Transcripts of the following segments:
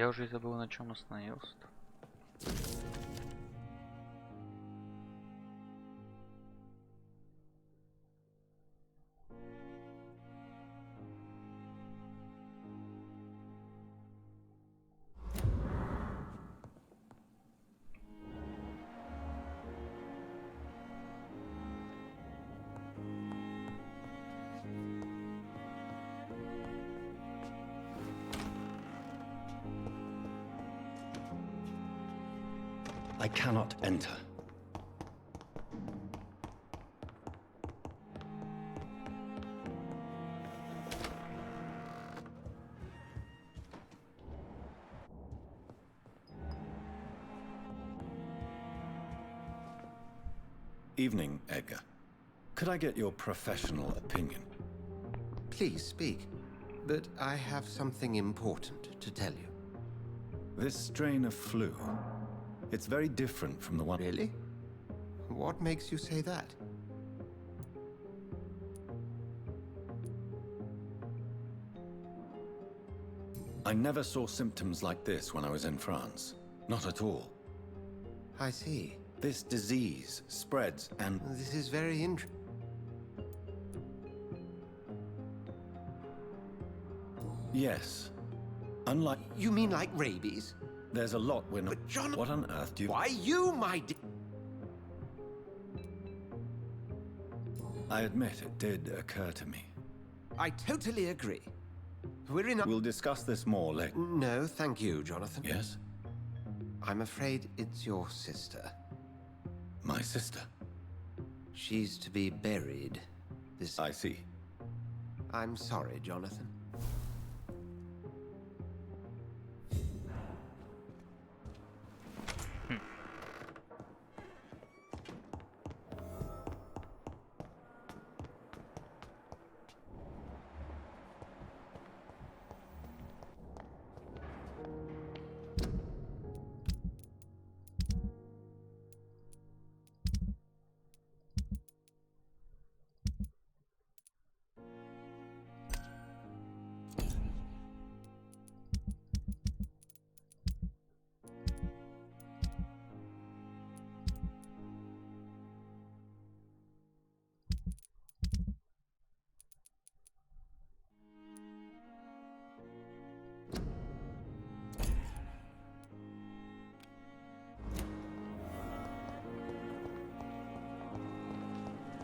Я уже и забыл, на чем остановился-то. I cannot enter. Evening, Edgar. Could I get your professional opinion? Please speak, but I have something important to tell you. This strain of flu, it's very different from the one... Really? What makes you say that? I never saw symptoms like this when I was in France. Not at all. I see. This disease spreads and... This is very interesting. Yes. Unlike... You mean like rabies? There's a lot we're not... But John... What on earth do you... Why you, my I admit it did occur to me. I totally agree. We're in a... We'll discuss this more later. No, thank you, Jonathan. Yes? I'm afraid it's your sister. My sister? She's to be buried this... I see. I'm sorry, Jonathan.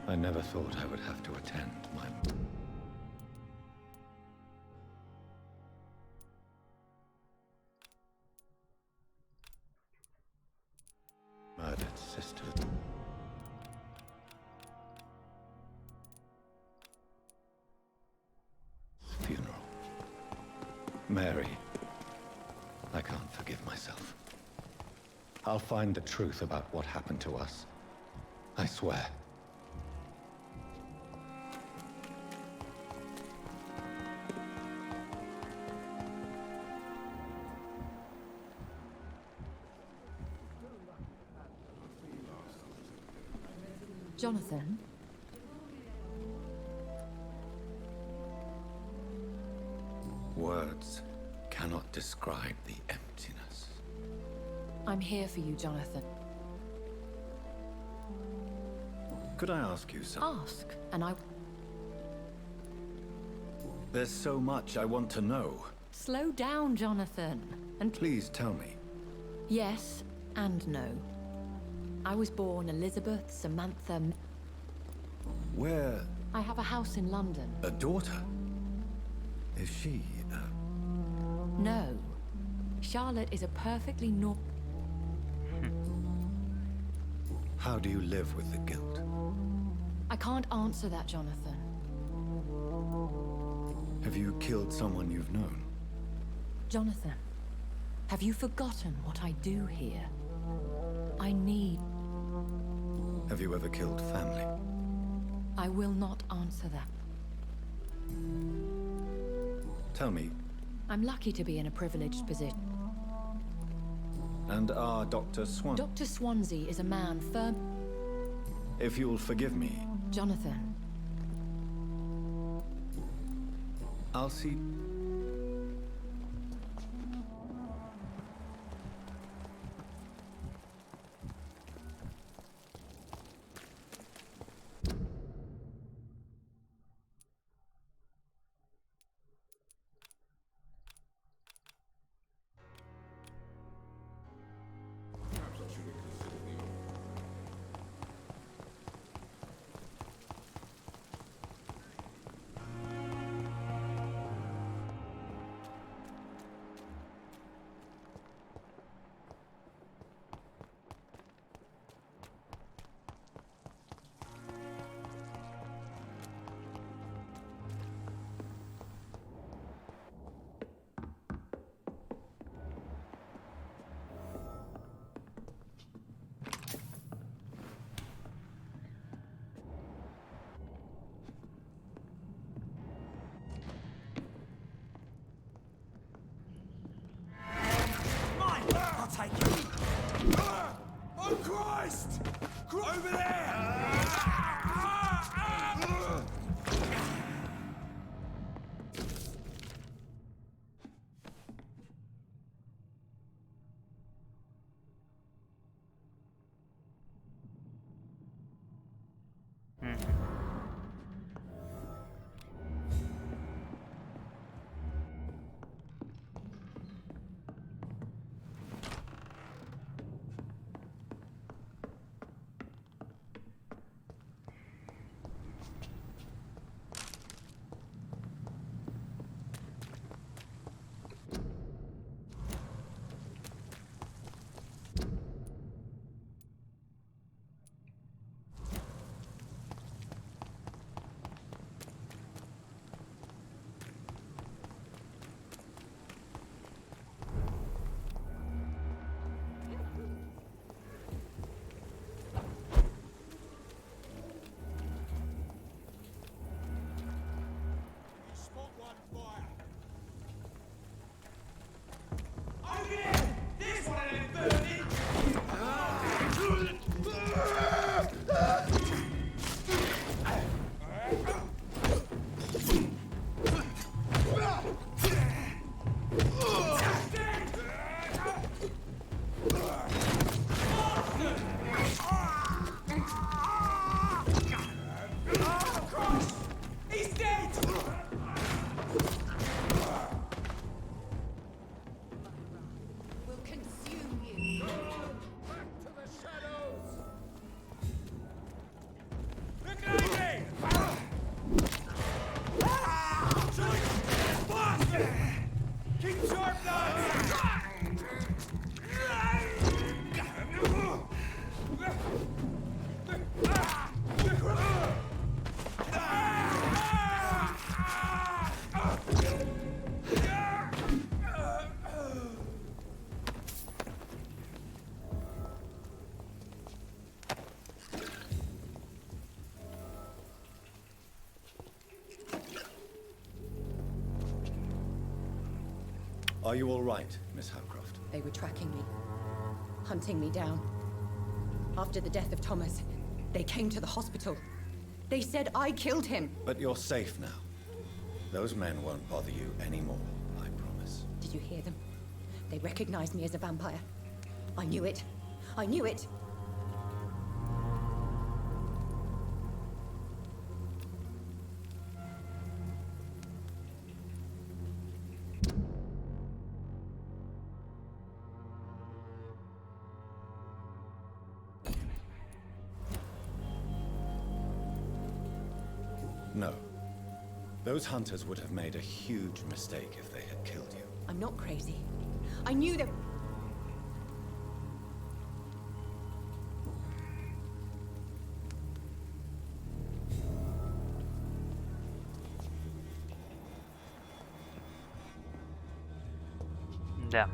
I never thought I would have to attend my... murdered sister. Funeral. Mary. I can't forgive myself. I'll find the truth about what happened to us. I swear. Jonathan? Words cannot describe the emptiness. I'm here for you, Jonathan. Could I ask you something? Ask, and I... There's so much I want to know. Slow down, Jonathan, and... Please tell me. Yes and no. I was born Elizabeth Samantha... Where... I have a house in London. A daughter? Is she, No. Charlotte is a perfectly How do you live with the guilt? I can't answer that, Jonathan. Have you killed someone you've known? Jonathan, have you forgotten what I do here? I need... Have you ever killed family? I will not answer that. Tell me, I'm lucky to be in a privileged position. and are Dr. Swan... Dr. Swansea is a man firm... If you'll forgive me, Jonathan, I'll see... Over there! Are you all right, Miss Howcroft? They were tracking me, hunting me down. After the death of Thomas, they came to the hospital. They said I killed him. But you're safe now. Those men won't bother you anymore, I promise. Did you hear them? They recognized me as a vampire. I knew it. I knew it. No. Those hunters would have made a huge mistake if they had killed you. I'm not crazy. I knew that... Да.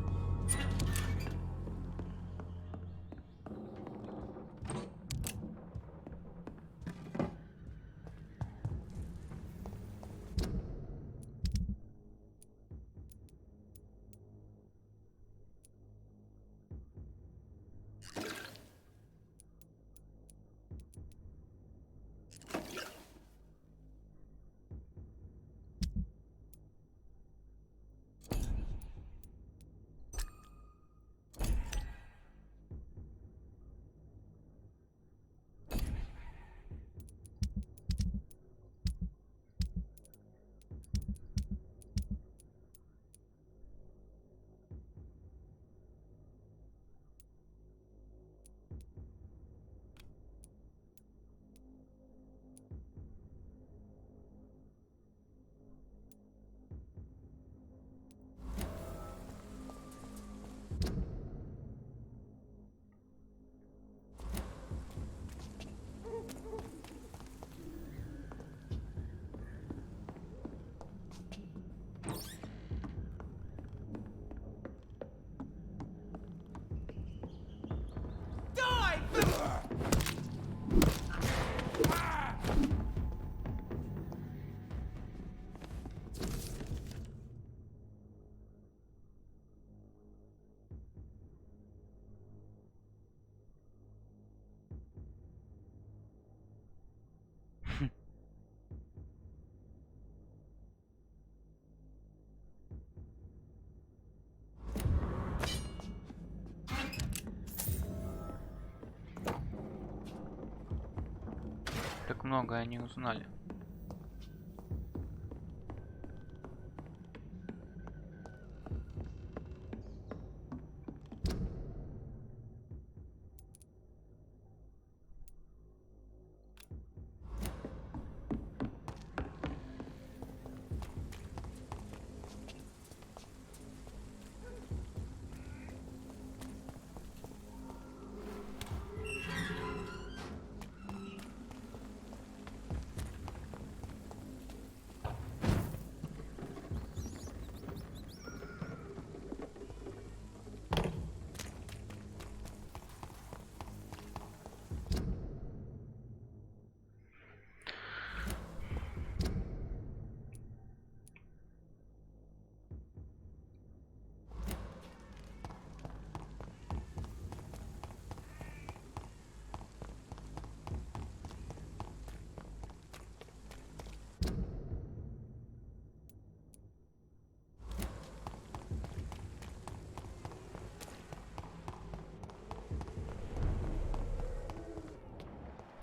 много они узнали.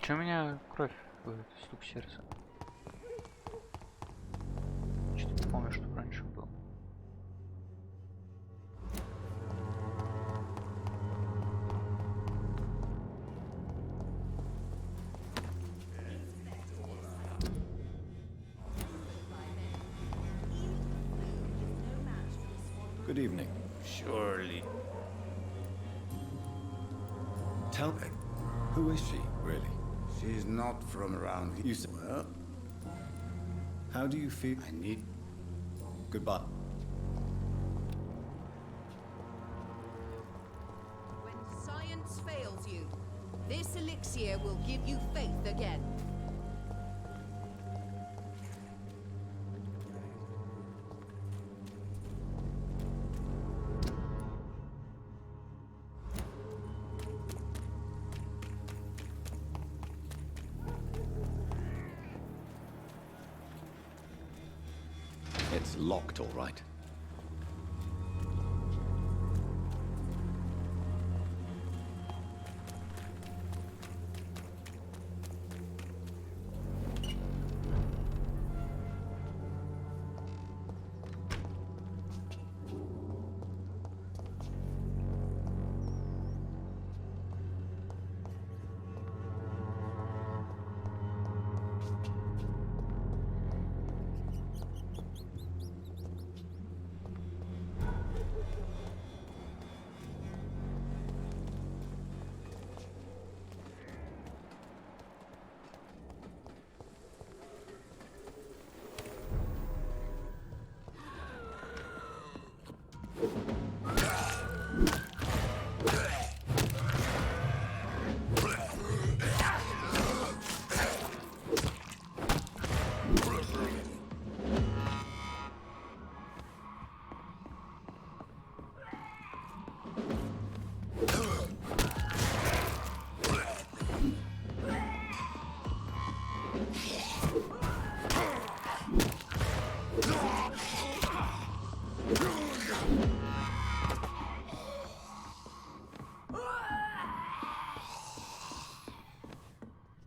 Че у меня кровь, стук сердца? Что-то не помню, что раньше было. Good evening. Surely. Tell me, who is she, really? She's not from around here. You said... Well, How do you feel? I need... Goodbye. When science fails you, this elixir will give you faith again. It's locked, all right.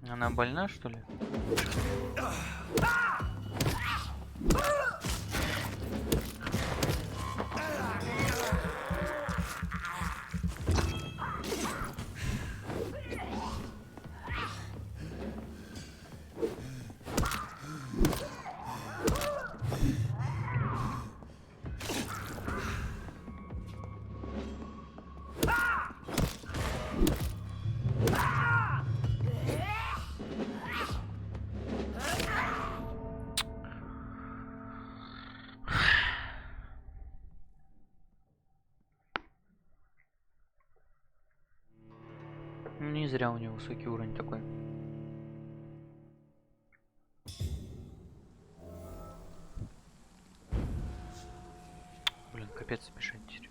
Она больна, что ли? Не зря у него высокий уровень такой. Блин, капец спешать теперь.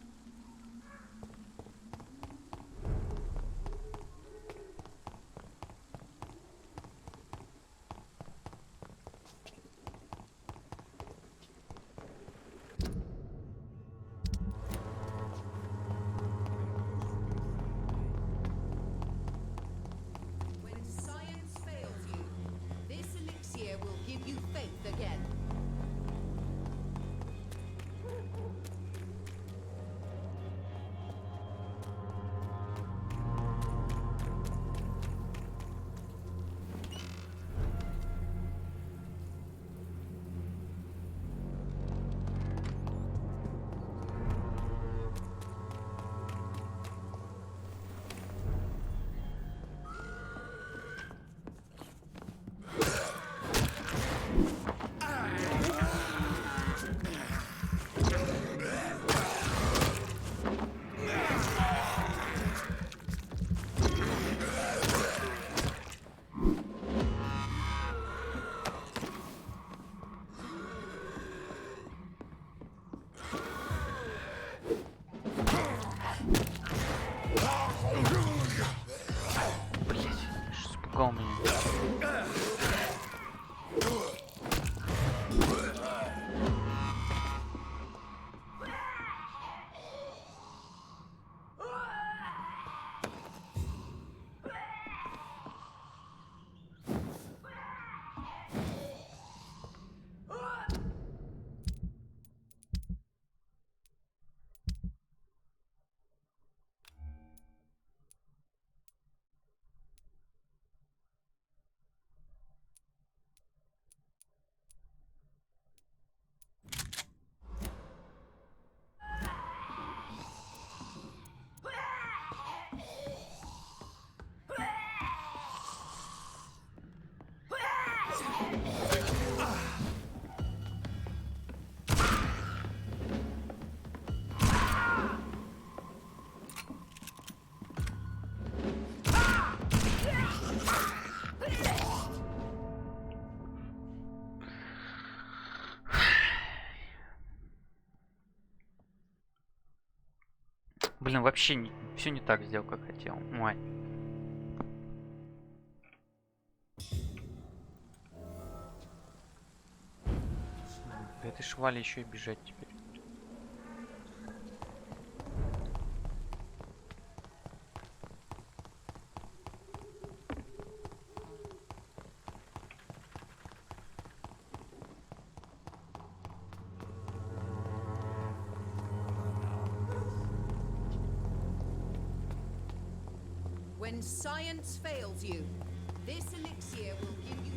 Блин, вообще не, все не так сделал, как хотел. Ой. По этой швали еще и бежать теперь. When science fails you, this elixir will give you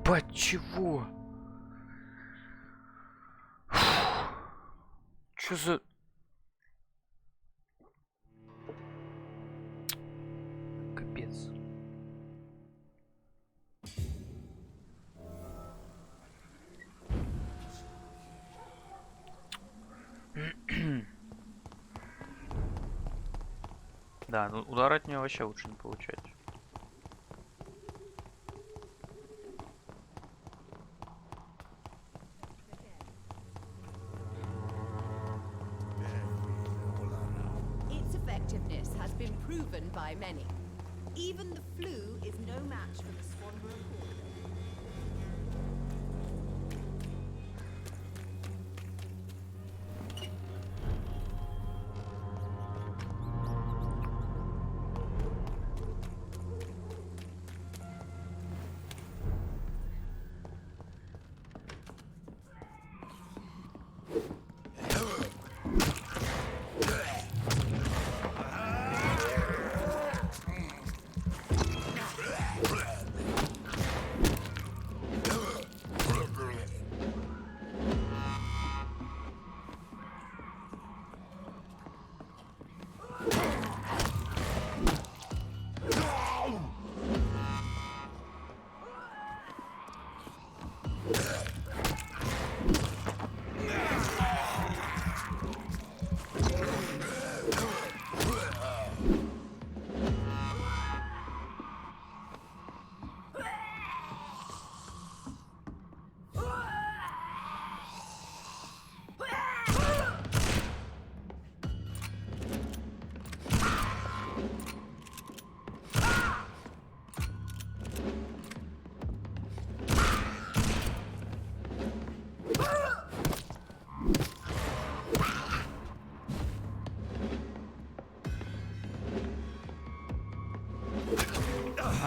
Ебать, чего? Чё за... Капец. Да, ну удар от нее вообще лучше не получать. its effectiveness has been proven by many. Even the flu is no match for the Swanborough Court.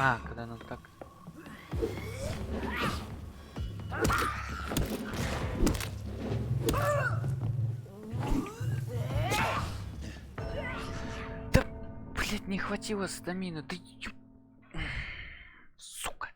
А, когда нам так... Да, блядь, не хватило стамины. Да, сука.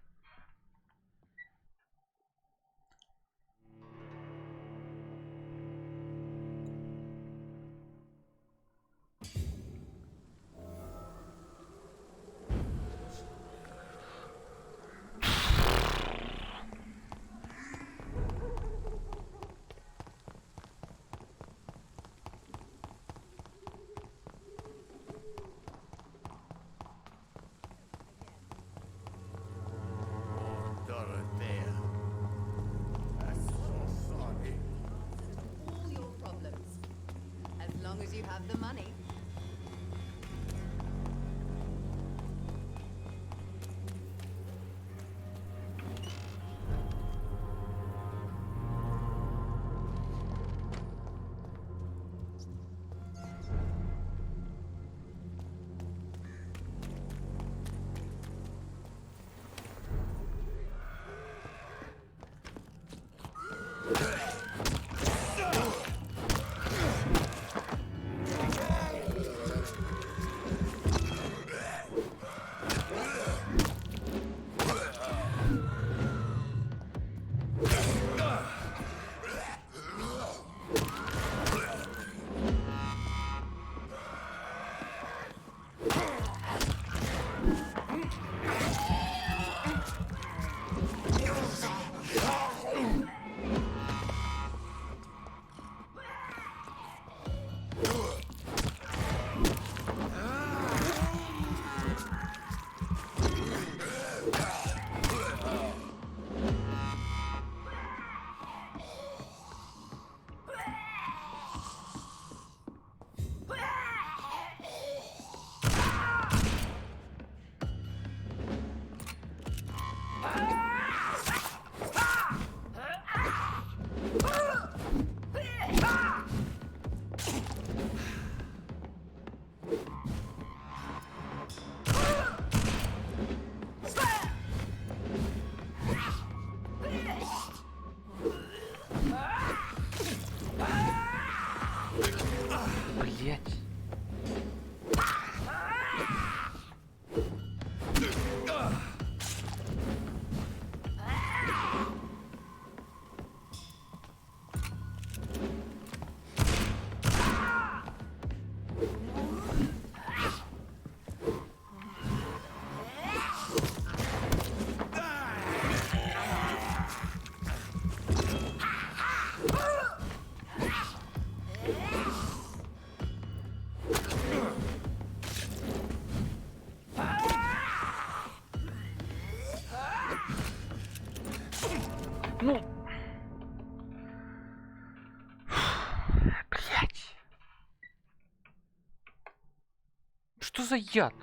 что за яд?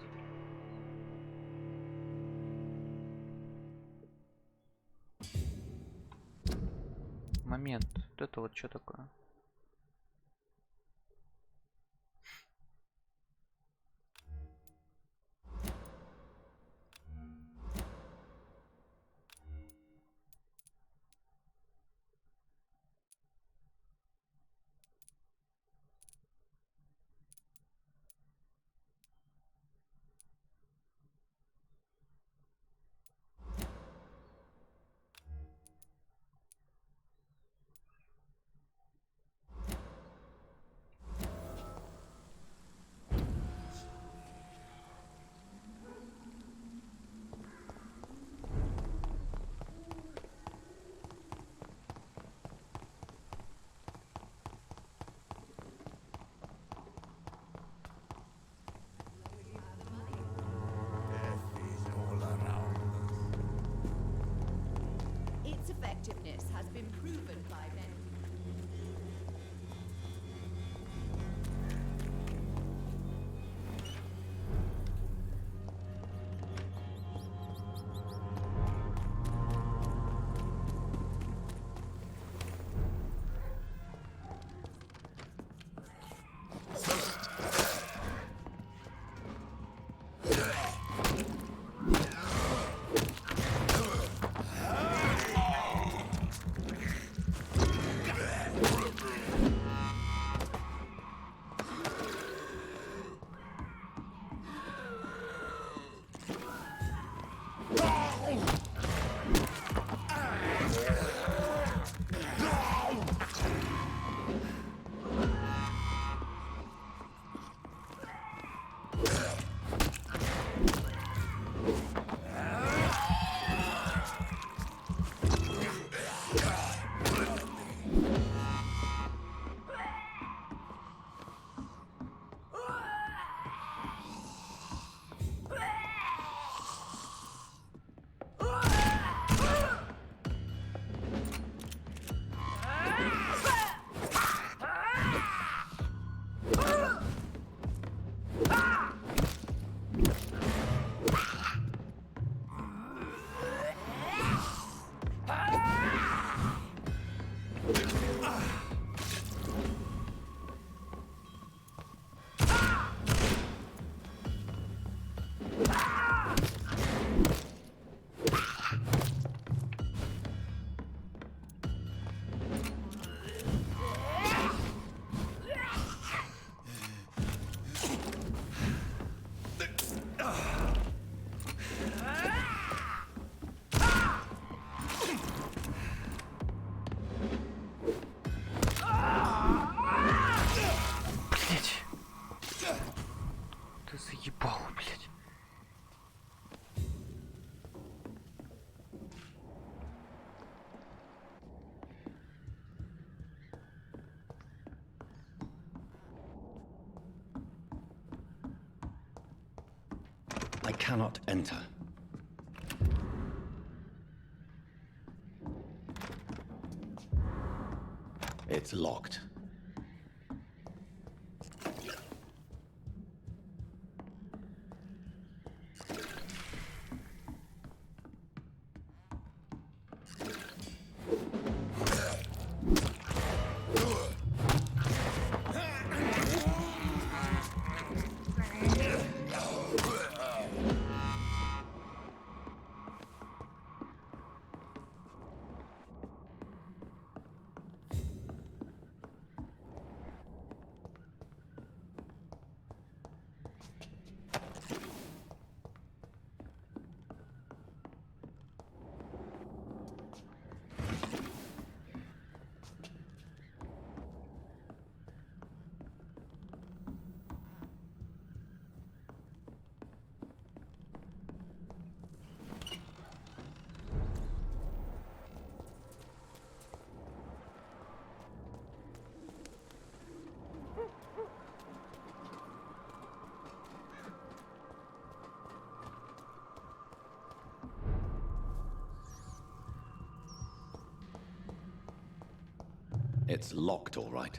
Момент. Вот это вот что такое? Its effectiveness has been proven by many. Блять. Ты заебал, блять. I cannot enter. It's locked. It's locked, all right.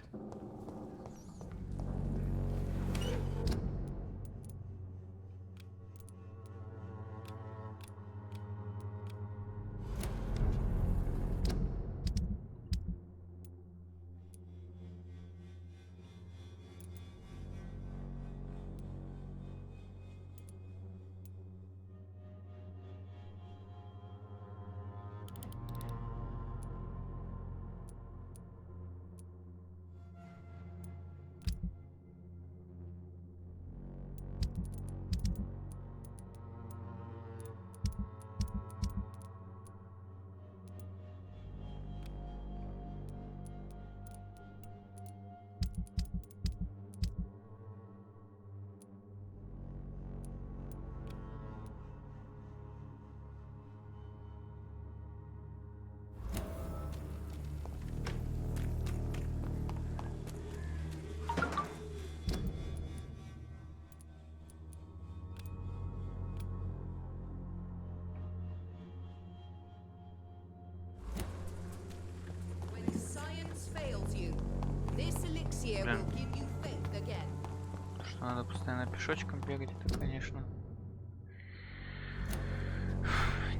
что надо постоянно пешочком бегать, это, конечно,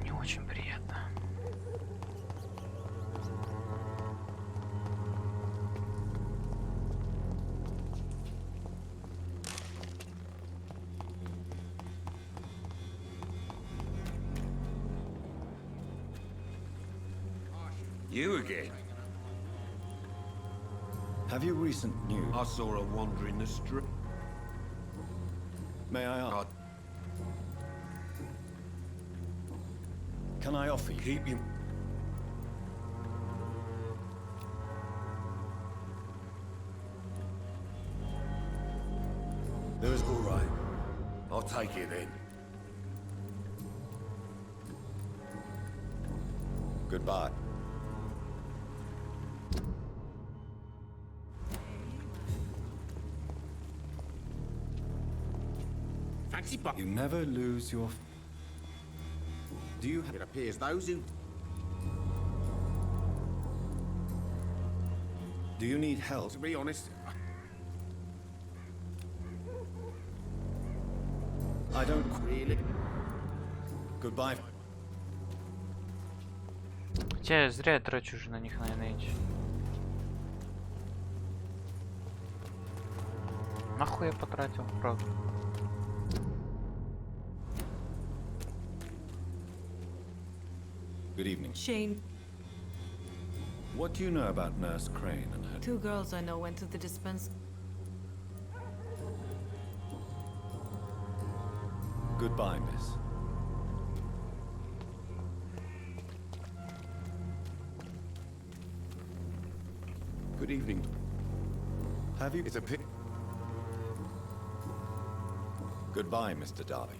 не очень приятно. You again? Have you recent news? I saw her wandering the street. May I ask? Can I offer you? Keep you. There is All right. I'll take it then. Goodbye. Fancy but You never lose your... Do you... it appears those who Do you need help? to be honest, I don't... really Goodbye. Хотя зря я трачу уже на них, наверное, эти. Нахуй я потратил, правда. Good evening. Shane, What do you know about Nurse Crane and her... 2 girls I know went to the dispense. Goodbye, miss. good evening. Have you... It's a pit. Goodbye, Mr. Darby.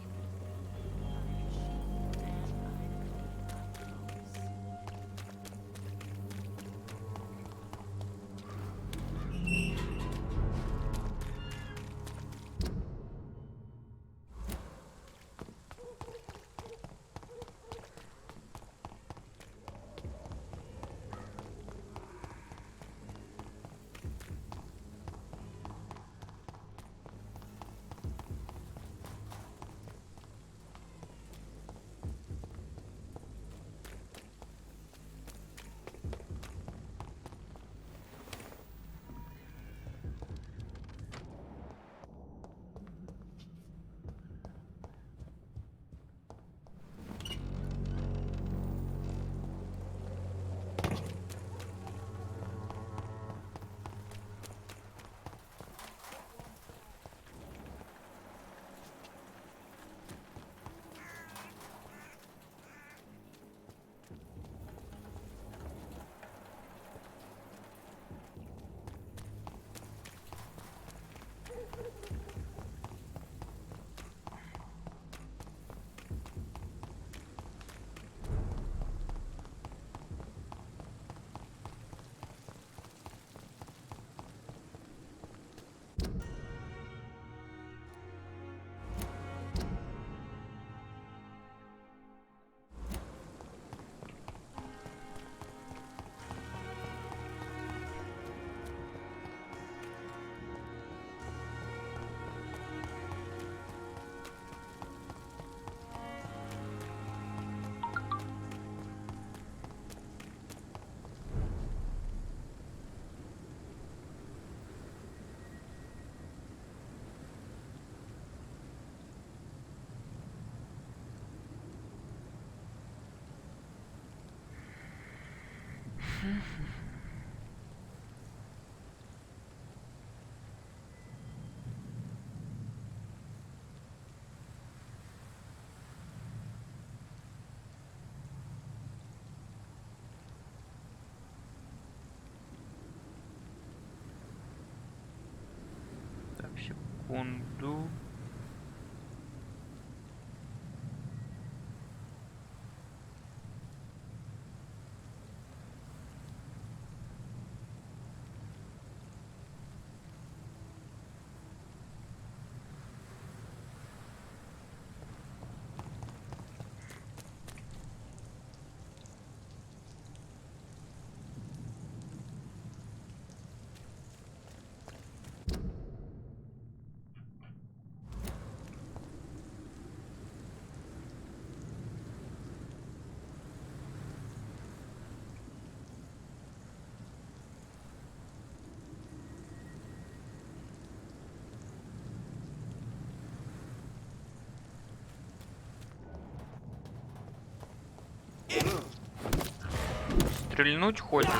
Так, секунду. Стрельнуть хочешь?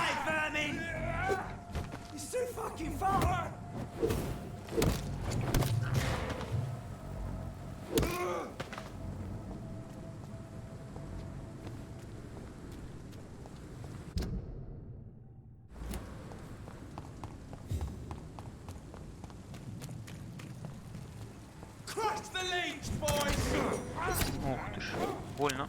Ух ты ж, больно.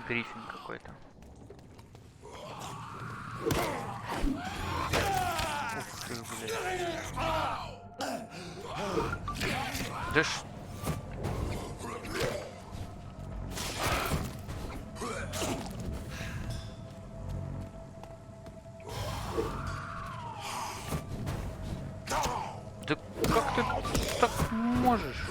Гриффин какой-то. Ух ты, блядь. Да ш... Да как ты так можешь?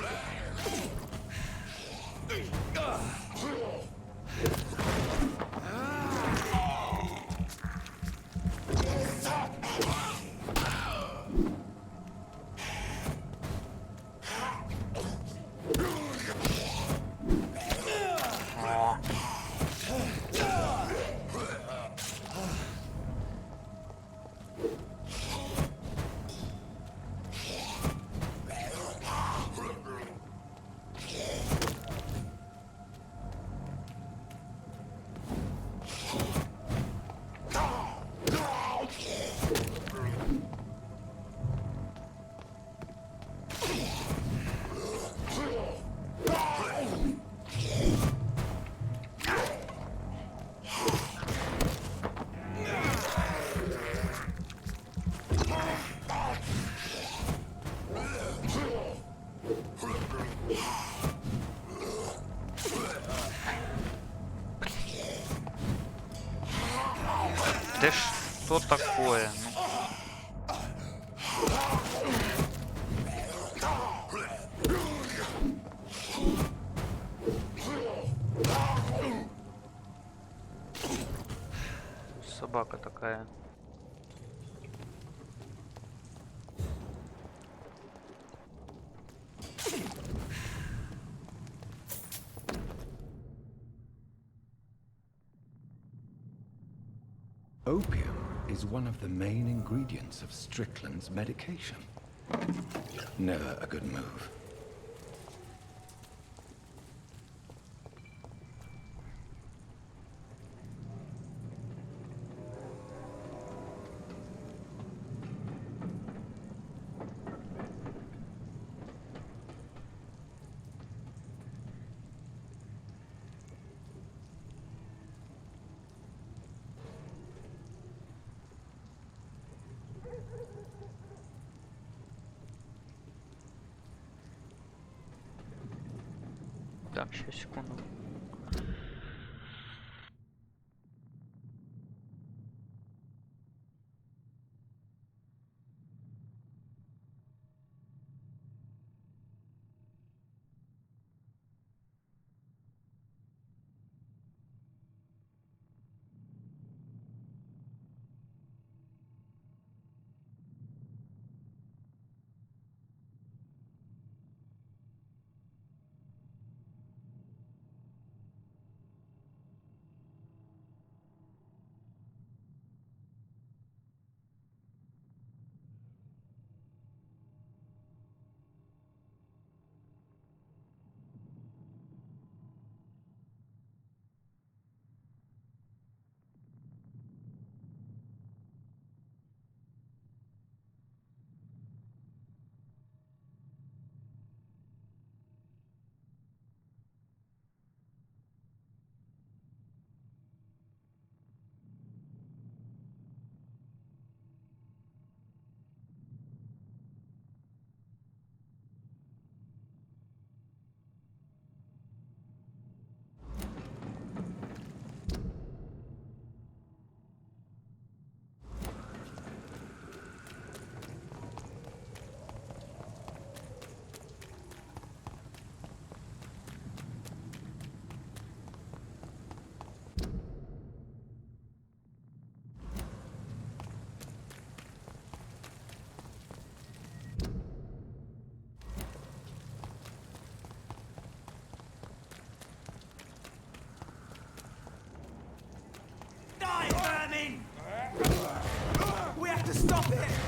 О. Да что такое? Ну, собака такая. Opium is one of the main ingredients of Strickland's medication. Never a good move. Так, сейчас, секунду. Stop it!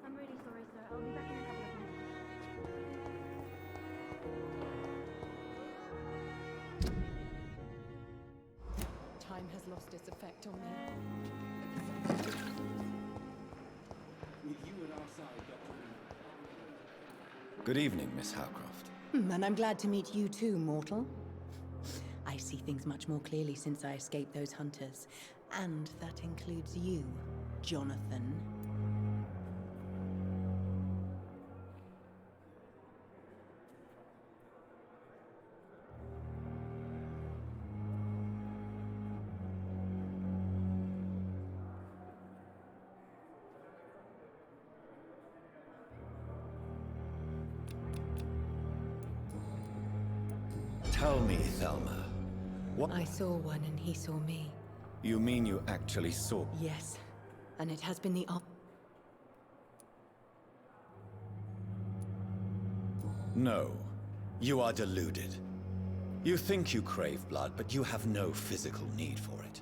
I'm really sorry, sir. I'll be back in a couple of minutes. Time has lost its effect on me. With you at our side, Dr. Good evening, Miss Howcroft. And I'm glad to meet you too, mortal. I see things much more clearly since I escaped those hunters. And that includes you, Jonathan. Tell me, Thelma, what... I saw one and he saw me. You mean you actually saw... Yes, and it has been the No, you are deluded. You think you crave blood, but you have no physical need for it.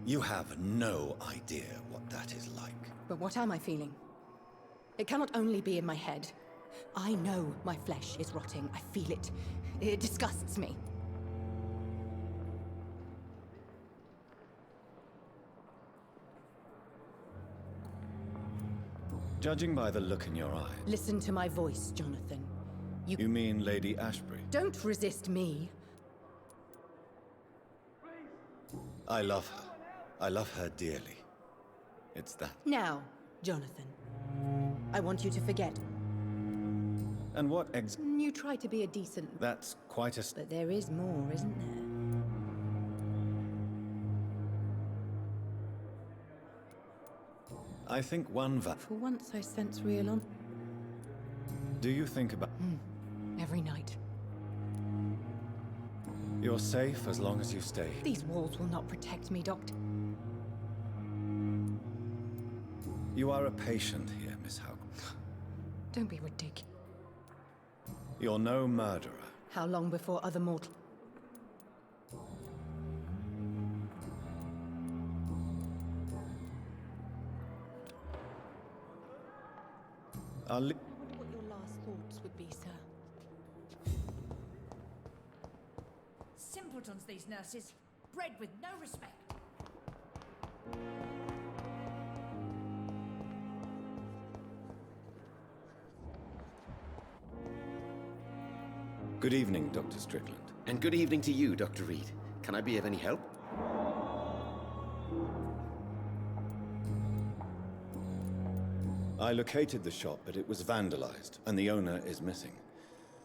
You have no idea what that is like. But what am I feeling? It cannot only be in my head. I know my flesh is rotting. I feel it. It disgusts me. Judging by the look in your eye... Listen to my voice, Jonathan. You mean Lady Ashbury? Don't resist me. I love her. I love her dearly. It's that. Now, Jonathan. I want you to forget. And what You try to be a decent... That's quite a... But there is more, isn't there? I think one For once, I sense real on... Do you think about... Every night. You're safe as long as you stay. These walls will not protect me, Doctor. You are a patient here, Miss Howcroft. Don't be ridiculous. You're no murderer. How long before other mortals... I'll I wonder what your last thoughts would be, sir. Simpletons, these nurses. Bred with no respect. Good evening, Dr. Strickland. And good evening to you, Dr. Reed. Can I be of any help? I located the shop, but it was vandalized, and the owner is missing.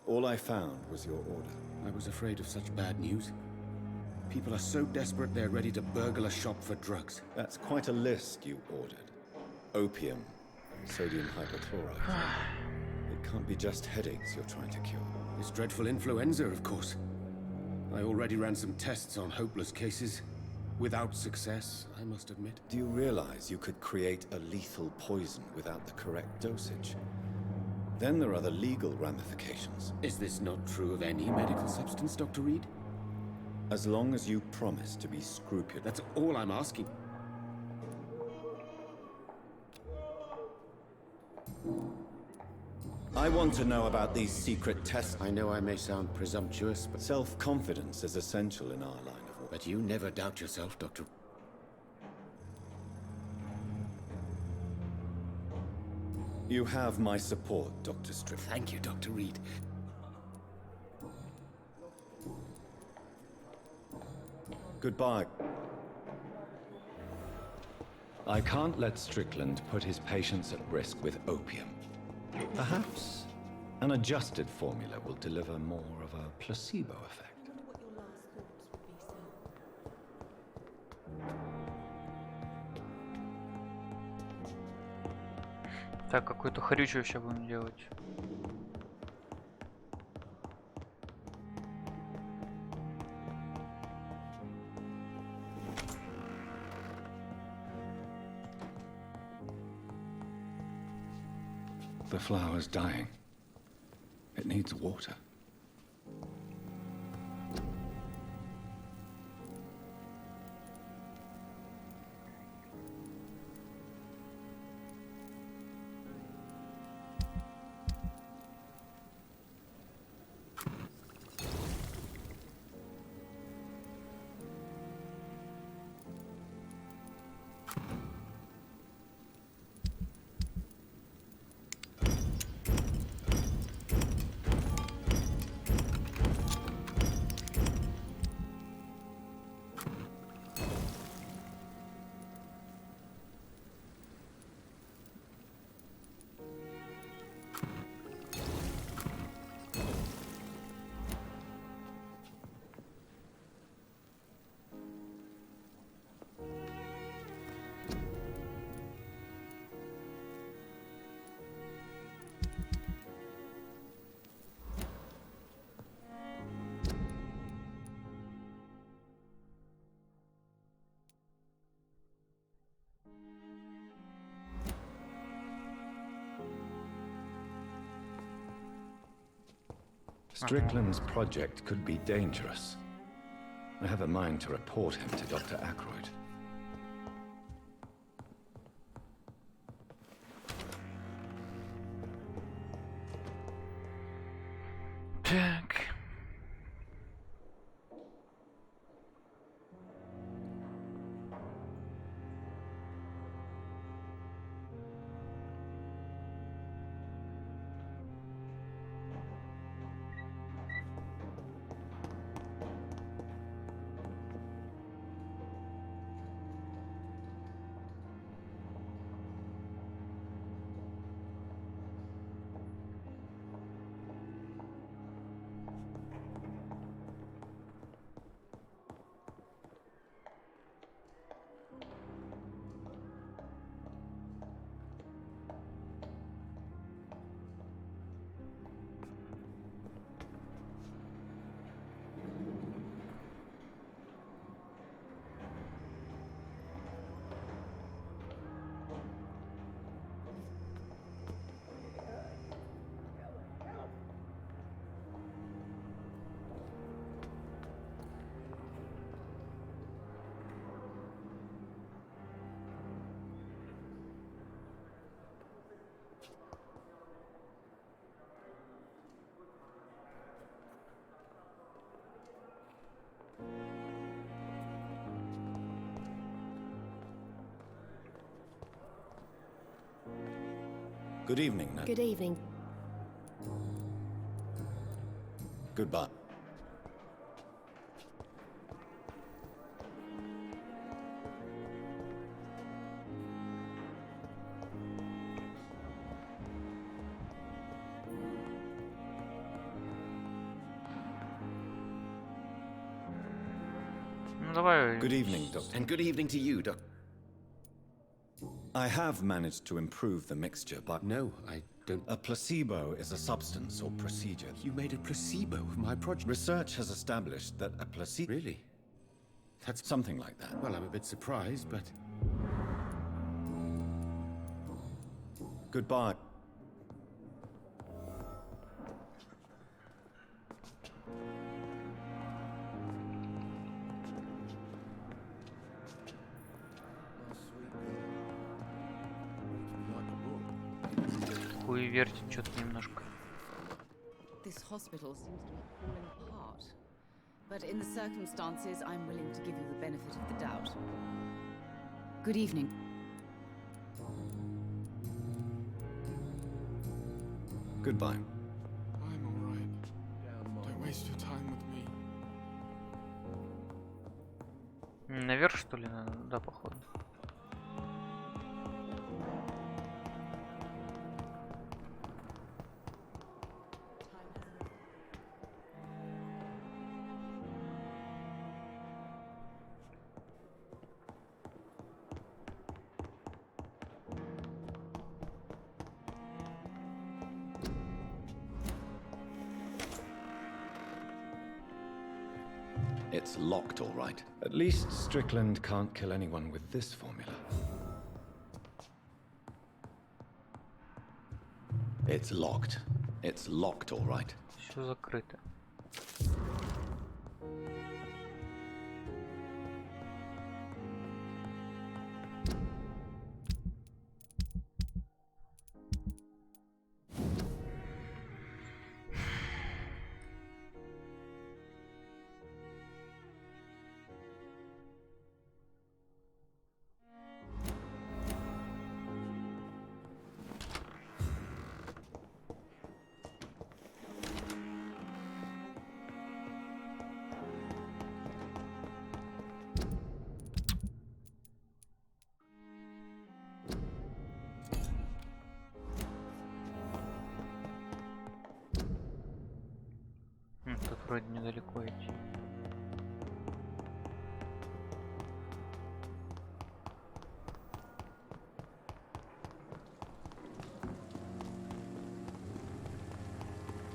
All I found was your order. I was afraid of such bad news. People are so desperate they're ready to burgle a shop for drugs. That's quite a list you ordered. Opium, sodium hypochlorite. It can't be just headaches you're trying to cure. This dreadful influenza, of course. I already ran some tests on hopeless cases. Without success, I must admit. Do you realize you could create a lethal poison without the correct dosage? Then there are the legal ramifications. Is this not true of any medical substance, Dr. Reed? As long as you promise to be scrupulous. That's all I'm asking. I want to know about these secret tests. I know I may sound presumptuous, but... Self-confidence is essential in our line of work. But you never doubt yourself, Dr. You have my support, Dr. Strickland. Thank you, Dr. Reed. Goodbye. I can't let Strickland put his patients at risk with opium. Perhaps an adjusted formula will deliver more of a placebo effect. Так, какую-то хрючу сейчас будем делать. The flower's dying. It needs water. Strickland's project could be dangerous. I have a mind to report him to Dr. Ackroyd. Так. Good evening, Nat. Good evening. Goodbye. Ну давай. Good evening, Doctor. And good evening to you, Doc. I have managed to improve the mixture, but No, I don't... a placebo is a substance or procedure. You made a placebo of my project. Research has established that a placebo... Really? That's Something like that. well, I'm a bit surprised, but Goodbye. Хуй вертит что-то немножко. This hospital seems to be falling apart. But in the circumstances, I'm willing to give you the benefit of the doubt. Good evening. Goodbye. I'm all right. Don't waste your time with me. Наверх, что ли, надо? Да, походу. It's locked, all right. At least Strickland can't kill anyone with this formula. It's locked. It's locked, all right. Все закрыто. Тут вроде недалеко идти.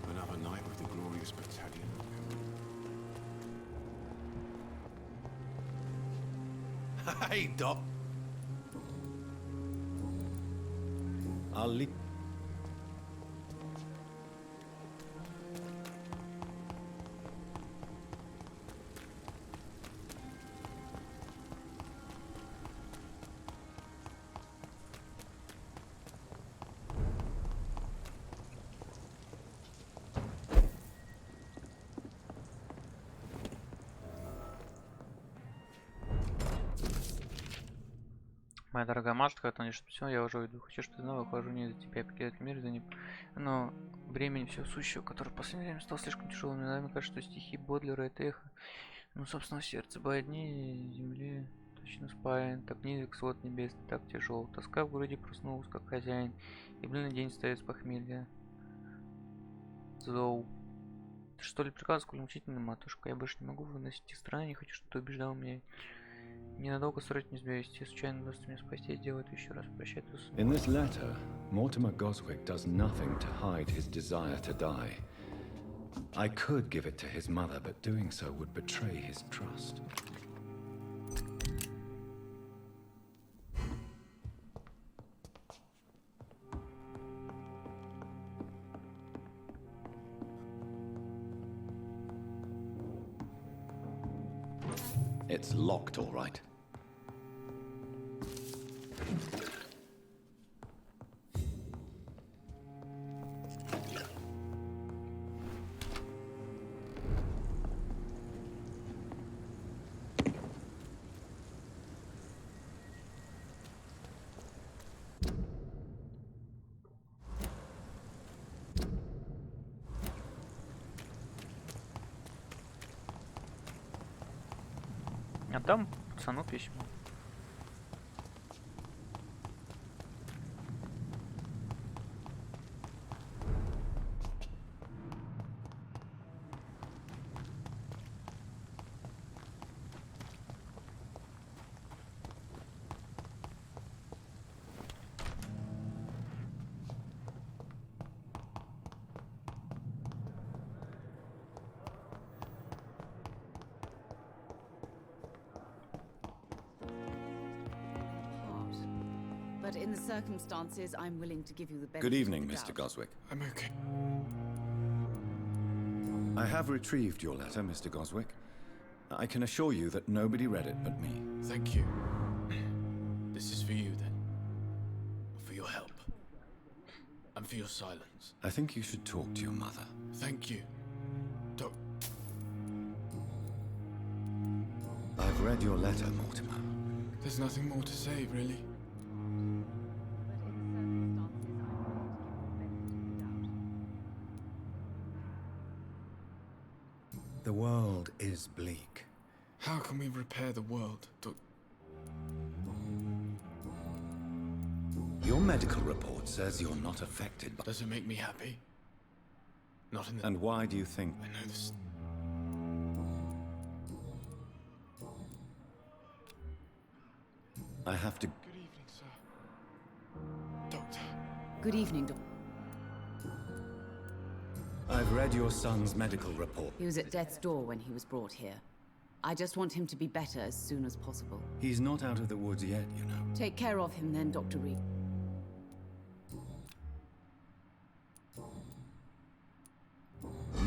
Another night with the glorious battalion. Hey, Doc. I'll leave. Моя дорогая матушка, это лишь все, я уже уйду. Хочу, что снова ухожу не за тебя, покидать мир за ним. Но бремени все сущего, которое в последнее время стало слишком тяжелым. Иногда мне кажется, что стихи Бодлера — это эхо. Ну, собственно, сердце бояднее земли, точно спаян. Так низок свод небесный, так тяжел. Тоска в груди проснулась, как хозяин. И блин, день стоит с похмелья. Зоу. Ты что ли приказываешь, сколь мучительно, матушка? Я больше не могу выносить их страны, не хочу, чтобы ты убеждал меня. Ненадолго срать не сбегать. Если случайно удастся меня спасти, сделай это еще раз. Прощай, Туз. In this letter, Mortimer Goswick does nothing to hide his desire to die. I could give it to his mother, but doing so would betray his trust. It's locked, all right. Отдам пацану письмо. But in the circumstances, I'm willing to give you the benefit Good evening, of the Mr. doubt. Goswick. I'm okay. I have retrieved your letter, Mr. Goswick. I can assure you that nobody read it but me. Thank you. This is for you, then. For your help. And for your silence. I think you should talk to your mother. Thank you. Doc. I've read your letter, Mortimer. There's nothing more to say, really. The world is bleak. How can we repair the world, Doc? Your medical report says you're not affected by... Does it make me happy? Not in the... And why do you think... I know this... I have to... Good evening, sir. Doctor. Good evening, Doctor. I've read your son's medical report. He was at death's door when he was brought here. I just want him to be better as soon as possible. He's not out of the woods yet, you know. Take care of him then, Dr. Reed.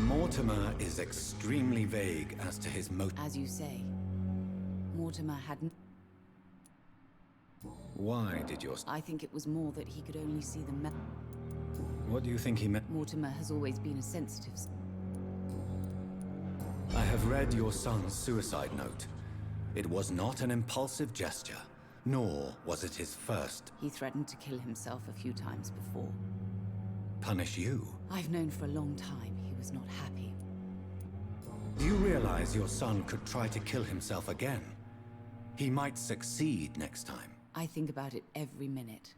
Mortimer is extremely vague as to his motive. As you say, Mortimer hadn't... Why did your... I think it was more that he could only see the What do you think he meant? Mortimer has always been a sensitive... I have read your son's suicide note. It was not an impulsive gesture, nor was it his first. He threatened to kill himself a few times before. Punish you? I've known for a long time he was not happy. Do you realize your son could try to kill himself again? He might succeed next time. I think about it every minute.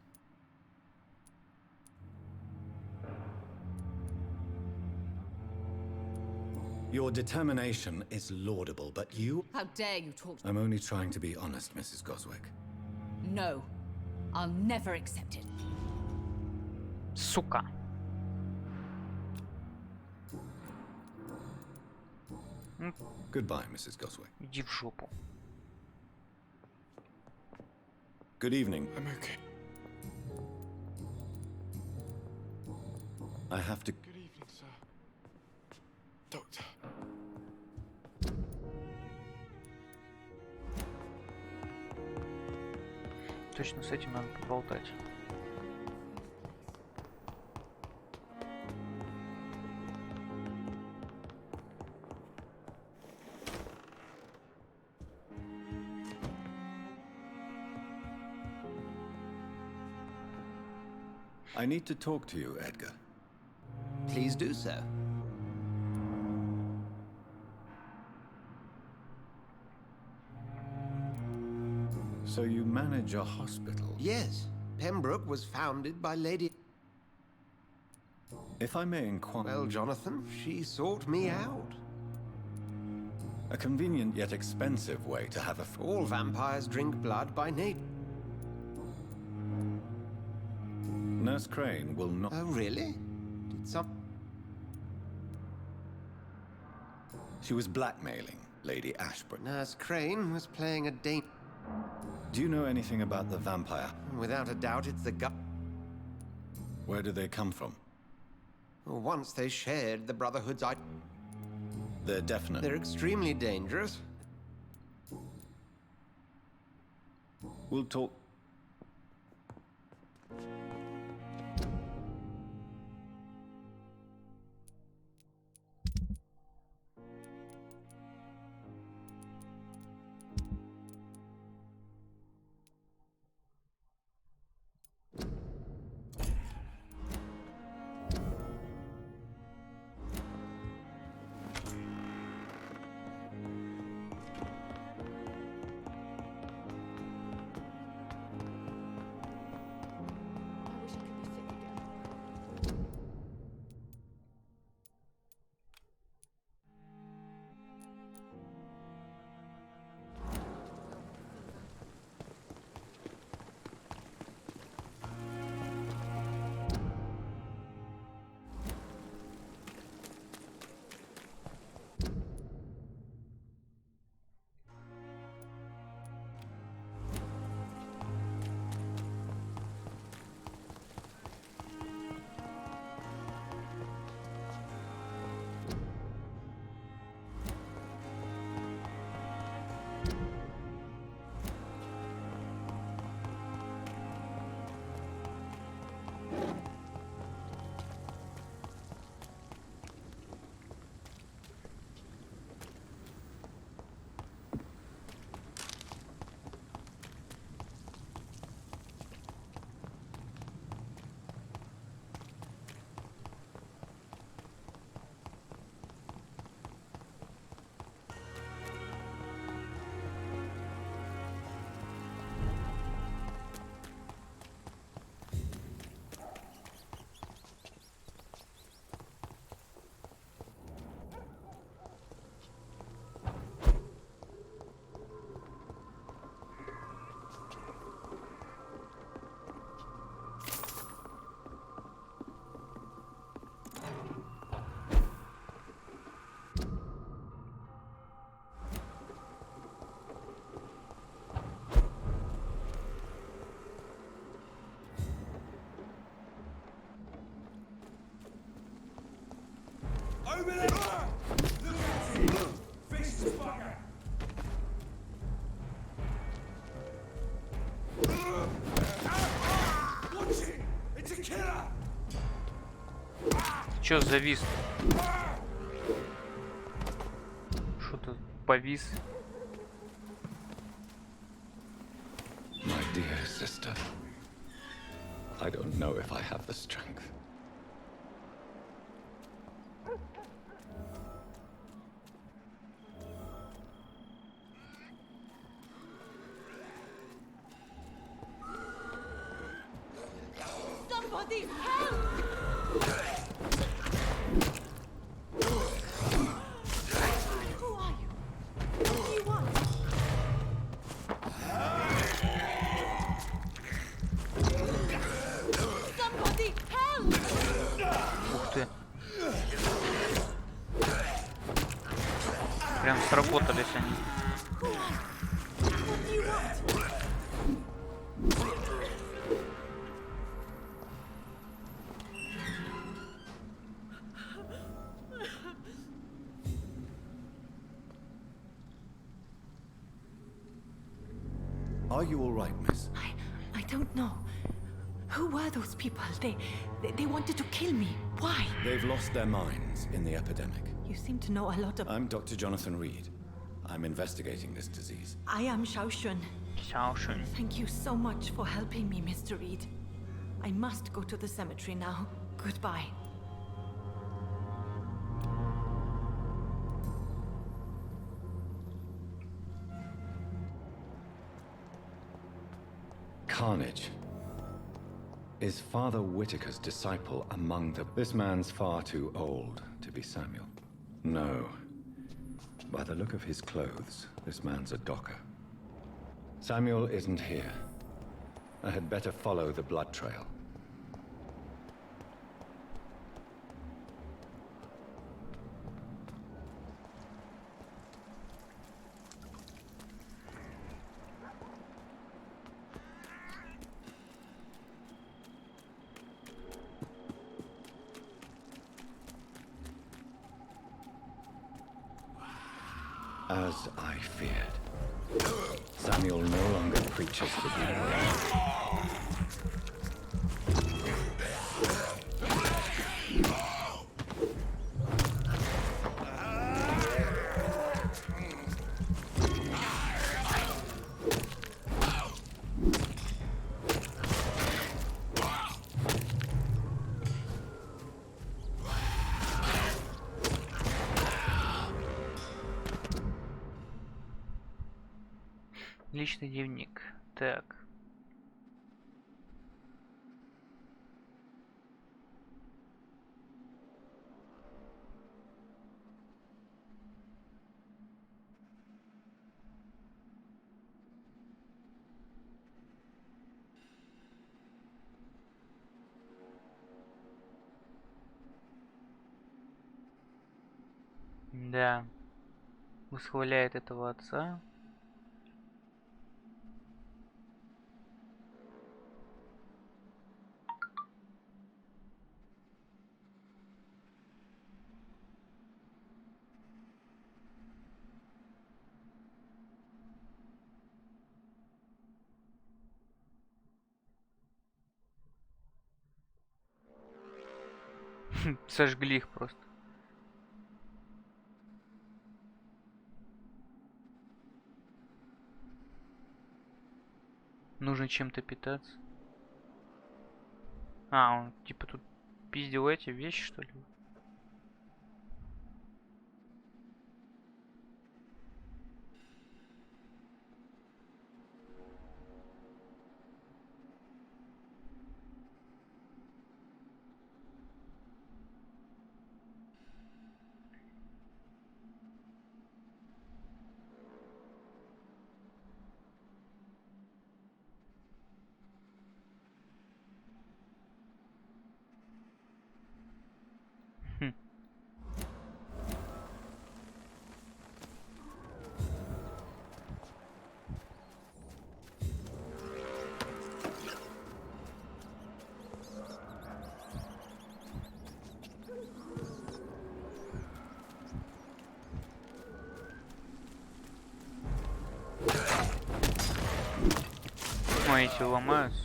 Your determination is laudable, but you... How dare you talk... I'm only trying to be honest, Mrs. Goswick. No. I'll never accept it. Сука. Goodbye, Mrs. Goswick. Иди в жопу. Good evening. I'm okay. I have to... Good evening, sir. Doctor. Точно с этим надо поболтать. I need to talk to you, Edgar. Please do so. So you manage a hospital? Yes. Pembroke was founded by Lady... If I may inquire... Well, Jonathan, she sought me out. A convenient yet expensive way to have a... All vampires drink blood by nature. Nurse Crane will not... Oh, really? Did some... She was blackmailing Lady Ashbrook. Nurse Crane was playing a Do you know anything about the vampire? Without a doubt, it's the gut. Where do they come from? Once they shared the Brotherhood's... They're definite. They're extremely dangerous. We'll talk... Чё завис? Что-то повис. My dear sister, I don't know if I have the strength. Somebody help! Who are you? What do you want? Somebody help! Ух ты. Прям сработались они. What do you want? Are you all right, miss? I don't know. Who were those people? They wanted to kill me. Why? They've lost their minds in the epidemic. You seem to know a lot of... I'm Dr. Jonathan Reed. I'm investigating this disease. I am Xiaoshun. Xiaoshun. Thank you so much for helping me, Mr. Reed. I must go to the cemetery now. Goodbye. Carnage. Is Father Whitaker's disciple among the... This man's far too old to be Samuel. No. By the look of his clothes, this man's a docker. Samuel isn't here. I had better follow the blood trail. As I feared, Samuel no longer preaches the good. Личный дневник. Так. Да. Восхваляет этого отца. Сожгли их просто. Нужно чем-то питаться. А, он типа тут пиздил эти вещи, что ли? Эти ломаются.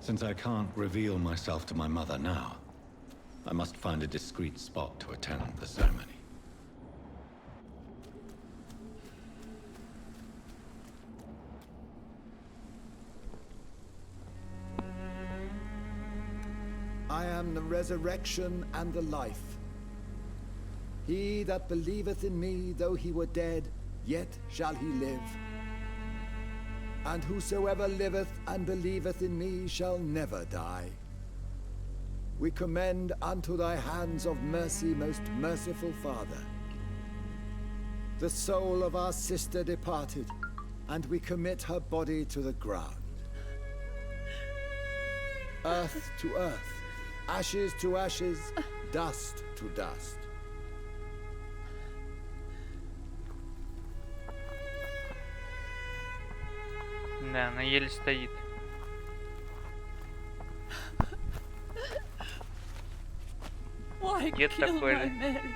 Since I can't reveal myself to my mother now, I must find a discreet spot to attend the ceremony. I am the resurrection and the life. He that believeth in me, though he were dead, yet shall he live. And whosoever liveth and believeth in me shall never die. We commend unto thy hands of mercy, most merciful Father, the soul of our sister departed, and we commit her body to the ground. Earth to earth, ashes to ashes, dust to dust. Да, она еле стоит. Why Дед kill такой my же. Mary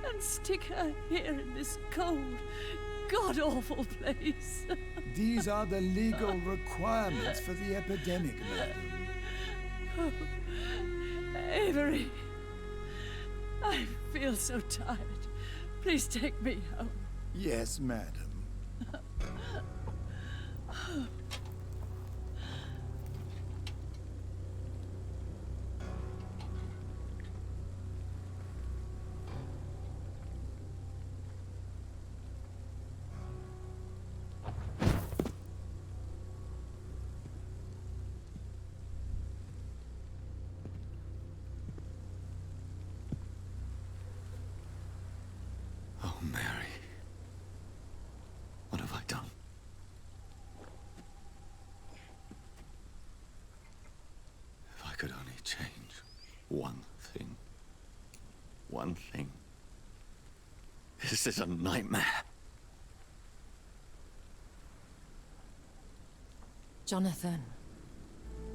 and stick her here in this cold, god-awful place? These are the legal requirements for the epidemic, madam. Oh, Avery, I feel so tired. Please take me home. Yes, madam. Oh, Mary. What have I done? If I could only change one thing. One thing. This is a nightmare. Jonathan,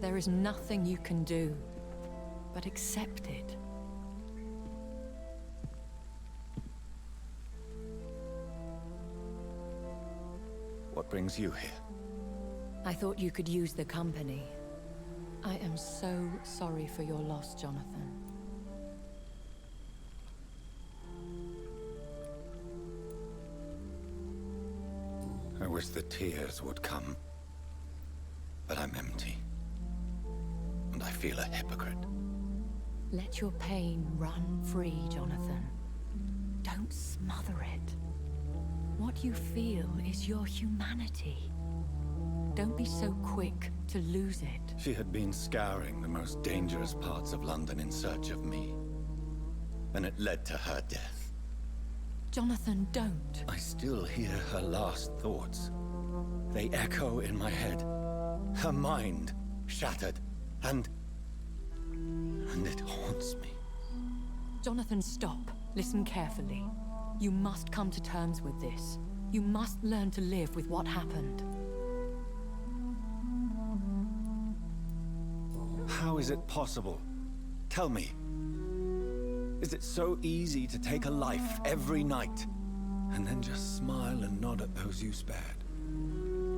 there is nothing you can do but accept it. What brings you here? I thought you could use the company. I am so sorry for your loss, Jonathan. I wish the tears would come. But I'm empty. And I feel a hypocrite. Let your pain run free, Jonathan. Don't smother it. What you feel is your humanity. Don't be so quick to lose it. She had been scouring the most dangerous parts of London in search of me. And it led to her death. Jonathan, don't. I still hear her last thoughts. They echo in my head. Her mind shattered, and it haunts me. Jonathan, stop. Listen carefully. You must come to terms with this. You must learn to live with what happened. How is it possible? Tell me. Is it so easy to take a life every night, and then just smile and nod at those you spared?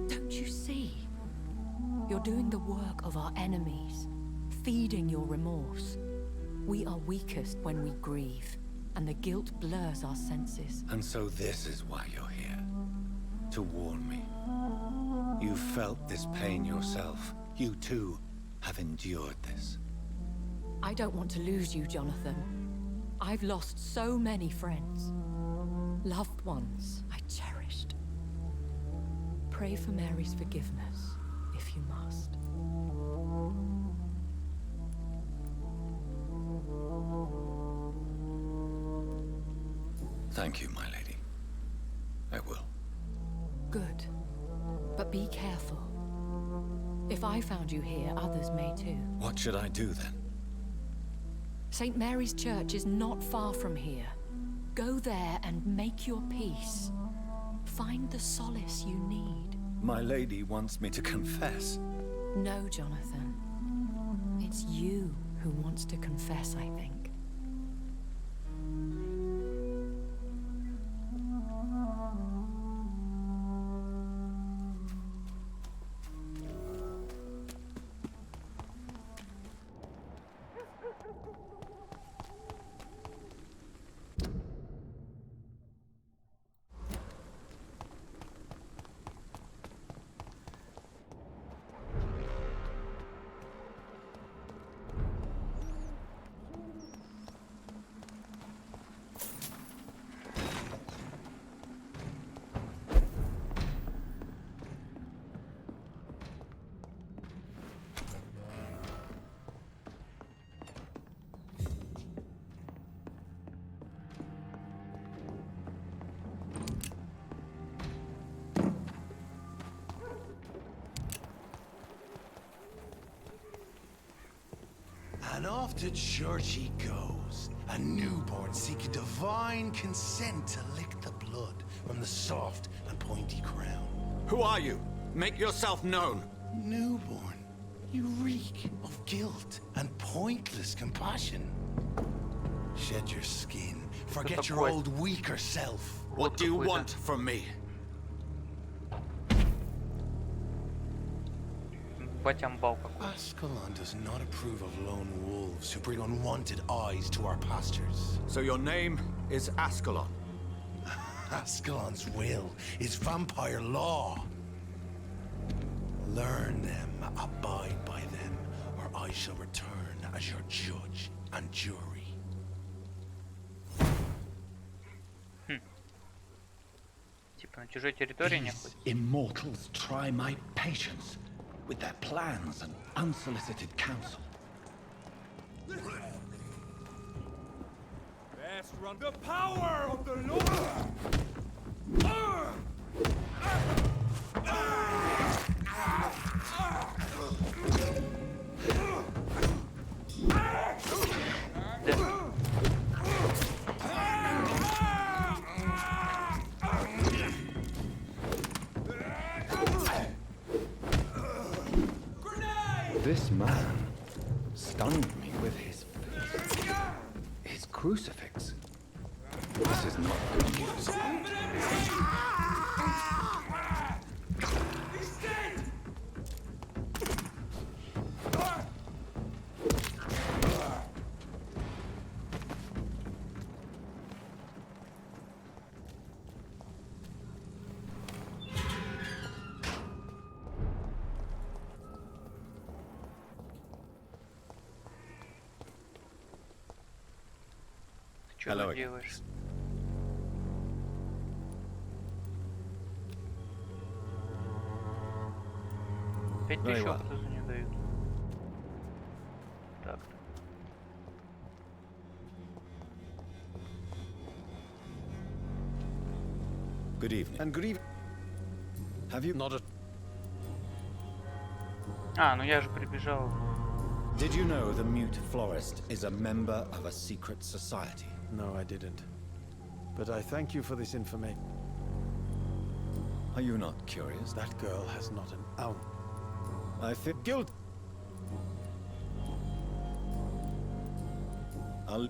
Don't you see? You're doing the work of our enemies, feeding your remorse. We are weakest when we grieve, and the guilt blurs our senses. And so this is why you're here. To warn me. You felt this pain yourself. You too have endured this. I don't want to lose you, Jonathan. I've lost so many friends. Loved ones I cherished. Pray for Mary's forgiveness, if you must. Thank you, my lady. I will. Good. But be careful. If I found you here, others may too. What should I do then? St. Mary's Church is not far from here. Go there and make your peace. Find the solace you need. My lady wants me to confess. No, Jonathan. It's you who wants to confess, I think. And off to church he goes, a newborn seeking divine consent to lick the blood from the soft and pointy crown. Who are you? Make yourself known. Newborn, you reek of guilt and pointless compassion. Shed your skin, forget your old weaker self. What do you want from me? Ascalon does not approve of lone wolves who bring unwanted eyes to our pastures. So your name is Ascalon? Ascalon's will is vampire law. Learn them, abide by them, or I shall return as your judge and jury. Типа на чужой территории не ходит. Immortals try my patience with their plans and unsolicited counsel. Best run the power of the Lord! This man stunned me with his face. His crucifix. This is not good news. Что ты делаешь? Пять тысяч опыта за нее дают. Так. Good evening. And good evening. Have you not a... А, ну я же прибежал. Did you know the mute florist is a member of a secret society? No, I didn't. But I thank you for this information. Are you not curious? That girl has not an ounce. I feel guilt. I'll...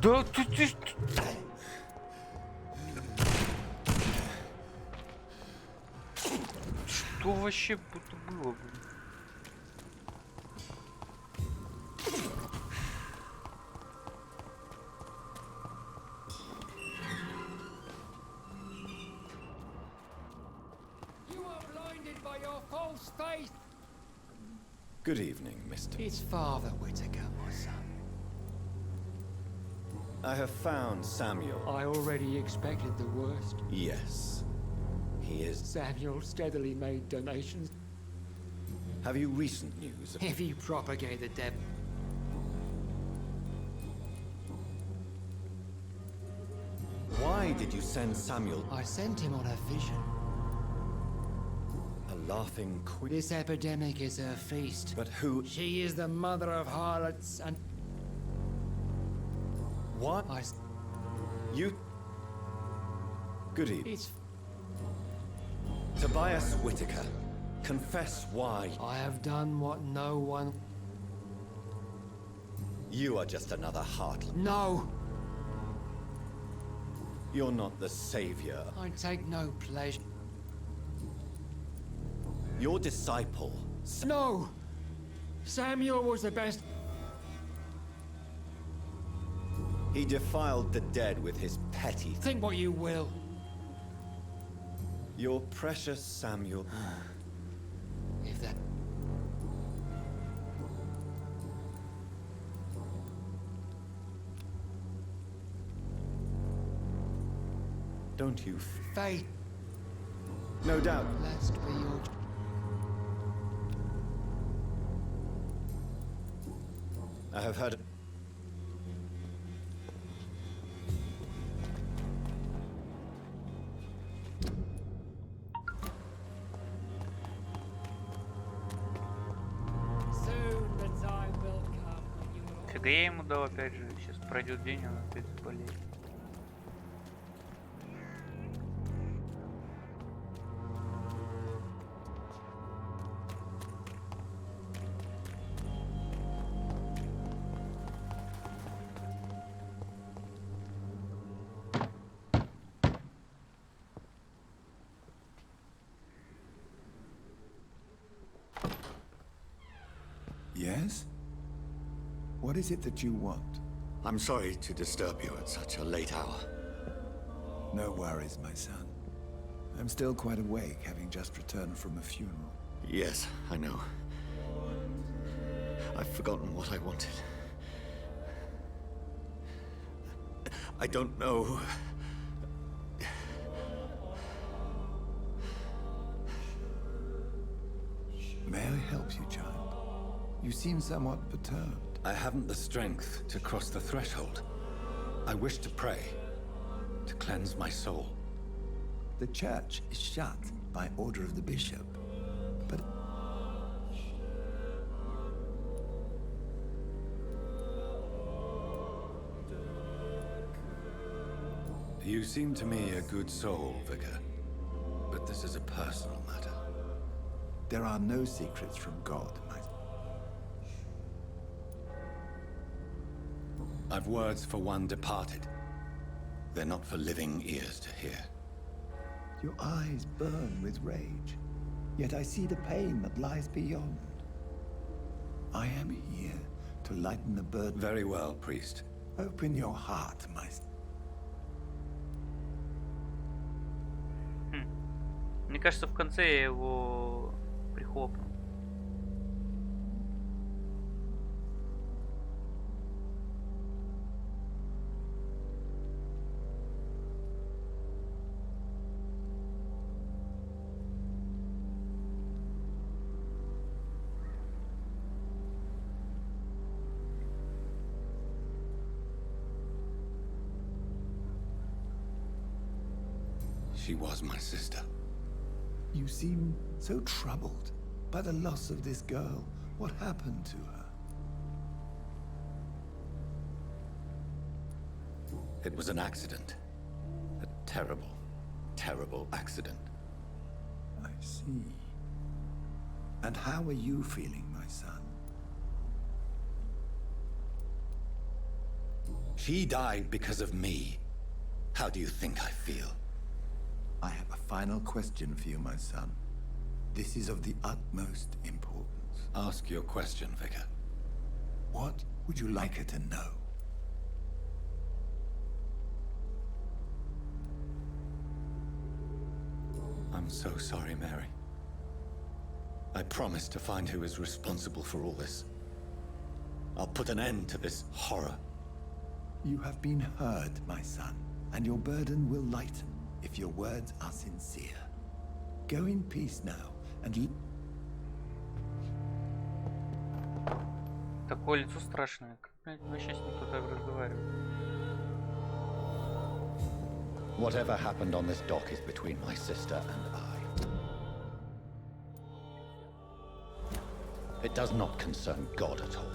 Да ты... Что вообще будто было, блин? Good evening, Mr. It's Father Whitaker, my son. I have found Samuel. I already expected the worst. Yes. He is... Samuel steadily made donations. Have you recent news of... If you propagate the devil... Why did you send Samuel? I sent him on a vision. A laughing queen? This epidemic is her feast. But who... She is the mother of harlots and... What? You... Good evening. It's... Tobias Whitaker, confess why... I have done what no one... You are just another heartless... No! You're not the savior. I take no pleasure. Your disciple. No! Samuel was the best. He defiled the dead with his petty. Think what you will. Your precious Samuel. If that. Don't you? Fate. No doubt. Blessed be your. I have heard. Soon the time will come when you will. Фига я ему дал, опять же. Сейчас пройдет день, он опять заболеет. Yes? What is it that you want? I'm sorry to disturb you at such a late hour. No worries, my son. I'm still quite awake, having just returned from a funeral. Yes, I know. I've forgotten what I wanted. I don't know. May I help you, child? You seem somewhat perturbed. I haven't the strength to cross the threshold. I wish to pray, to cleanse my soul. The church is shut by order of the bishop, but... You seem to me a good soul, Vicar. But this is a personal matter. There are no secrets from God, my... I've words for one departed. They're not for living ears to hear. Your eyes burn with rage, yet I see the pain that lies beyond. I am here to lighten the burden. Very well, priest. Open your heart, my... Мне кажется, в конце я его прихлопну. She was my sister. You seem so troubled by the loss of this girl. What happened to her? It was an accident. A terrible, terrible accident. I see. And how are you feeling, my son? She died because of me. How do you think I feel? I have a final question for you, my son. This is of the utmost importance. Ask your question, Vicar. What would you like her to know? I'm so sorry, Mary. I promise to find who is responsible for all this. I'll put an end to this horror. You have been heard, my son, and your burden will lighten if your words are sincere. Go in peace now, and... Такое лицо страшное. Как, блядь, вообще с ним туда разговаривать? Whatever happened on this dock is between my sister and I. It does not concern God at all.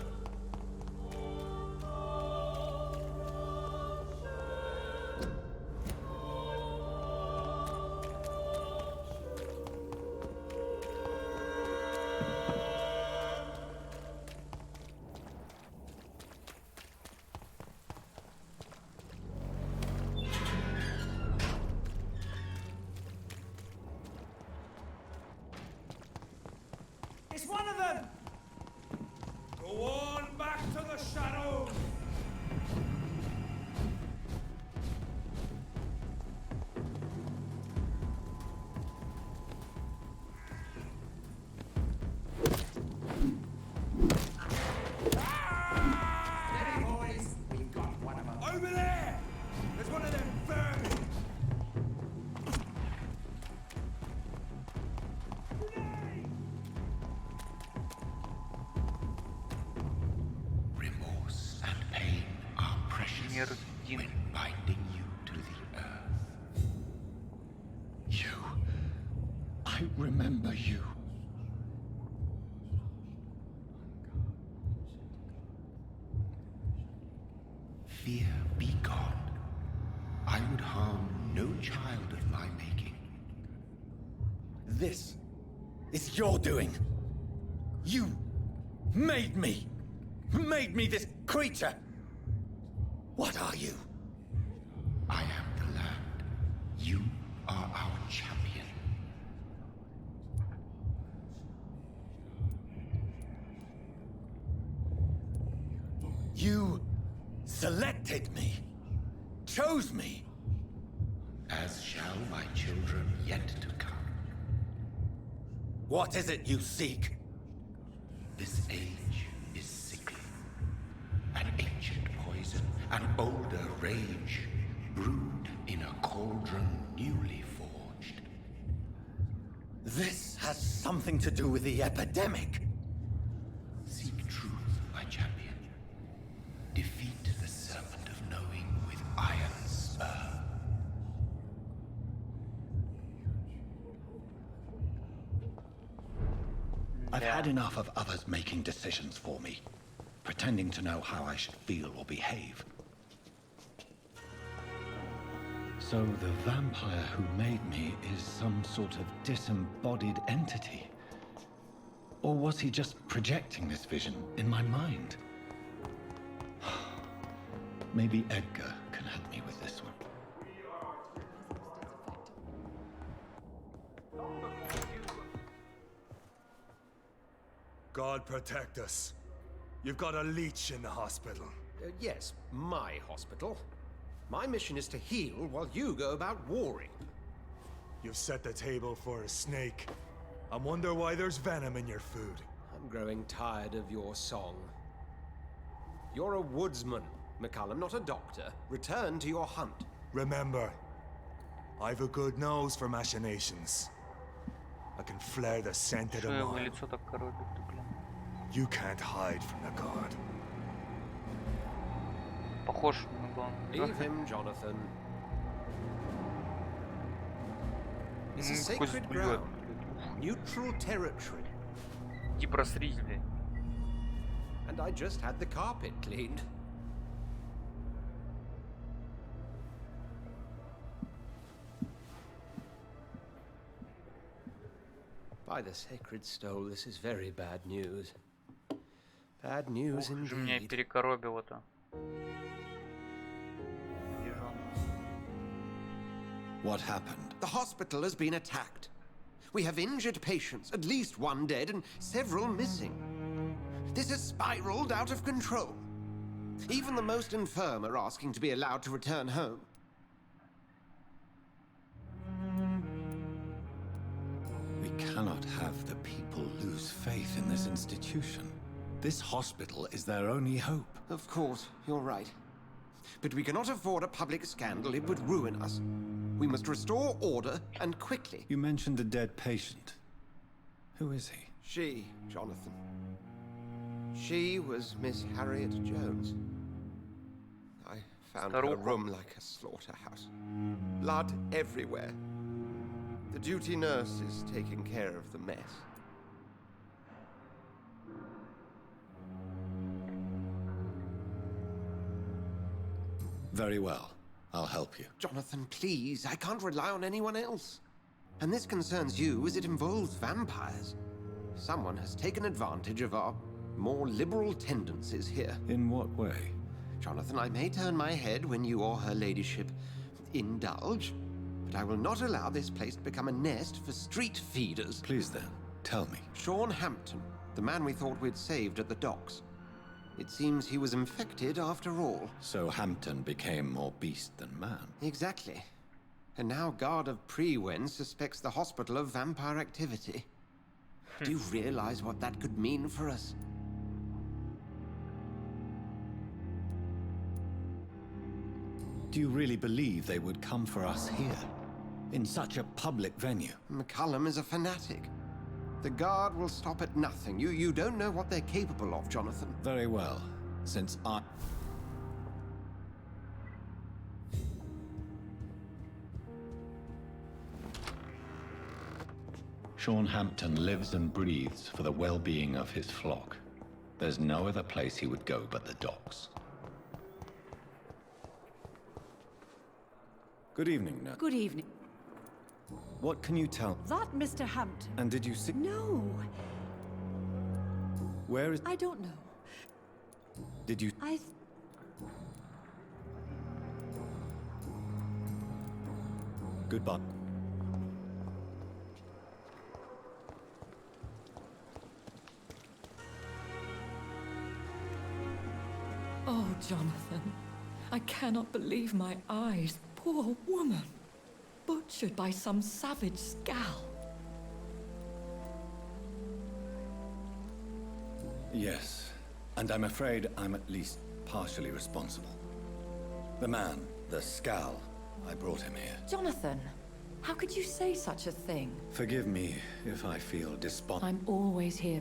Мерзин. Binding you to the earth. You. I remember you. Fear be gone. I would harm no child of my making. This is your doing. You made me. Made me this creature. What are you? I am the land. You are our champion. You selected me. Chose me. As shall my children yet to come. What is it you seek? This age is sickly. An ancient poison, an older rage, brewed in a cauldron newly forged. This has something to do with the epidemic. Seek truth, my champion. Defeat the serpent of knowing with iron spur. I've had enough of others making decisions for me, pretending to know how I should feel or behave. So the vampire who made me is some sort of disembodied entity? Or was he just projecting this vision in my mind? Maybe Edgar can help me with this one. God protect us. You've got a leech in the hospital. Yes, my hospital. My mission is to heal while you go about warring. You've set the table for a snake. I wonder why there's venom in your food. I'm growing tired of your song. You're a woodsman, McCallum, not a doctor. Return to your hunt. Remember, I've a good nose for machinations. I can flare the scent of the Его mile. лицо так коробит, блин. You can't hide from the god. Похож на главного. Leave him, Jonathan. This is Кость sacred плюет. ground. Neutral territory. Иди просрись, блядь. And I just had the carpet cleaned. By the sacred stole, this is very bad news. Bad news Ух же меня indeed. перекоробило-то. What happened? The hospital has been attacked. We have injured patients, at least one dead and several missing. This has spiraled out of control. Even the most infirm are asking to be allowed to return home. We cannot have the people lose faith in this institution. This hospital is their only hope. Of course, you're right. But we cannot afford a public scandal. It would ruin us. We must restore order, and quickly. You mentioned a dead patient. Who is he? She, Jonathan. She was Miss Harriet Jones. I found her room like a slaughterhouse. Blood everywhere. The duty nurse is taking care of the mess. Very well. I'll help you. Jonathan, please. I can't rely on anyone else. And this concerns you as it involves vampires. Someone has taken advantage of our more liberal tendencies here. In what way? Jonathan, I may turn my head when you or her ladyship indulge, but I will not allow this place to become a nest for street feeders. Please then, tell me. Sean Hampton, the man we thought we'd saved at the docks. It seems he was infected after all. So Hampton became more beast than man. Exactly. And now Guard of Prewen suspects the hospital of vampire activity. Do you realize what that could mean for us? Do you really believe they would come for us here? In such a public venue? McCallum is a fanatic. The Guard will stop at nothing. You don't know what they're capable of, Jonathan. Very well. Since Sean Hampton lives and breathes for the well-being of his flock. There's no other place he would go but the docks. Good evening, nurse. Good evening. What can you tell? That Mr. Hampton. And did you see? No. Where is? I don't know. Did you? Goodbye. Oh, Jonathan. I cannot believe my eyes. Poor woman. Butchered by some savage scowl. Yes, and I'm afraid I'm at least partially responsible. The man, the scowl, I brought him here. Jonathan, how could you say such a thing? Forgive me if I feel despondent. I'm always here.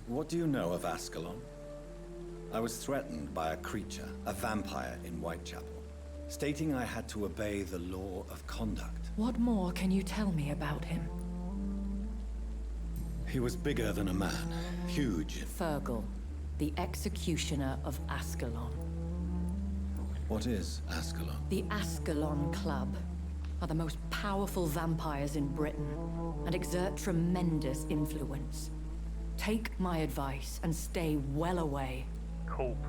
What do you know of Ascalon? I was threatened by a creature, a vampire in Whitechapel, stating I had to obey the law of conduct. What more can you tell me about him? He was bigger than a man, huge. Fergal, the executioner of Ascalon. What is Ascalon? The Ascalon Club are the most powerful vampires in Britain and exert tremendous influence. Take my advice and stay well away. Cope.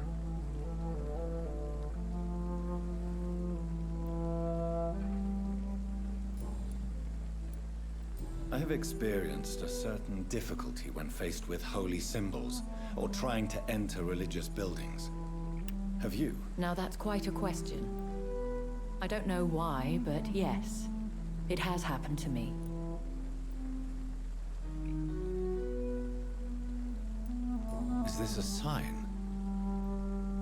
I have experienced a certain difficulty when faced with holy symbols or trying to enter religious buildings. Have you? Now that's quite a question. I don't know why, but yes, it has happened to me. Is this a sign?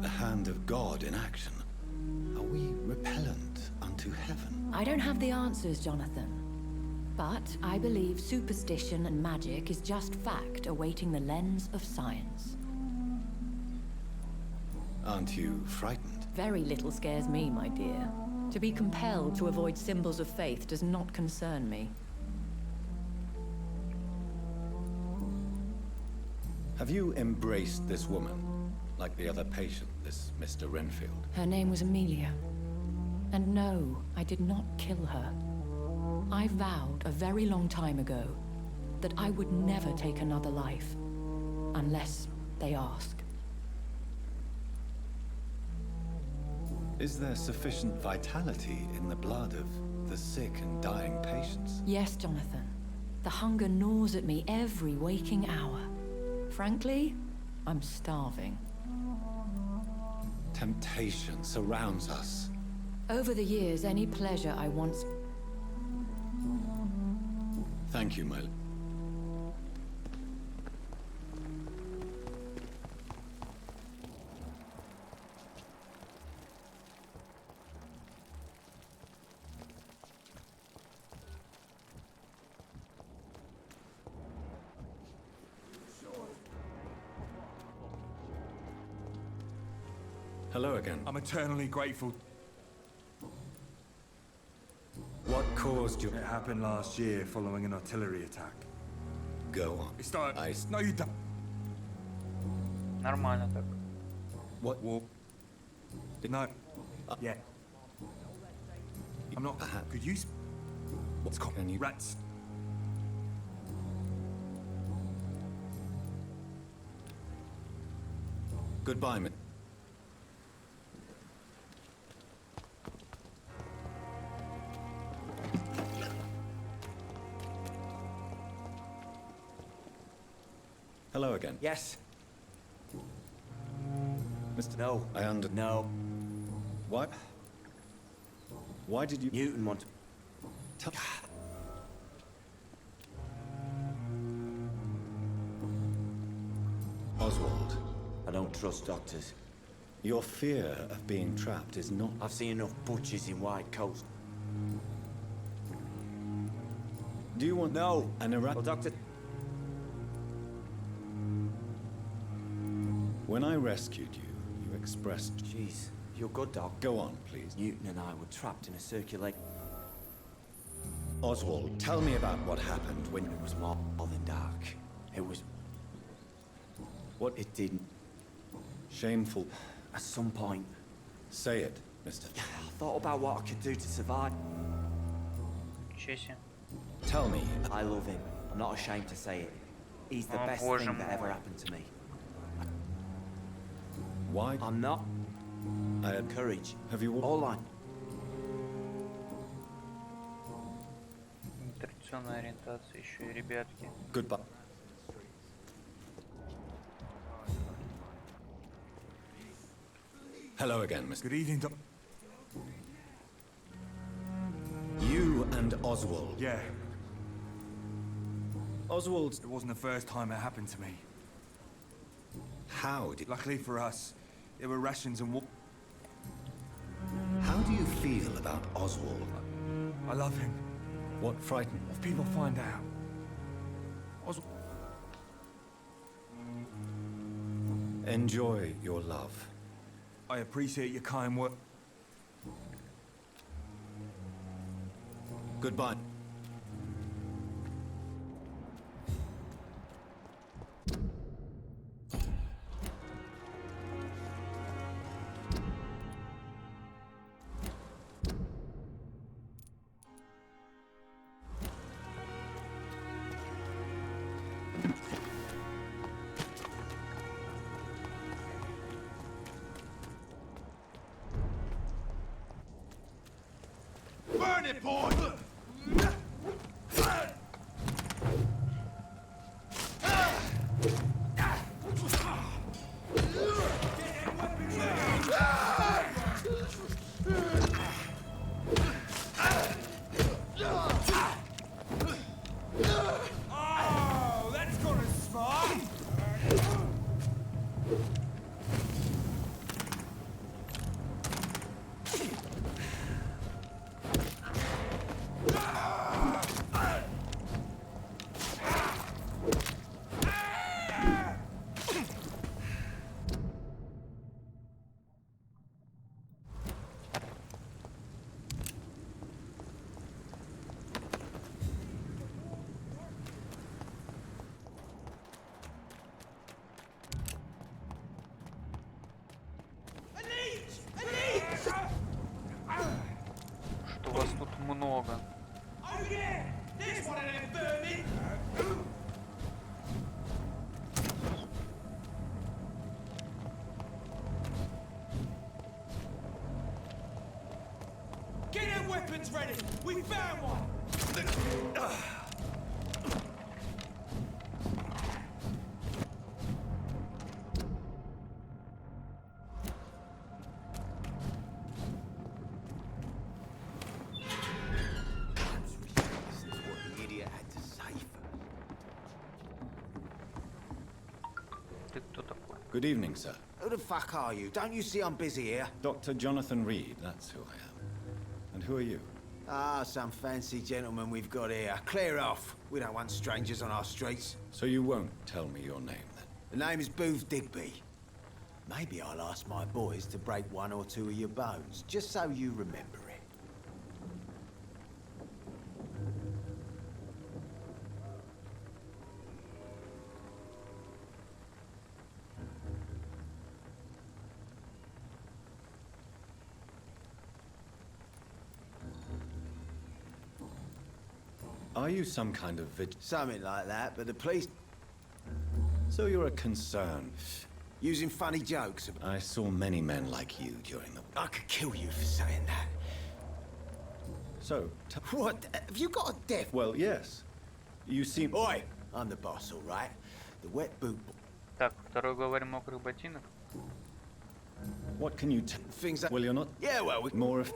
The hand of God in action? Are we repellent unto heaven? I don't have the answers, Jonathan. But I believe superstition and magic is just fact awaiting the lens of science. Aren't you frightened? Very little scares me, my dear. To be compelled to avoid symbols of faith does not concern me. Have you embraced this woman, like the other patient, this Mr. Renfield? Her name was Amelia. And no, I did not kill her. I vowed a very long time ago that I would never take another life, unless they ask. Is there sufficient vitality in the blood of the sick and dying patients? Yes, Jonathan. The hunger gnaws at me every waking hour. Frankly, I'm starving. Temptation surrounds us. Over the years, any pleasure I once... Thank you, my... Hello again. I'm eternally grateful. What caused you? It happened last year following an artillery attack. Go on. It started... No, you don't. Нормально так. What? War. No. Yeah. I'm not... Could you... What's called... Can you... Rats. Goodbye, man. Hello again. Yes. Mr. No. No. What? Why did you... Newton want... Oswald. I don't trust doctors. Your fear of being trapped is not... I've seen enough butchers in white coats. Do you want... No. An Iraq... Well, Doctor... When I rescued you, you expressed... Jeez, you're good, Doc. Go on, please. Newton and I were trapped in a circulate... Oswald, tell me about what happened when It was more than dark. It was... What? It didn't. Shameful. At some point... Say it, Mr. I thought about what I could do to survive. Tell me. I love him. I'm not ashamed to say it. He's the best thing that ever happened to me. Why? I'm not. I had courage. Have you all on? Традиционная ориентация еще и ребятки. Goodbye. Hello again, Mr. Good evening, You and Oswald. Yeah. Oswald. It wasn't the first time it happened to me. How did... Luckily for us, there were rations and How do you feel about Oswald? I love him. What frightened? If people find out. Oswald... Enjoy your love. I appreciate your kind words. Goodbye. Burn it, boy! Oh, that's gonna smart! Что вас тут много? Get them weapons ready! We found one! Good evening, sir. Who the fuck are you? Don't you see I'm busy here? Dr. Jonathan Reed, that's who I am. And who are you? Ah, some fancy gentleman we've got here. Clear off. We don't want strangers on our streets. So you won't tell me your name, then? The name is Booth Digby. Maybe I'll ask my boys to break one or two of your bones, just so you remember it. Are you some kind of Something like that, but the police... So you're a concern. Using funny jokes. I saw many men like you during the... I could kill you for saying that. So... What? Have you got a death? Well, yes. You seem... Oi! I'm the boss, all right? The wet boot... Так, второй главарь мокрых ботинок. What can you tell? Things that... Well, you're not... Yeah, well, we... More of...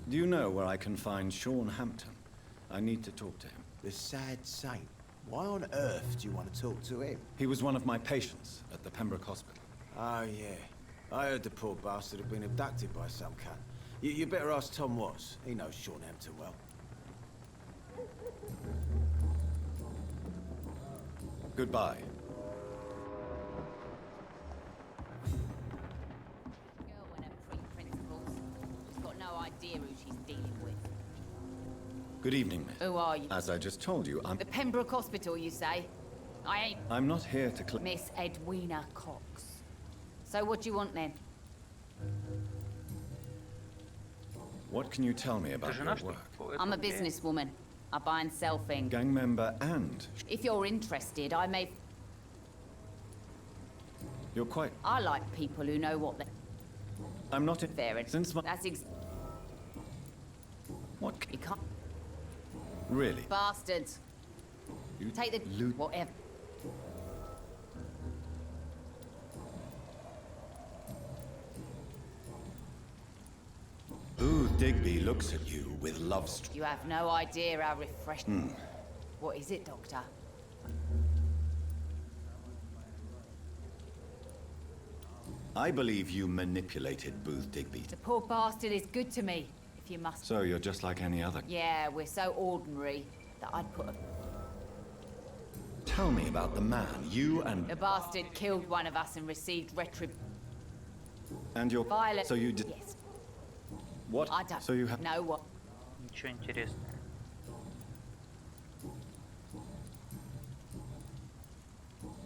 Do you know where I can find Sean Hampton? I need to talk to him. The sad saint. Why on earth do you want to talk to him? He was one of my patients at the Pembroke Hospital. Oh, yeah. I heard the poor bastard had been abducted by some cunt. You better ask Tom Watts. He knows Sean Hampton well. Goodbye. idea who she's dealing with. Good evening, miss. Who are you? As I just told you, The Pembroke Hospital, you say? I'm not here to Miss Edwina Cox. So what do you want then? What can you tell me about your work? I'm a businesswoman. I buy and sell things. Gang member and... If you're interested, I may... You're quite... I like people who know what they... I'm not in... Fair Since my... That's What? You can't... Really? Bastards. You Take the... loot... Whatever. Booth Digby looks at you with love... You have no idea how refreshing... Hmm. What is it, Doctor? I believe you manipulated Booth Digby. The poor bastard is good to me, if you must... So you're just like any other... Yeah, we're so ordinary that I'd put a... Tell me about the man. You and... The bastard killed one of us and received And your... Violent... So you did... Yes. What? I don't So you have... know what... Ничего интересного.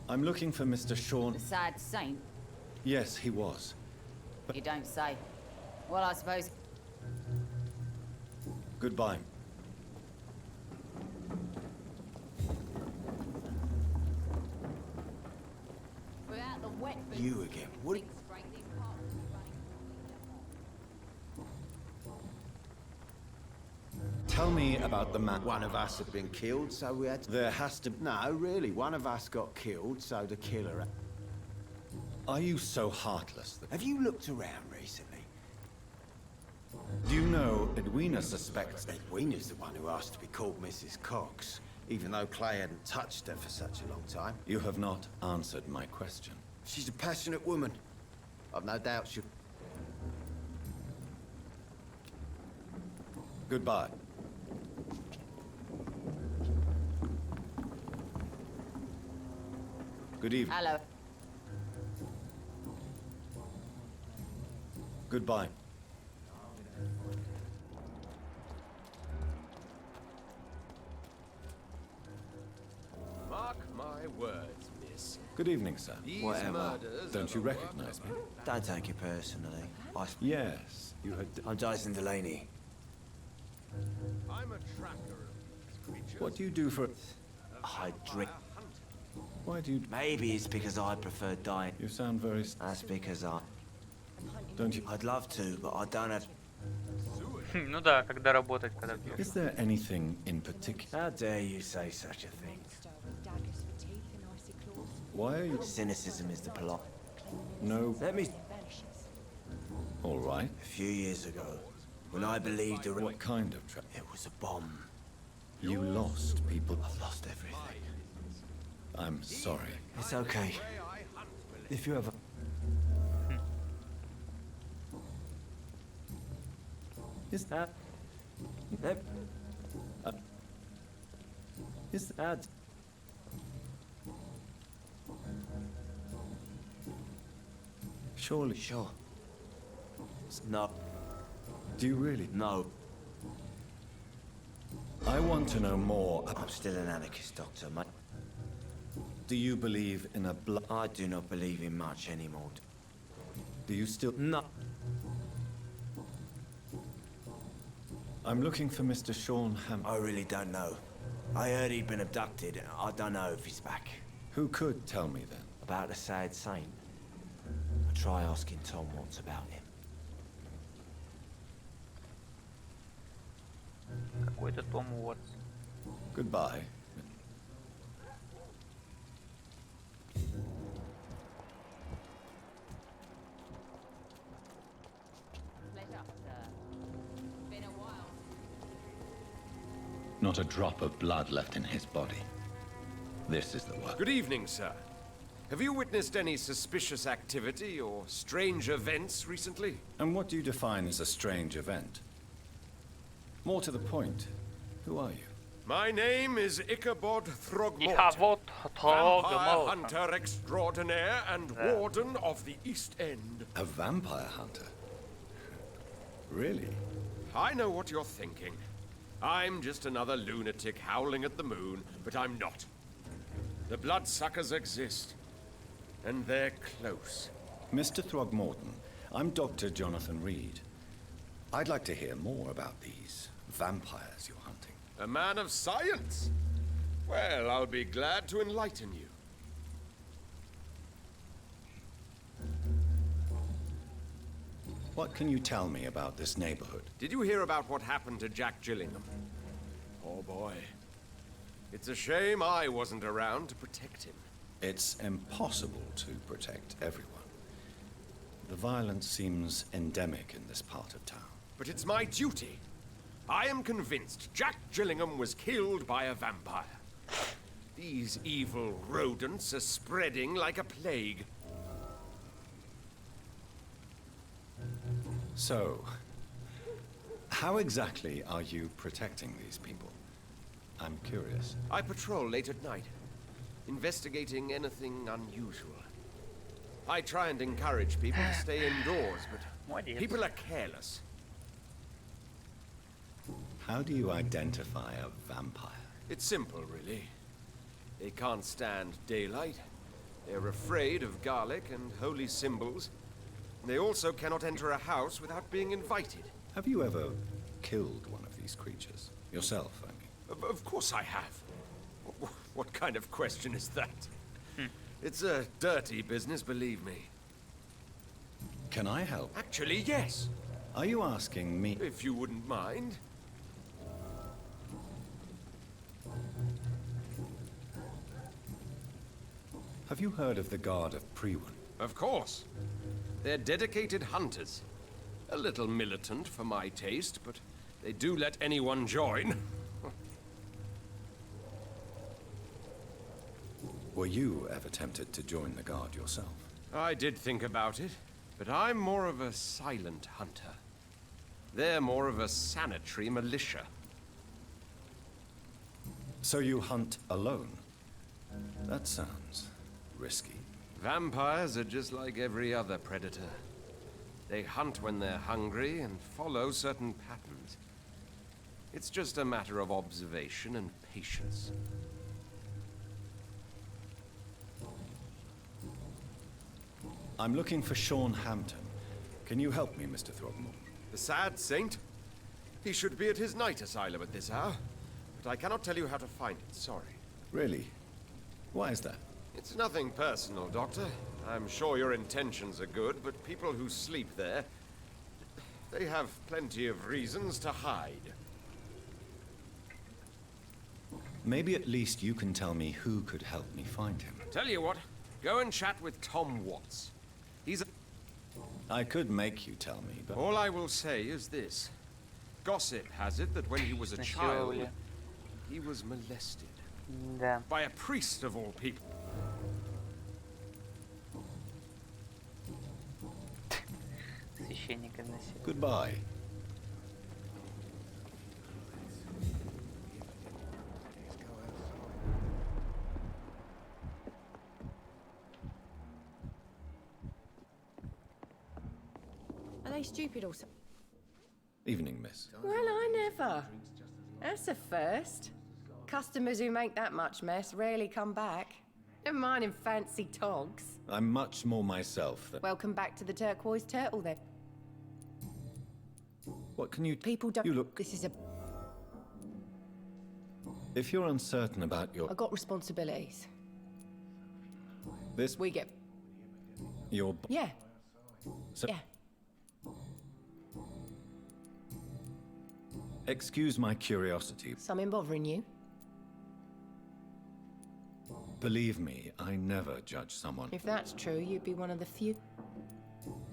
I'm looking for Mr. Sean... The sad saint? Yes, he was. You don't say. Well, I suppose... Goodbye. Without the wet... You again? What... Tell me about the man... One of us had been killed, so we had to... There has to... No, really, one of us got killed, so the killer... Are you so heartless that... Have you looked around recently? Do you know Edwina suspects... Edwina's the one who asked to be called Mrs. Cox, even though Clay hadn't touched her for such a long time. You have not answered my question. She's a passionate woman. I've no doubt she'll... Goodbye. Good evening. Hello. Goodbye. Mark my words, miss. Good evening, sir. These Whatever. murders Don't are you the work recognize me? Don't take it personally. Yes, you had... I'm Dyson Delaney. I'm a tracker of these creatures. What do you do for... I drink. Why do you... Maybe it's because I prefer dying. You sound very... That's because I... Don't you... I'd love to, but I don't have... Ну да, когда работать, когда пьешь. Is there anything in particular? How dare you say such a thing? Why are you... Cynicism is the polite... No... Let me... All right. A few years ago, when I believed a... What kind of trap? It was a bomb. You lost people. I've lost everything. I'm sorry. It's okay. If you ever... Is that... Is that... Surely... Sure. No. Do you really? No. I want to know more about... I'm still an anarchist, Doctor. Do you believe in a blood... I do not believe in much anymore. Do you still... No. I'm looking for Mr. Sean Ham... I really don't know. I heard he'd been abducted. I don't know if he's back. Who could tell me then? About the sad saint. I'll try asking Tom what's about him. Какой-то Том Уотс. Goodbye. Not a drop of blood left in his body. This is the work. Good evening, sir. Have you witnessed any suspicious activity or strange events recently? And what do you define as a strange event? More to the point, who are you? My name is Ichabod Throgmorton, Ichabod vampire hunter extraordinaire and warden of the East End. A vampire hunter? Really? I know what you're thinking. I'm just another lunatic howling at the moon, but I'm not. The bloodsuckers exist, and they're close. Mr. Throgmorton, I'm Dr. Jonathan Reed. I'd like to hear more about these vampires you're hunting. A man of science? Well, I'll be glad to enlighten you. What can you tell me about this neighborhood? Did you hear about what happened to Jack Gillingham? Oh boy. It's a shame I wasn't around to protect him. It's impossible to protect everyone. The violence seems endemic in this part of town. But it's my duty. I am convinced Jack Gillingham was killed by a vampire. These evil rodents are spreading like a plague. So, how exactly are you protecting these people? I'm curious. I patrol late at night, investigating anything unusual. I try and encourage people to stay indoors, but people are careless. How do you identify a vampire? It's simple, really. They can't stand daylight. They're afraid of garlic and holy symbols. They also cannot enter a house without being invited. Have you ever killed one of these creatures? Yourself, I mean. Of course I have. What kind of question is that? It's a dirty business, believe me. Can I help? Actually, yes. Are you asking me? If you wouldn't mind. Have you heard of the Guard of Priwen? Of course. They're dedicated hunters. A little militant for my taste, but they do let anyone join. Were you ever tempted to join the Guard yourself? I did think about it, but I'm more of a silent hunter. They're more of a sanitary militia. So you hunt alone? That sounds risky. Vampires are just like every other predator. They hunt when they're hungry and follow certain patterns. It's just a matter of observation and patience. I'm looking for Sean Hampton. Can you help me, Mr. Throgmorton? The sad saint? He should be at his night asylum at this hour, but I cannot tell you how to find it, sorry. Really? Why is that? It's nothing personal, Doctor. I'm sure your intentions are good, but people who sleep there, they have plenty of reasons to hide. Maybe at least you can tell me who could help me find him. Tell you what, go and chat with Tom Watts. He's a... I could make you tell me, but... All I will say is this. Gossip has it that when he was a child, he was molested. By a priest of all people. Goodbye. Are they stupid or something? Evening, miss. Well, I never. That's a first. Customers who make that much mess rarely come back. Never mind in fancy togs. I'm much more myself than... Welcome back to the Turquoise Turtle, then. What can you... People don't... You look... This is a... If you're uncertain about your... I've got responsibilities. This... We get... Your... Yeah. So... Yeah. Excuse my curiosity. Something bothering you? Believe me, I never judge someone. If that's true, you'd be one of the few...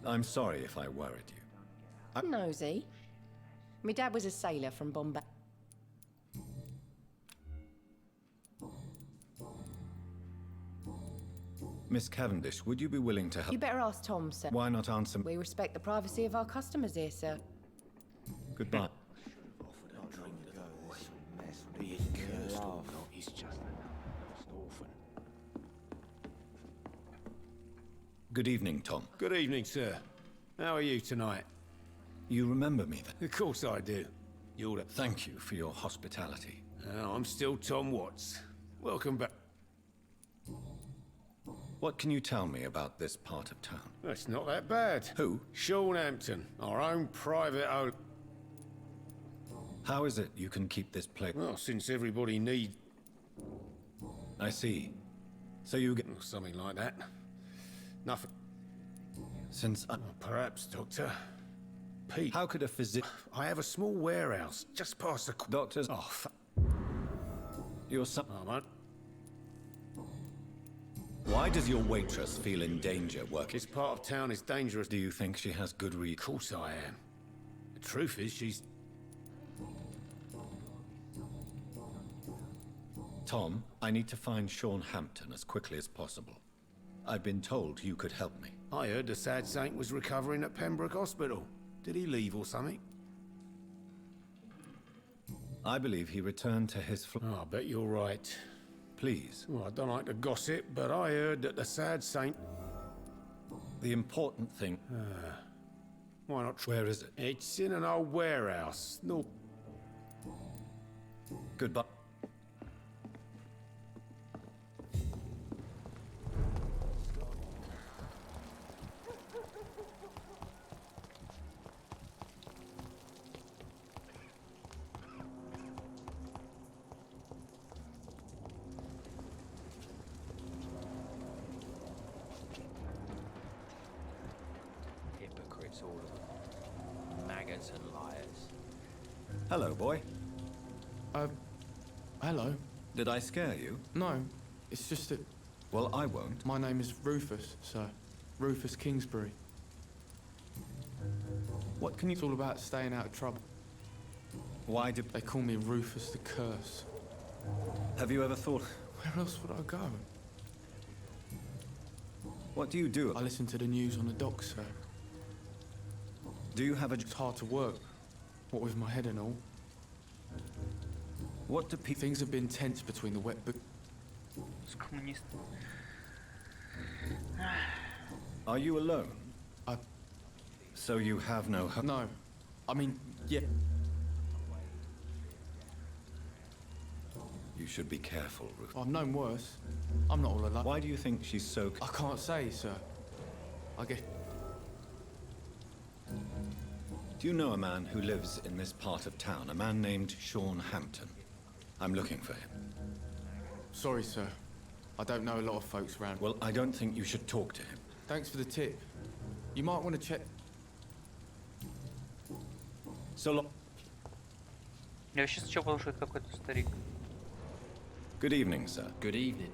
I'm sorry if I worried you. I'm nosy. My dad was a sailor from Bombay. Miss Cavendish, would you be willing to help? You better ask Tom, sir. Why not answer... We respect the privacy of our customers here, sir. Goodbye. Being cursed or not, he's just an orphan. Good evening, Tom. Good evening, sir. How are you tonight? You remember me then? Of course I do. You're the... Thank you for your hospitality. I'm still Tom Watts. Welcome back. What can you tell me about this part of town? It's not that bad. Who? Sean Hampton, our own private own... How is it you can keep this place? Well, since everybody needs... I see. So you get... Something like that. Nothing. Since I... Perhaps, Doctor. Pete. How could a physician... I have a small warehouse just past the... Doctors... Oh, Your son... Oh, mate. Why does your waitress feel in danger working? This part of town is dangerous. Do you think she has good reason? Of course I am. The truth is, she's... Tom, I need to find Sean Hampton as quickly as possible. I've been told you could help me. I heard the sad saint was recovering at Pembroke Hospital. Did he leave or something? I believe he returned to his Oh, I bet you're right. Please. Well, I don't like to gossip, but I heard that the sad saint... The important thing... Why not... Where is it? It's in an old warehouse. No... Goodbye. Hypocrites, all of them. Maggots and liars. Hello, boy. Hello. Did I scare you? No, it's just that... Well, I won't. My name is Rufus, sir. Rufus Kingsbury. What can you... It's all about staying out of trouble. Why did... They call me Rufus the Curse. Have you ever thought... Where else would I go? What do you do? I listen to the news on the docks, sir. Do you have a... It's hard to work. What with my head and all. What do people... Things have been tense between the wet boot... Are you alone? So you have no... No. I mean, yeah. You should be careful, Ruth. I've known worse. I'm not all alone. Why do you think she's so... I can't say, sir. I guess... Do you know a man who lives in this part of town? A man named Sean Hampton. I'm looking for him. Sorry, sir. I don't know a lot of folks around. Well, I don't think you should talk to him. Thanks for the tip. You might want to check... So long. Я сейчас еще послушаю какой-то старик. Good evening, sir. Good evening.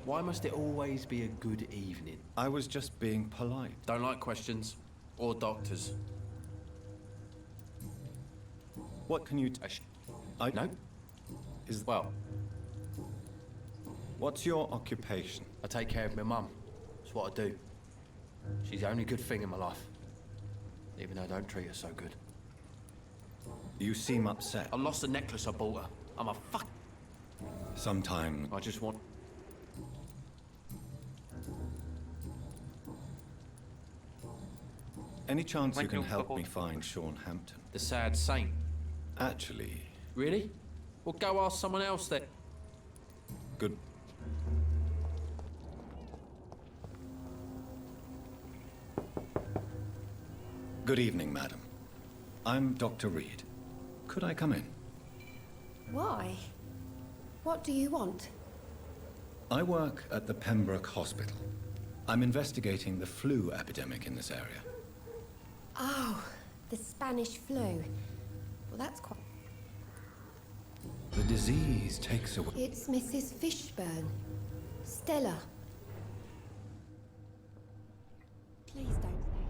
Why must it always be a good evening? I was just being polite. Don't like questions. Or doctors. What can you... No? Is... Well... What's your occupation? I take care of my mum. It's what I do. She's the only good thing in my life. Even though I don't treat her so good. You seem upset. I lost the necklace I bought her. I'm a fuck... Sometime... I just want... Any chance you can help me find Sean Hampton? The sad saint. Actually... Really? Well, go ask someone else then. Good... Good evening, madam. I'm Dr. Reed. Could I come in? Why? What do you want? I work at the Pembroke Hospital. I'm investigating the flu epidemic in this area. Oh, the Spanish flu. Well, that's quite... The disease takes away... It's Mrs. Fishburne. Stella. Please don't say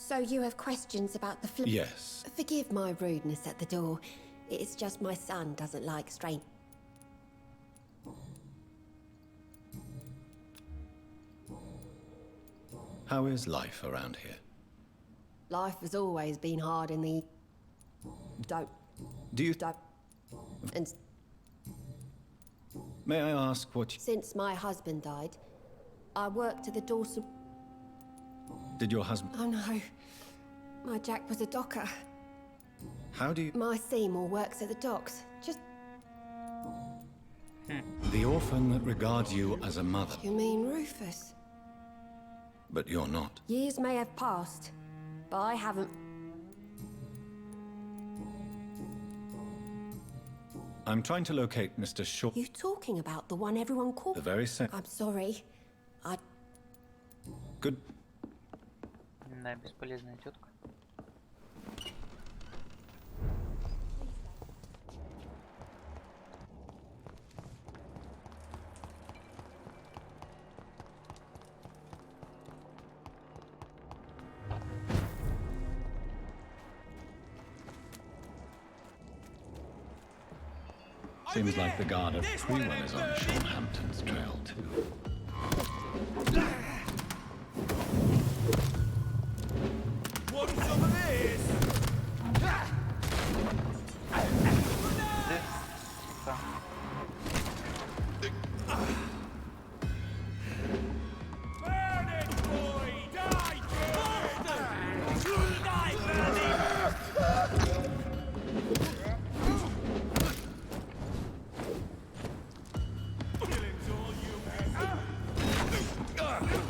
So you have questions about the flu? Yes. Forgive my rudeness at the door. It's just my son doesn't like strange. How is life around here? Life has always been hard in the... Do you... And May I ask what you... since my husband died, I worked at the Dawson... Did your husband... Oh no. My Jack was a docker. How do you... My Seymour works at the docks. Just... The orphan that regards you as a mother, You mean Rufus? but you're not. Years may have passed, but I haven't... I'm trying to locate Mr. Shaw. You talking about the one everyone called? The very same. I'm sorry. Good. Да, бесполезная тетка. Seems like the guard at Prewell is on Sean Hampton's trail too. Want some of this? Burn it, boy! Die, bastard! Die, burning! Killing's all you have.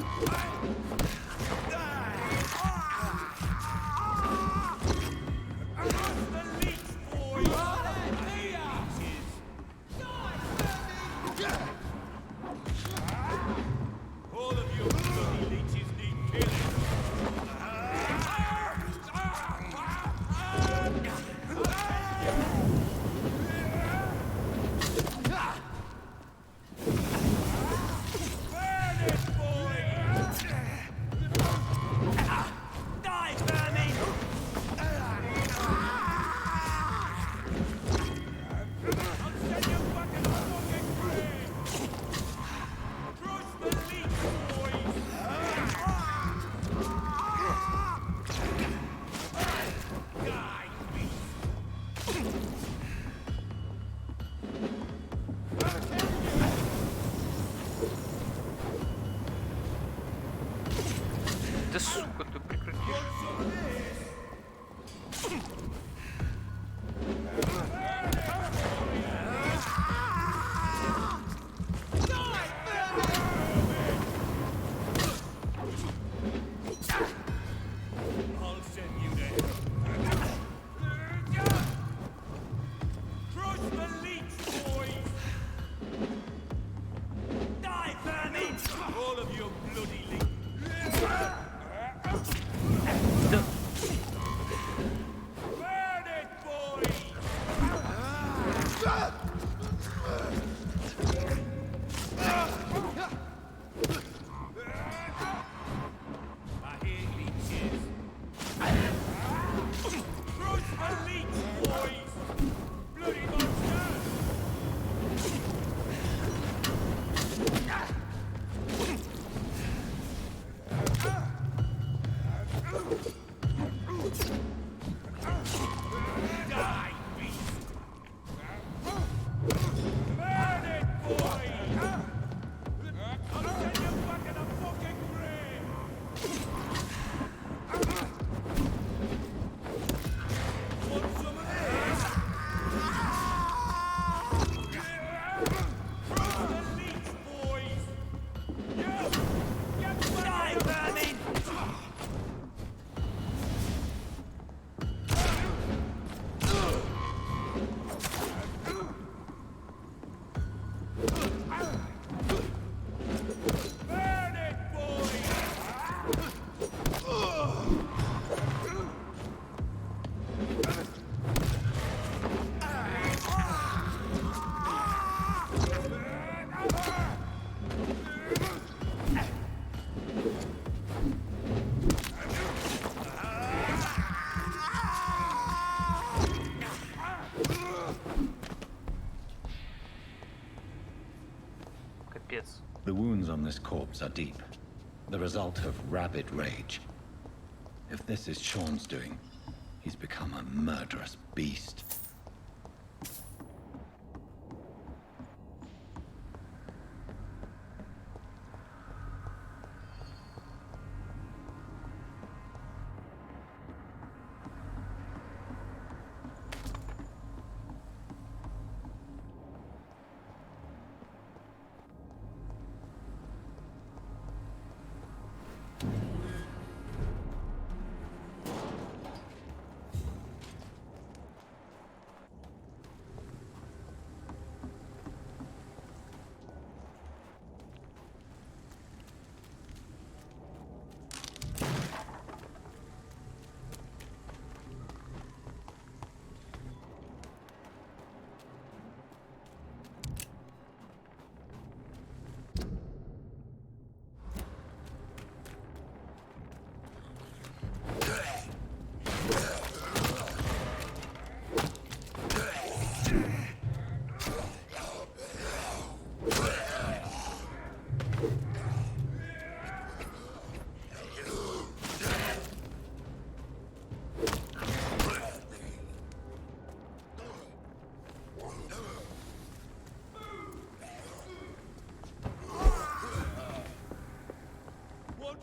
Пипец. The wounds on this corpse are deep, the result of rabid rage. If this is Sean's doing, he's become a murderous beast.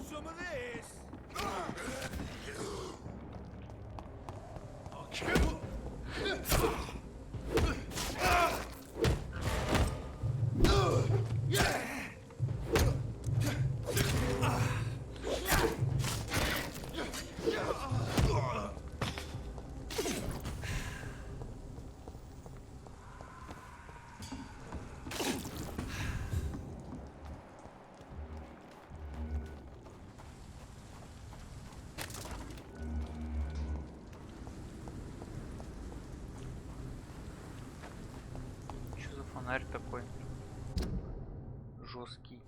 Some of this? Что за фонарь такой жесткий?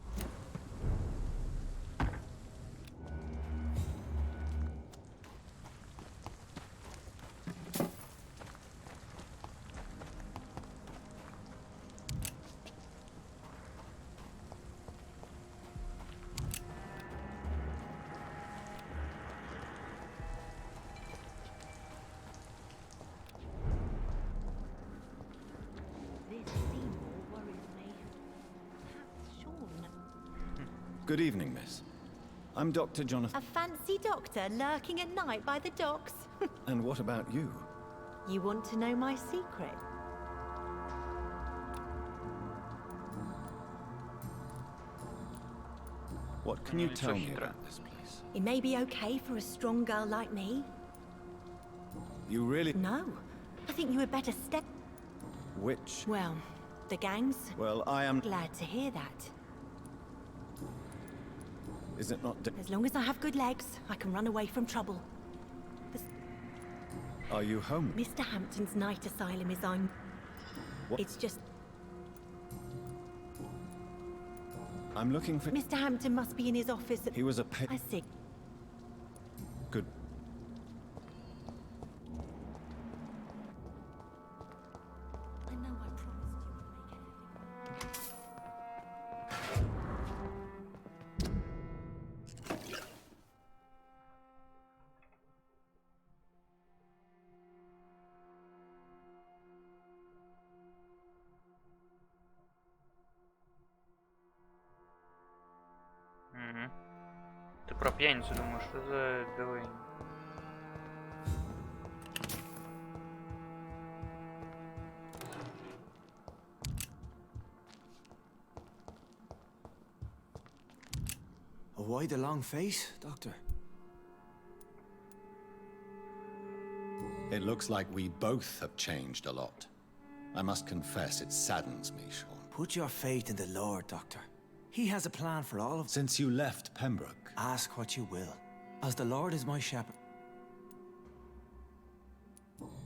Good evening, miss. I'm Dr. Jonathan. A fancy doctor lurking at night by the docks? And what about you? You want to know my secret? What can you tell me about this place? It may be okay for a strong girl like me. You really... No. I think you had better step... Which? Well, the gangs. Well, I am... Glad to hear that. Is it not... As long as I have good legs, I can run away from trouble. Are you home? Mr. Hampton's night asylum is on... What? It's just... I'm looking for... Mr. Hampton must be in his office at... He was a I see. Good. I know I promised you would make everything... Угу. Ты про пьяницу думаешь, что за говорение? Why the long face, Doctor? It looks like we both have changed a lot. I must confess, it saddens me, Sean. Put your faith in the Lord, Doctor. He has a plan for all of... Since you left Pembroke... Ask what you will. As the Lord is my shepherd...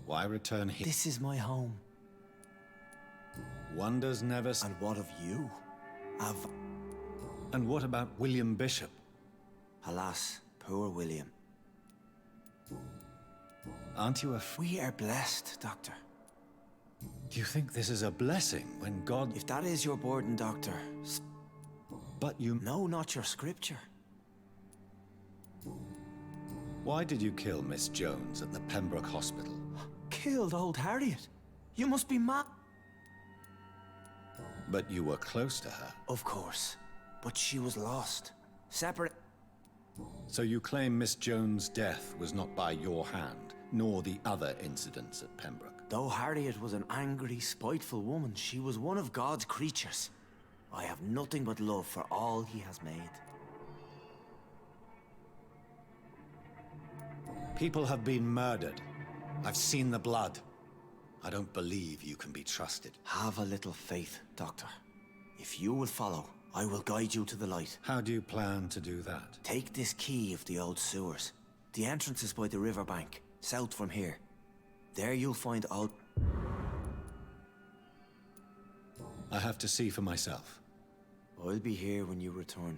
Why return here? This is my home. Wonders never... And what of you? And what about William Bishop? Alas, poor William. Aren't you We are blessed, Doctor. Do you think this is a blessing when God... If that is your burden, Doctor, But you... No, not your scripture. Why did you kill Miss Jones at the Pembroke Hospital? Killed old Harriet? You must be mad. But you were close to her. Of course. But she was lost. Separate... So you claim Miss Jones' death was not by your hand, nor the other incidents at Pembroke? Though Harriet was an angry, spiteful woman, she was one of God's creatures. I have nothing but love for all he has made. People have been murdered. I've seen the blood. I don't believe you can be trusted. Have a little faith, Doctor. If you will follow, I will guide you to the light. How do you plan to do that? Take this key of the old sewers. The entrance is by the riverbank, south from here. There you'll find old... I have to see for myself. I'll be here when you return.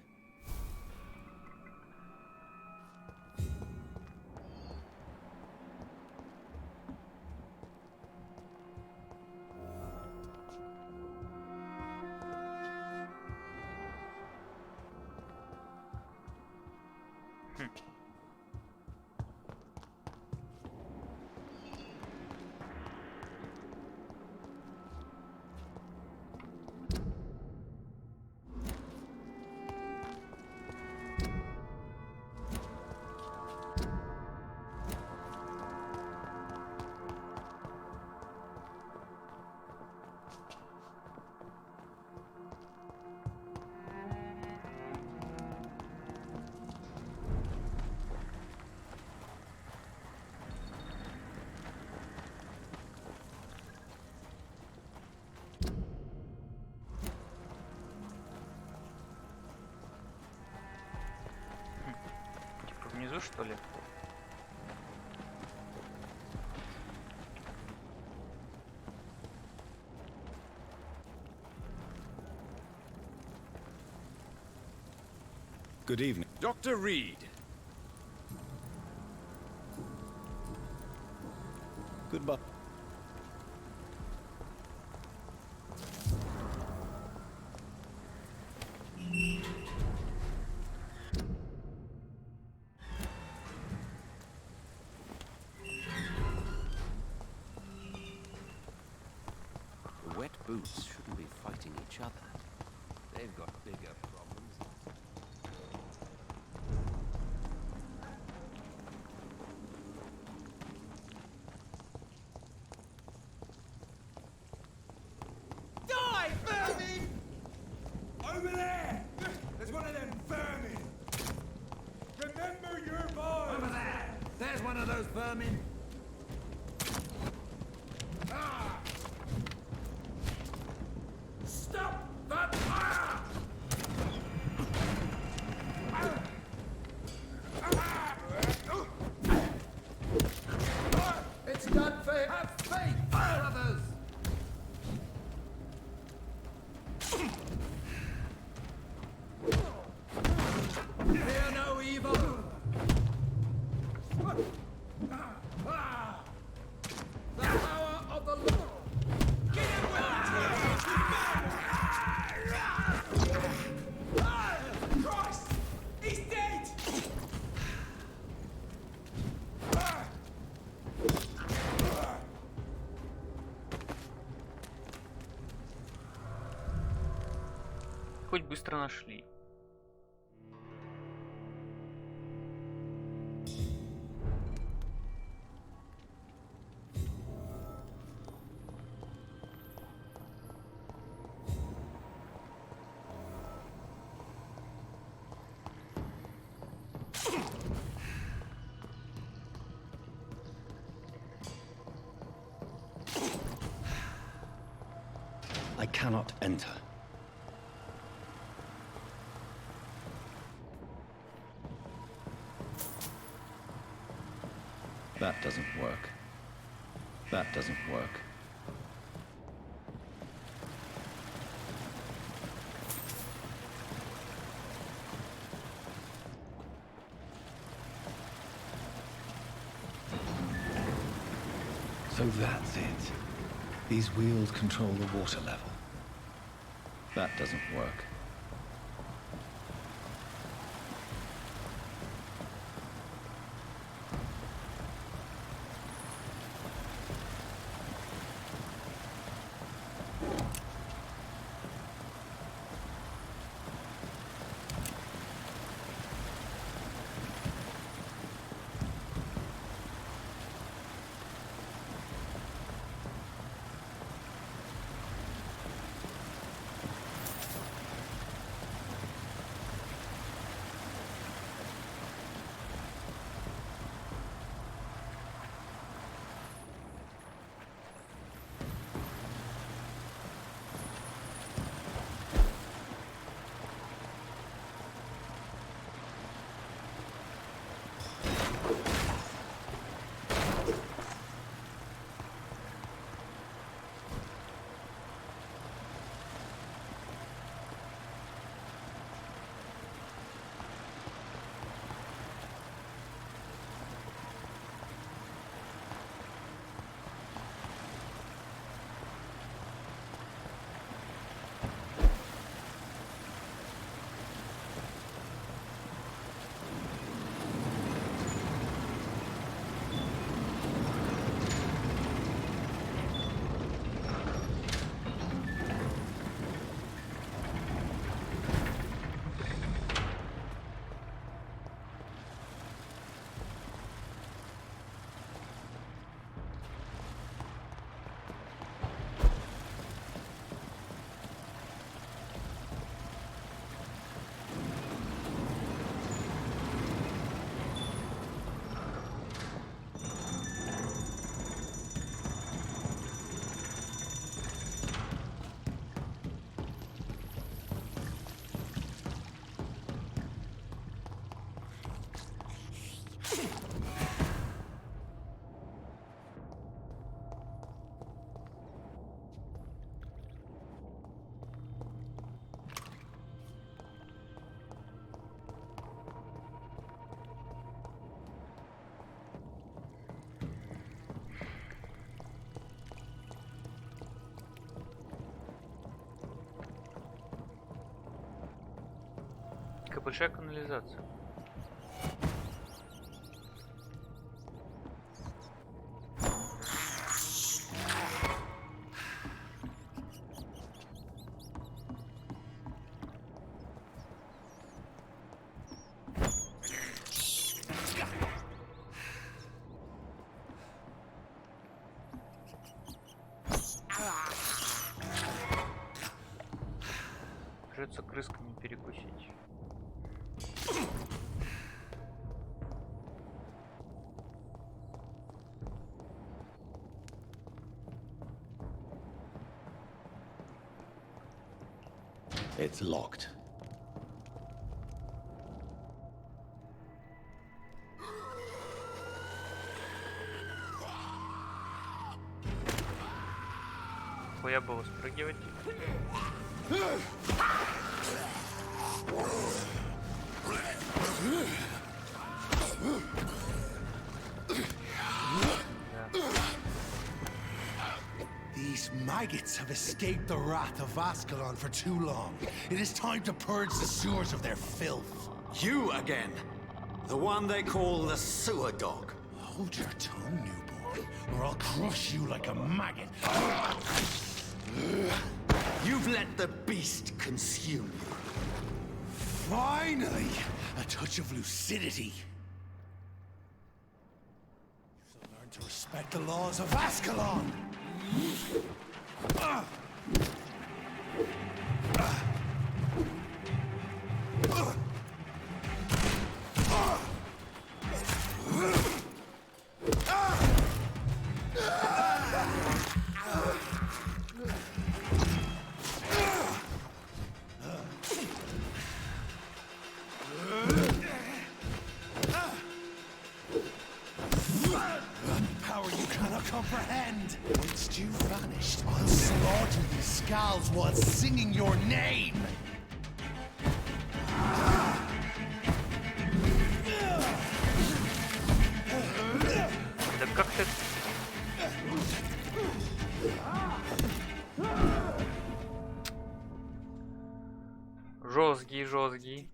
Внизу, что ли? Good evening. Dr. Reed. Goodbye. The wet boots shouldn't be fighting each other. They've got bigger problems. Die, vermin! Over there! There's one of them vermin! Remember your boy! Over there! There's one of those vermin! Ah! Stop that fire! It's done, faith! Have faith, brothers! Fear no evil! The power of the Lord! Get him with Christ! He's dead! Хоть быстро нашли. I cannot enter. That doesn't work. That doesn't work. So that's it. These wheels control the water level. That doesn't work. большая канализация. Придется крысками перекусить. It's locked. Я был спрыгивать. These maggots have escaped the wrath of Ascalon for too long. It is time to purge the sewers of their filth. You again? The one they call the sewer dog. Hold your tongue, newborn, or I'll crush you like a maggot. You've let the beast consume you. Finally! A touch of lucidity. You shall learn to respect the laws of Ascalon! Power you cannot comprehend. Once you vanished, I'll slaughter these skulls while singing your name. Да как ты? Жесткий, жесткий.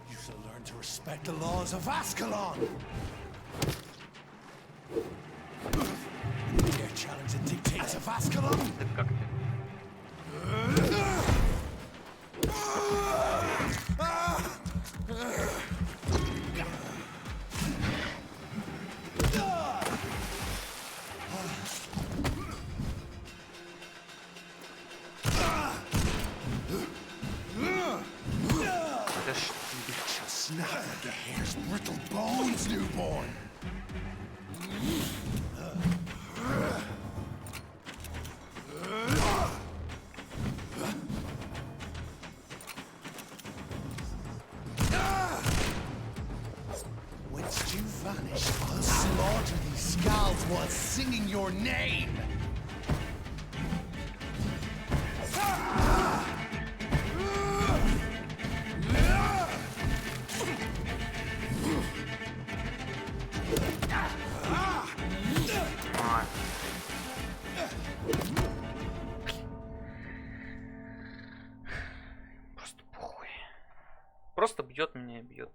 You shall learn to respect the laws of Ascalon. Dare challenge the dictates of Ascalon? Snap like a hare's brittle bones, newborn. Once you vanish, I'll slaughter these skulls while singing your name. Просто похуй. Просто бьет меня и бьет.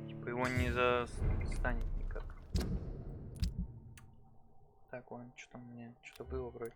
Типа его не застанет никак. Так, ладно, что там у меня? Что-то было вроде.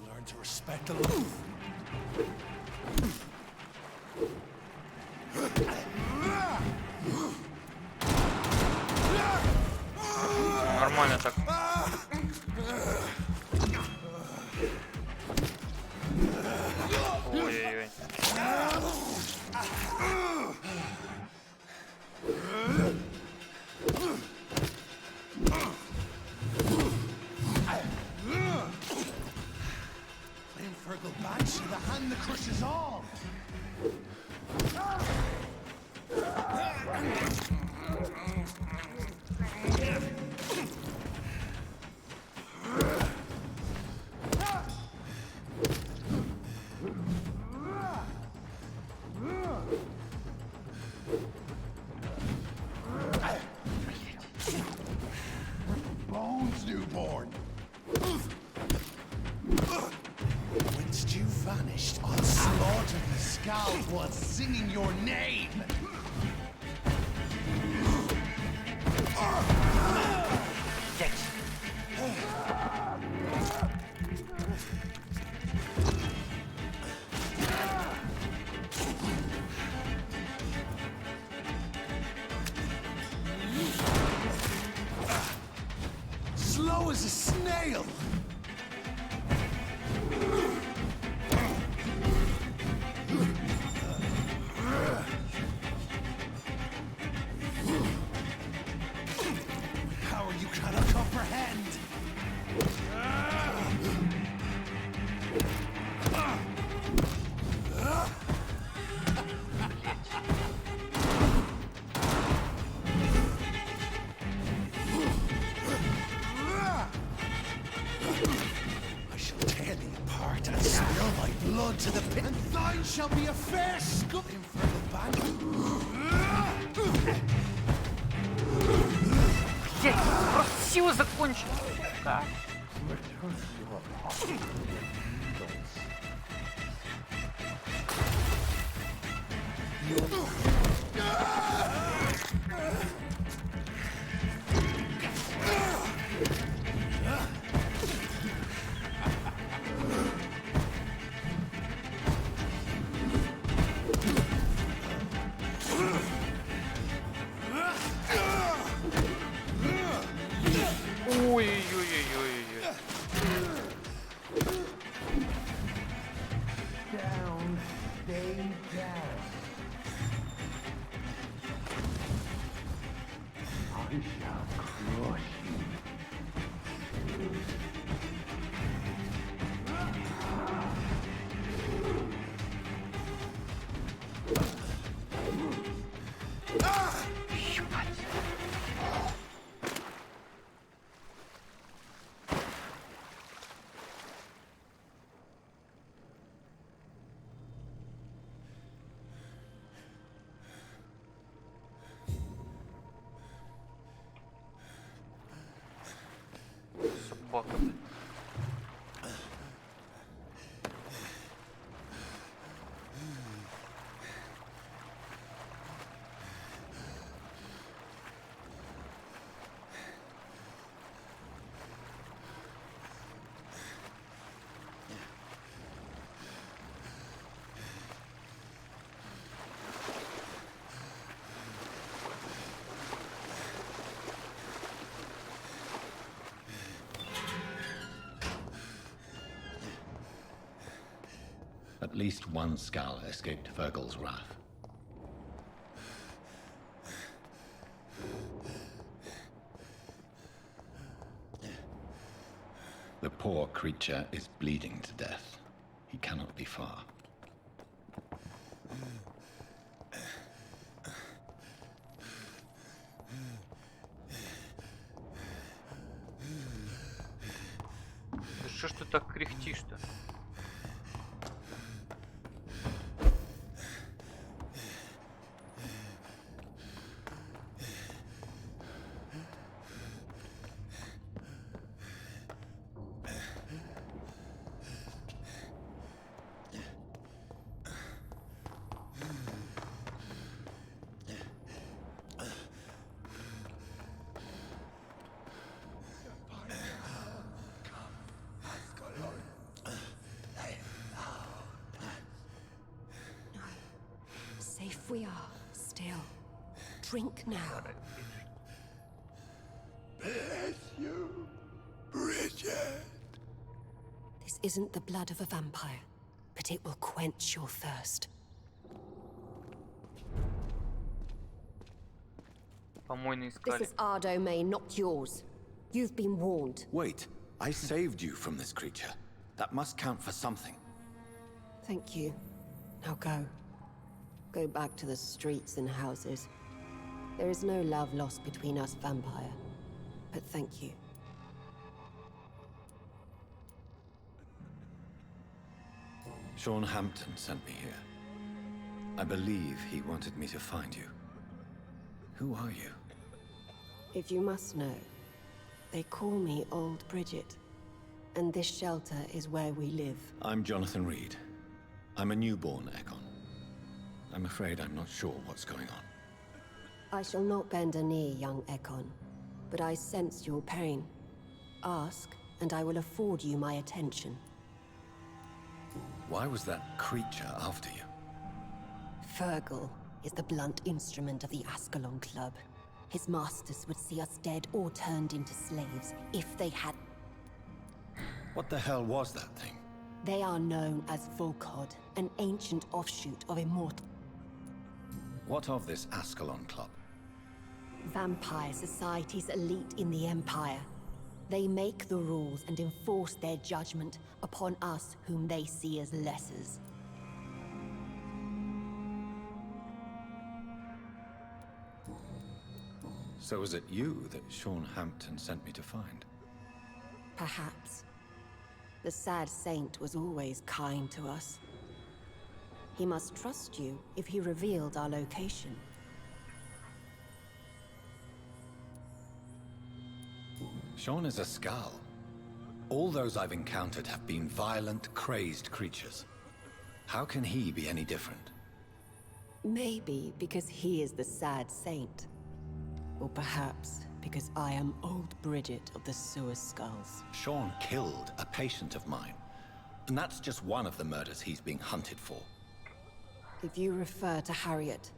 learn to respect the law. Нормально так. Ой-ой-ой. Fergal Banshee, the hand that crushes all. Bones, newborn. Whence you vanished, I'll slaughter the scalp while singing your name. Slow as a snail. Power you cannot comprehend. I shall tear thee apart and spill my blood to the pit. And thine shall be a fair sculpting for the banner. Просто сила закончилась. Да. Ой-ой-ой-ой-ой. Down, stay down. I shall crush you. Собака. At least one skull escaped Fergal's wrath. The poor creature is bleeding to death. He cannot be far. Да что ж ты так кряхтишь-то? we are, still. Drink now. Bless you, Bridget. This isn't the blood of a vampire, but it will quench your thirst. This is our domain, not yours. You've been warned. Wait, I saved you from this creature. That must count for something. Thank you. Now go. Go back to the streets and houses. There is no love lost between us, vampire. But thank you. Sean Hampton sent me here. I believe he wanted me to find you. Who are you? If you must know, they call me Old Bridget. And this shelter is where we live. I'm Jonathan Reed. I'm a newborn Ekon. I'm afraid I'm not sure what's going on. I shall not bend a knee, young Ekon. But I sense your pain. Ask, and I will afford you my attention. Why was that creature after you? Fergal is the blunt instrument of the Ascalon Club. His masters would see us dead or turned into slaves if they had... What the hell was that thing? They are known as Volkod, an ancient offshoot of Immortal. What of this Ascalon Club? Vampire Society's elite in the Empire. They make the rules and enforce their judgment upon us whom they see as lessers. So was it you that Sean Hampton sent me to find? Perhaps. The sad saint was always kind to us. He must trust you if he revealed our location. Sean is a Skal. All those I've encountered have been violent, crazed creatures. How can he be any different? Maybe because he is the sad saint. Or perhaps because I am Old Bridget of the Sewer Skulls. Sean killed a patient of mine. And that's just one of the murders he's being hunted for. If you refer to Harriet,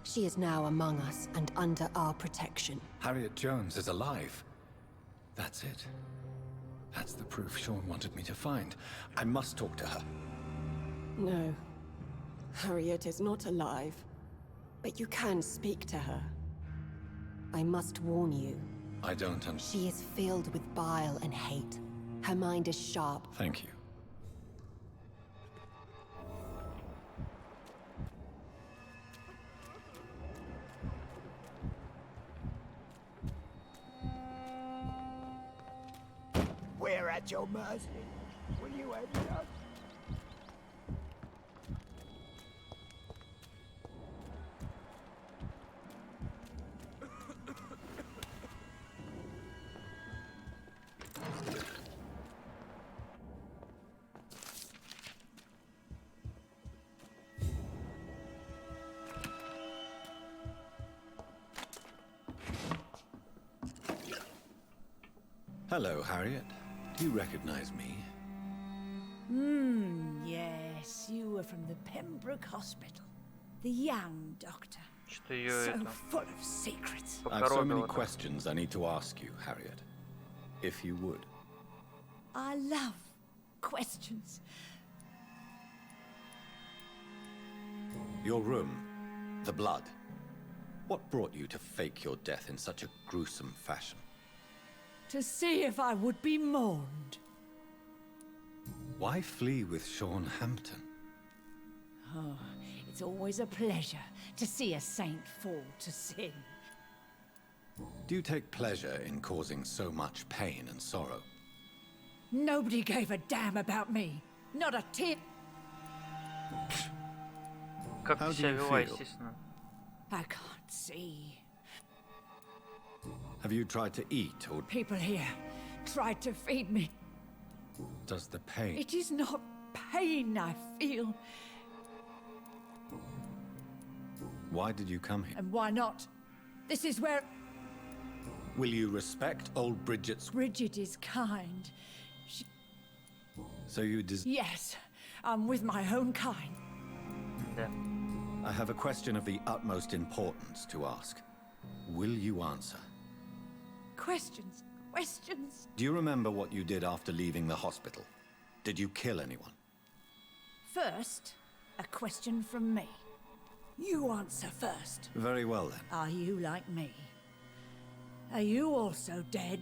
she is now among us and under our protection. Harriet Jones is alive. That's it. That's the proof Sean wanted me to find. I must talk to her. No. Harriet is not alive. But you can speak to her. I must warn you. I don't understand. She is filled with bile and hate. Her mind is sharp. Thank you. We're at your mercy. Will you end us? Hello, Harriet. Do you recognize me? Yes, you were from the Pembroke Hospital. The young doctor. So full of secrets. I have so many questions I need to ask you, Harriet. If you would. I love questions. Your room, the blood. What brought you to fake your death in such a gruesome fashion? To see if I would be mourned. Why flee with Sean Hampton? Oh, it's always a pleasure to see a saint fall to sin. Do you take pleasure in causing so much pain and sorrow? Nobody gave a damn about me. Not a tear. How do you feel? I can't see. Have you tried to eat or... People here tried to feed me. Does the pain... It is not pain I feel. Why did you come here? And why not? This is where... Will you respect old Bridget's... Bridget is kind. She... So you Yes, I'm with my own kind. I have a question of the utmost importance to ask. Will you answer? Questions, questions. Do you remember what you did after leaving the hospital? Did you kill anyone? First, a question from me. You answer first. Very well then. Are you like me? Are you also dead?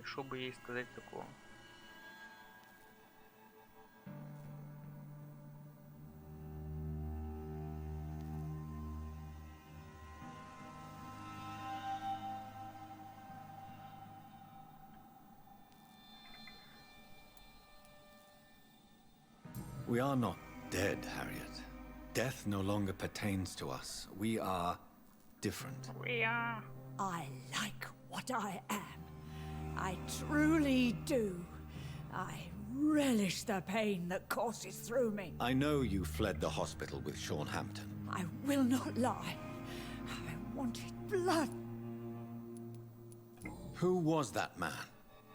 Что бы ей сказать такого? We are not dead, Harriet. Death no longer pertains to us. We are different. We are. I like what I am. I truly do. I relish the pain that courses through me. I know you fled the hospital with Sean Hampton. I will not lie. I wanted blood. Who was that man?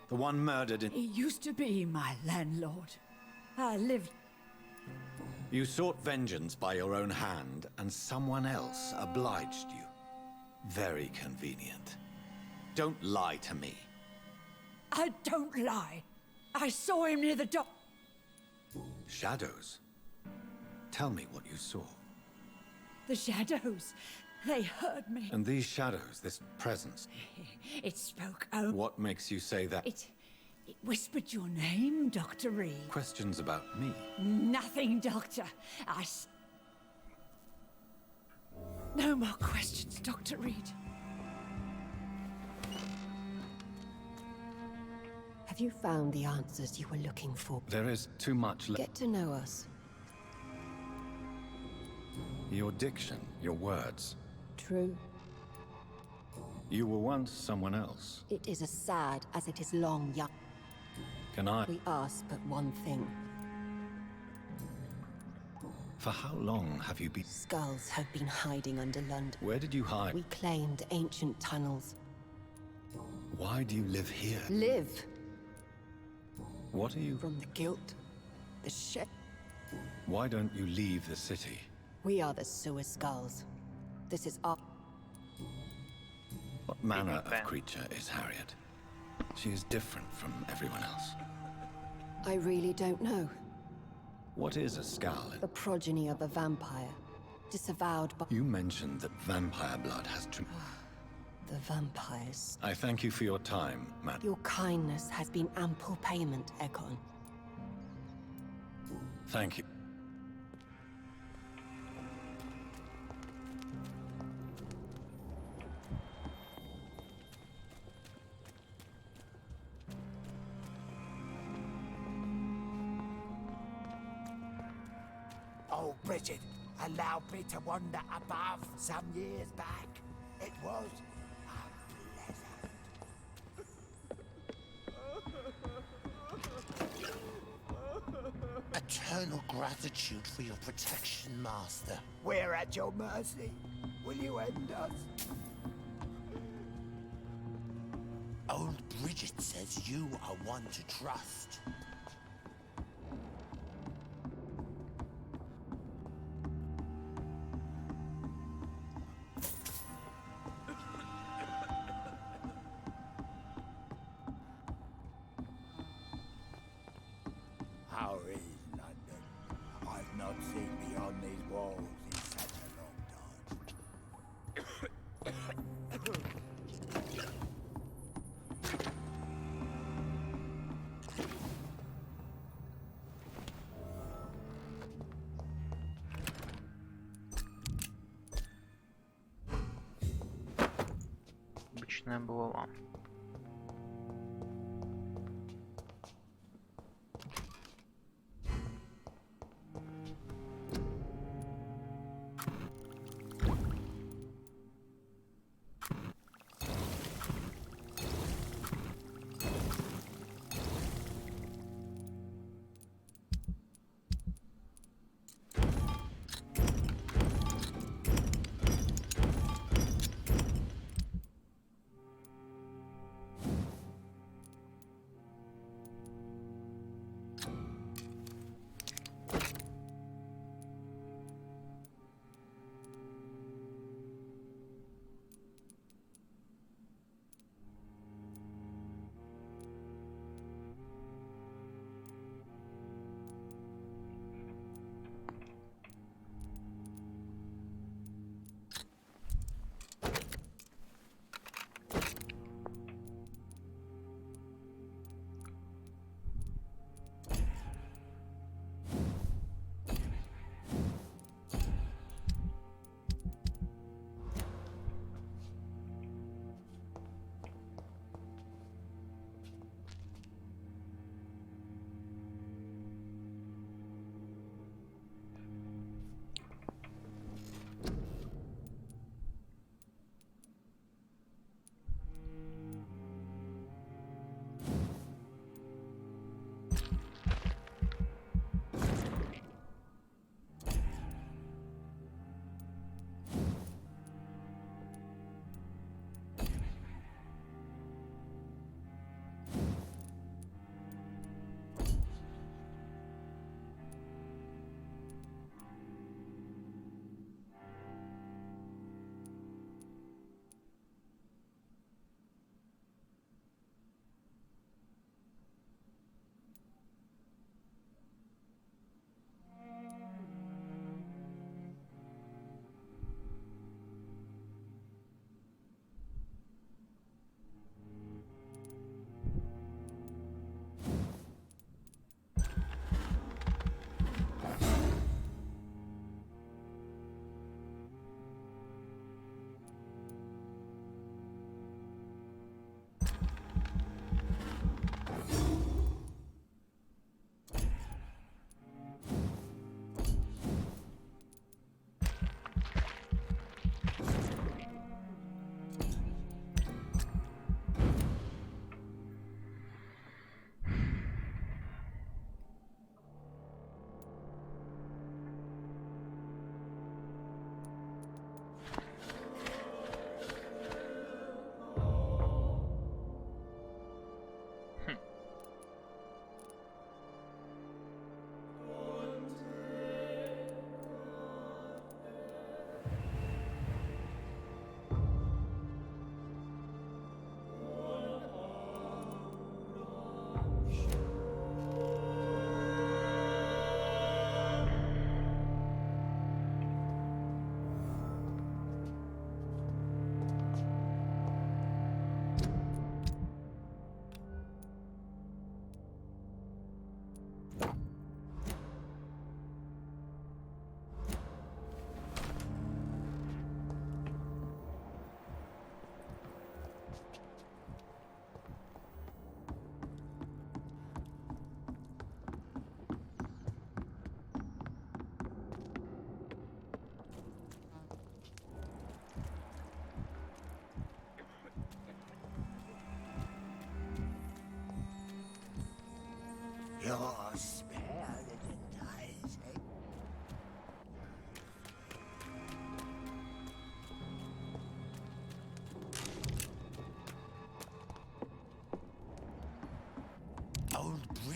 The one murdered in... He used to be my landlord. I lived... You sought vengeance by your own hand, and someone else obliged you. Very convenient. Don't lie to me. I don't lie. I saw him near the dock. Shadows? Tell me what you saw. The shadows. They heard me. And these shadows, this presence... It spoke out. What makes you say that? It whispered your name, Dr. Reed. Questions about me? Nothing, Doctor. No more questions, Dr. Reed. Have you found the answers you were looking for? There is too much Get to know us. Your diction, your words. True. You were once someone else. It is as sad as it is long, young. Can I? We ask but one thing. For how long have you been? Skulls have been hiding under London. Where did you hide? We claimed ancient tunnels. Why do you live here? Live! What are you? From the guilt, the shit. Why don't you leave the city? We are the sewer skulls. This is our... What manner of creature is Harriet? She is different from everyone else. I really don't know. What is a skull? The progeny of a vampire. Disavowed by... You mentioned that vampire blood has The vampires. I thank you for your time, madam. Your kindness has been ample payment, Egon. Thank you. Oh, Bridget, allow me to wander above some years back. It was Eternal gratitude for your protection, Master. We're at your mercy. Will you end us? Old Bridget says you are one to trust. How is London? I've not seen beyond these walls in such a long time. Обычная булава.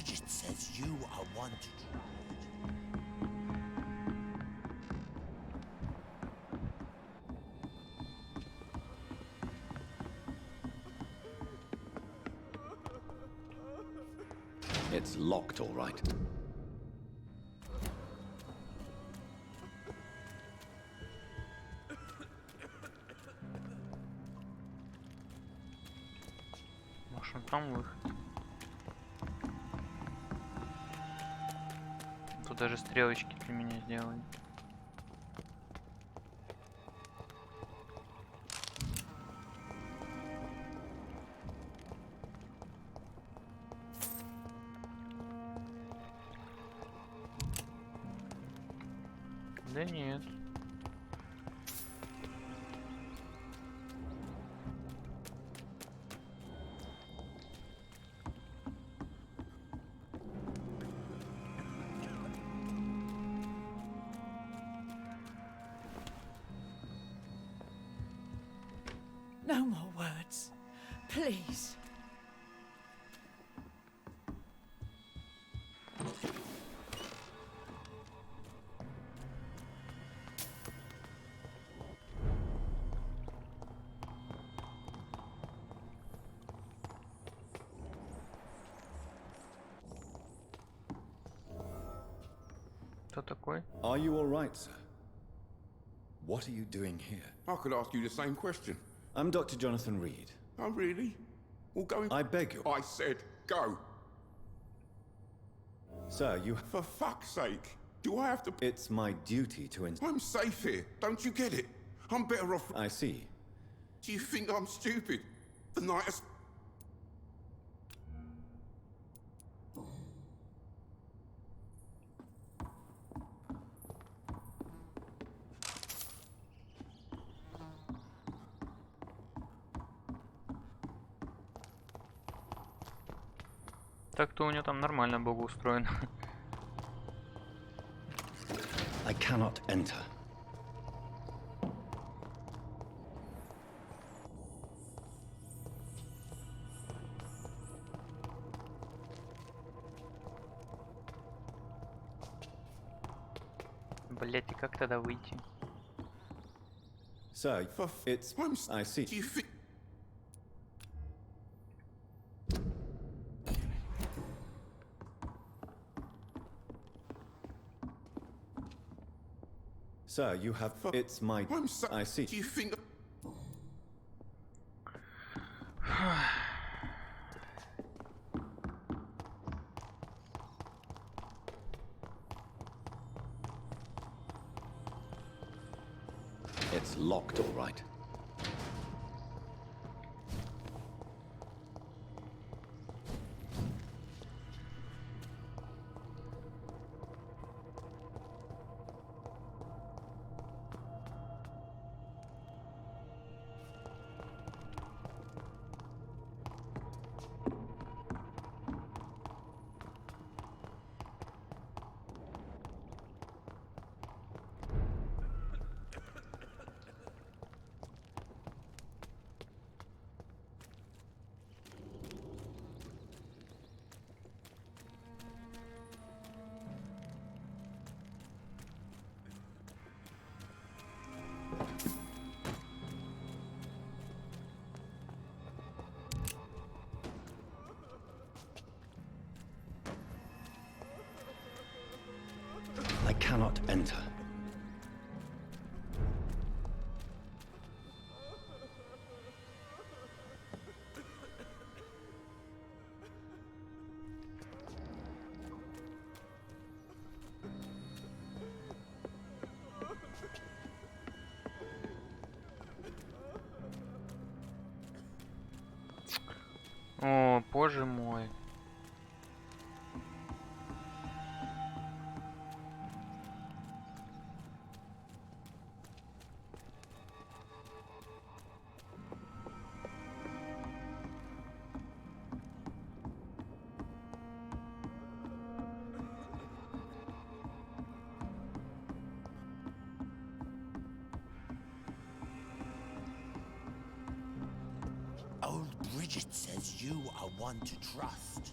Bridget says you are one to trust. It's locked, all right. Может, там выход. Тут даже стрелочки для меня сделали. Да нет. No more words. Please. Кто такой? Are you all right, sir? What are you doing here? I could ask you the same question. I'm Dr. Jonathan Reed. Oh, really? Well, go. I beg you. I said go. Sir, you... For fuck's sake. Do I have to... It's my duty to... I'm safe here. Don't you get it? I'm better off... I see. Do you think I'm stupid? The night has... Так-то у него там нормально благоустроено. I cannot enter. Блять, и как тогда выйти? Sir, it's... I see. Do you think... Sir, you have... It's my... I see. Do you think... It's locked, all right. I cannot enter. О, боже мой. Old Bridget says you are one to trust.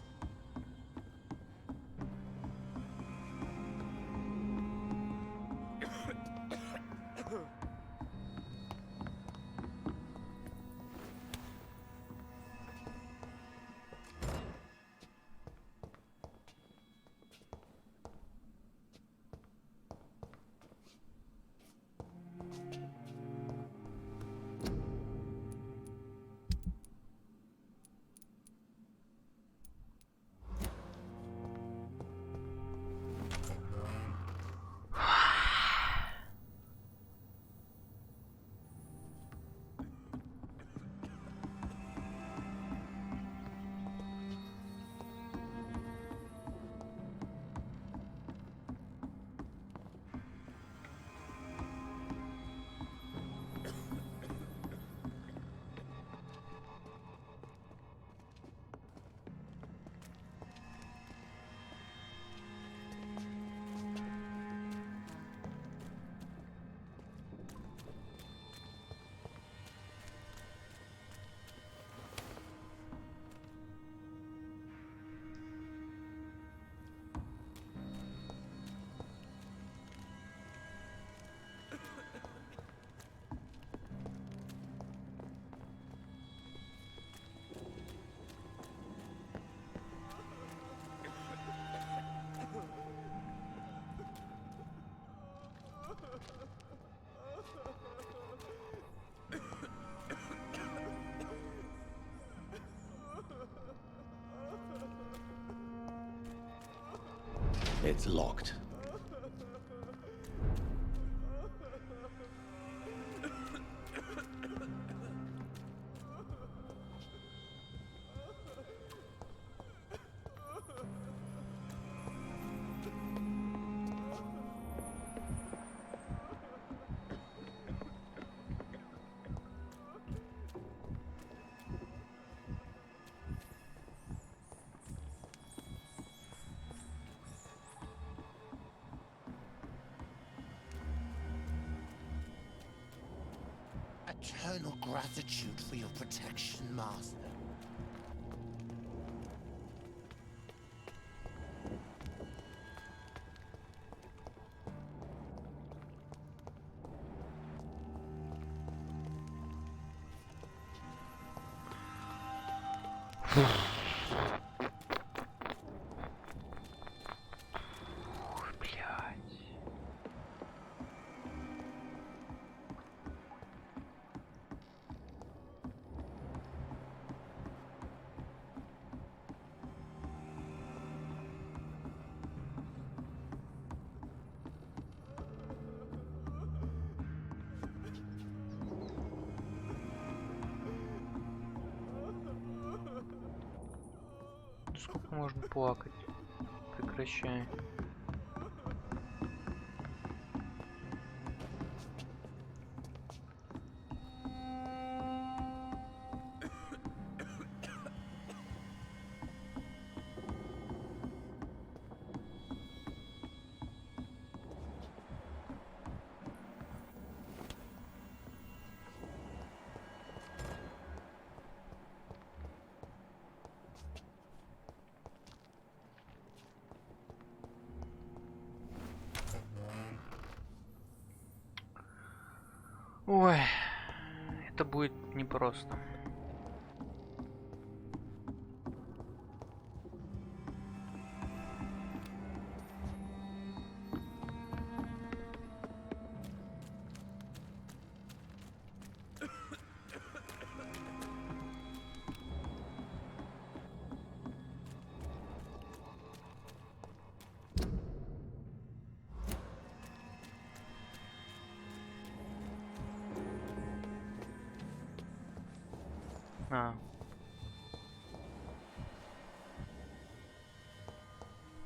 It's locked. Eternal gratitude for your protection, Master. Сколько можно плакать? Прекращай. Ой, это будет непросто.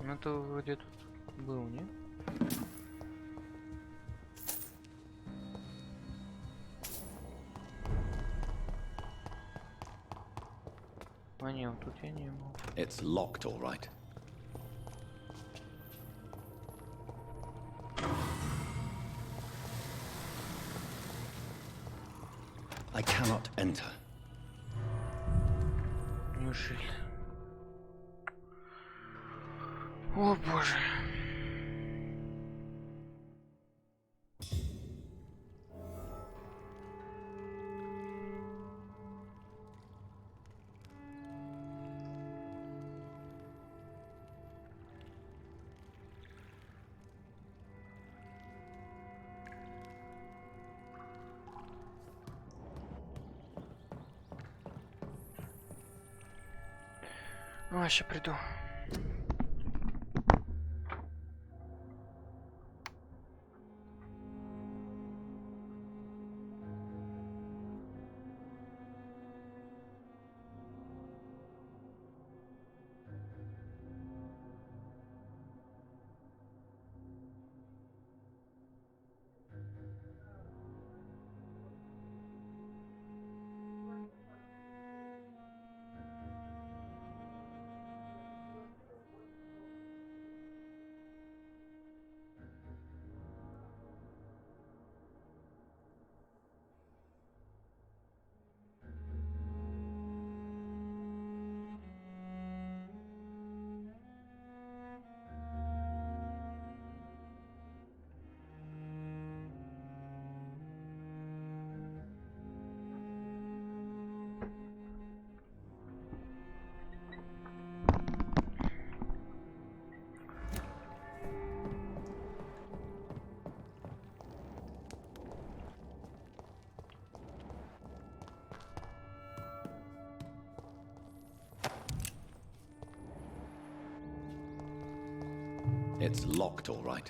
Ну, это вроде тут был, не? А не, вот тут я не был. It's locked, all right. I cannot enter. Неужели? О боже. Ну, сейчас приду. It's locked, all right.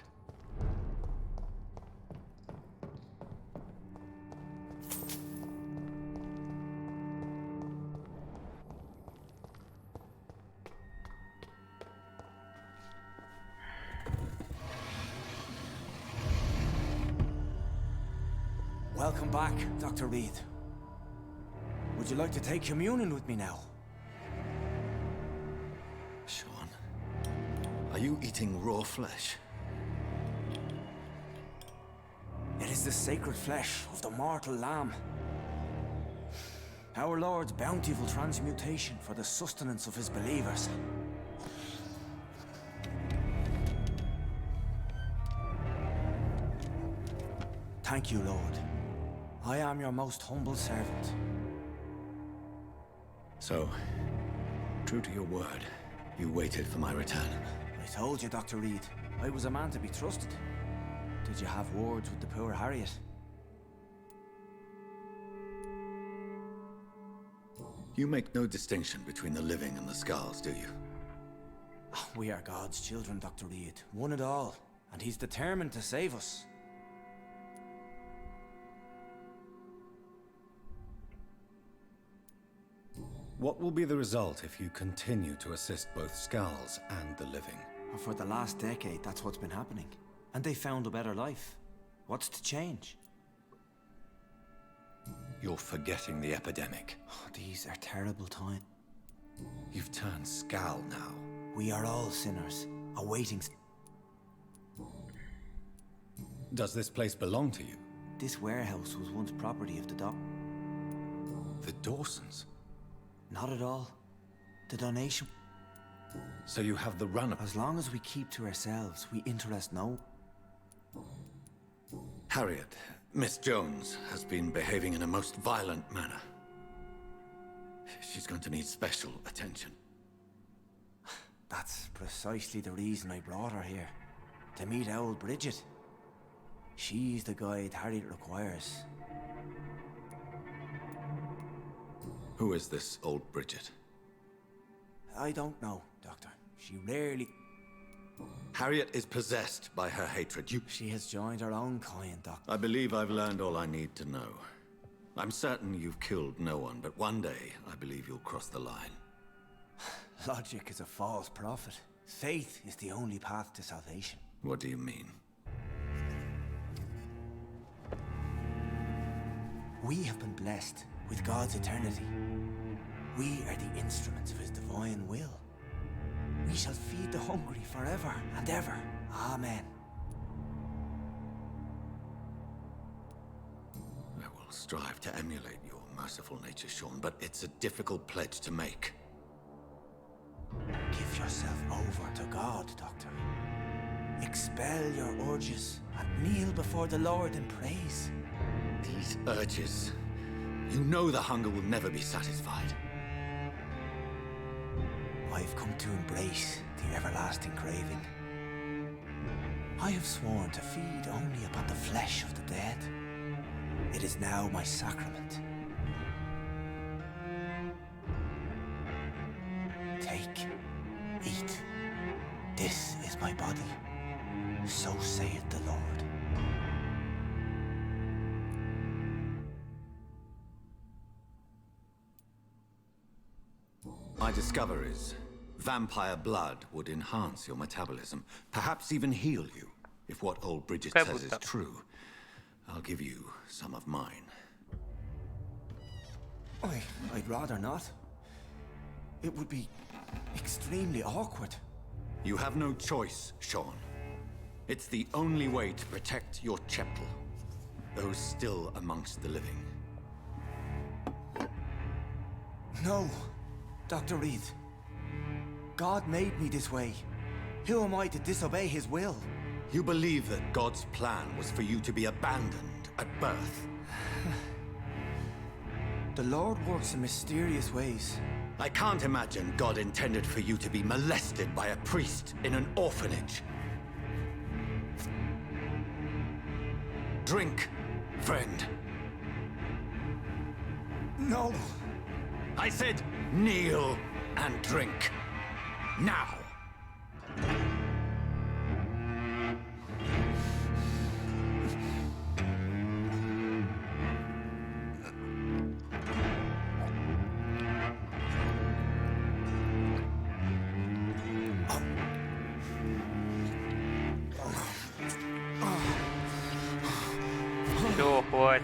Welcome back, Dr. Reed. Would you like to take communion with me now? Sean, are you eating raw flesh? It is the sacred flesh of the mortal lamb. Our Lord's bountiful transmutation for the sustenance of his believers. Thank you, Lord. I am your most humble servant. So, true to your word, you waited for my return. I told you, Dr. Reed, I was a man to be trusted. Did you have words with the poor Harriet? You make no distinction between the living and the Skulls, do you? We are God's children, Dr. Reed. One and all. And he's determined to save us. What will be the result if you continue to assist both Skulls and the living? For the last decade, that's what's been happening. And they found a better life. What's to change? You're forgetting the epidemic. Oh, these are terrible times. You've turned Skull now. We are all sinners, awaiting... Does this place belong to you? This warehouse was once property of the The Dawsons? Not at all. The donation... So you have the run of... As long as we keep to ourselves, we interest no... Harriet, Miss Jones has been behaving in a most violent manner. She's going to need special attention. That's precisely the reason I brought her here. To meet old Bridget. She's the guide Harriet requires. Who is this old Bridget? I don't know, Doctor. She rarely... Harriet is possessed by her hatred. She has joined her own kind, Doctor. I believe I've learned all I need to know. I'm certain you've killed no one, but one day I believe you'll cross the line. Logic is a false prophet. Faith is the only path to salvation. What do you mean? We have been blessed with God's eternity. We are the instruments of his divine will. We shall feed the hungry forever and ever. Amen. I will strive to emulate your merciful nature, Sean, but it's a difficult pledge to make. Give yourself over to God, Doctor. Expel your urges and kneel before the Lord in praise. These urges... You know the hunger will never be satisfied. I've come to embrace the everlasting craving. I have sworn to feed only upon the flesh of the dead. It is now my sacrament. Take, eat. This is my body. So saith the Lord. My discoveries. Vampire blood would enhance your metabolism, perhaps even heal you. If what old Bridget says is true, I'll give you some of mine. I'd rather not. It would be extremely awkward. You have no choice, Sean. It's the only way to protect your cheptel, those still amongst the living. No, Dr. Reed. God made me this way. Who am I to disobey his will? You believe that God's plan was for you to be abandoned at birth? The Lord works in mysterious ways. I can't imagine God intended for you to be molested by a priest in an orphanage. Drink, friend. No. I said kneel and drink. Now. Хватит.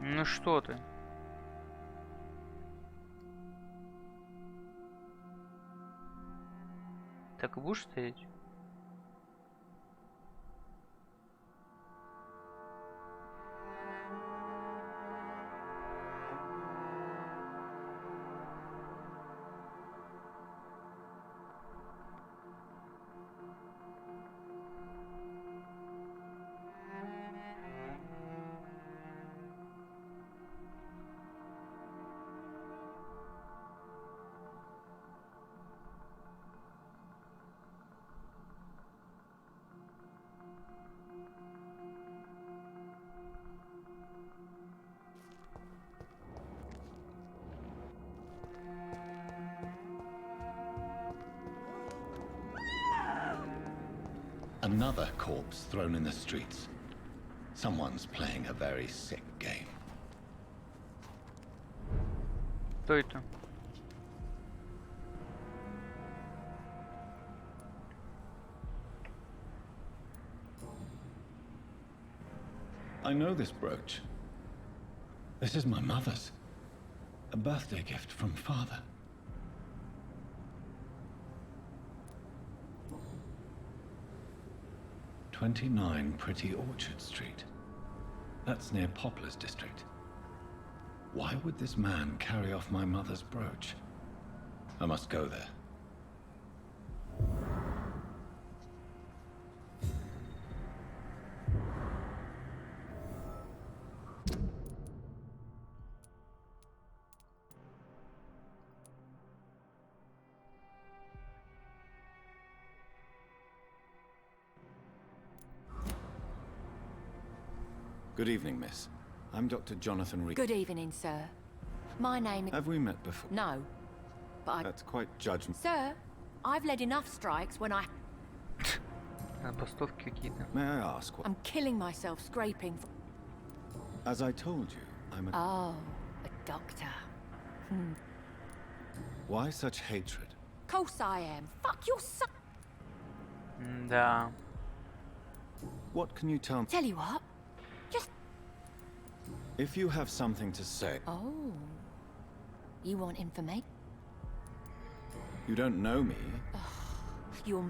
Ну что ты? Так и будешь стоять? Another corpse thrown in the streets. Someone's playing a very sick game. Кто это? I know this brooch. This is my mother's. A birthday gift from father. "29 Pretty Orchard Street. That's near Poplar's district. Why would this man carry off my mother's brooch? I must go there. Good evening, miss. I'm Dr. Jonathan Reed. Good evening, sir. My name is... Have we met before? No, but I... That's quite judgment. Sir, I've led enough strikes when I... Постовки какие-то. May I ask what... I'm killing myself scraping... As I told you, I'm a... Oh, a doctor. Why such hatred? Course I am. Fuck your son. Да. What can you tell me? Tell you what. Just... If you have something to say... Oh. You want information? You don't know me. You're...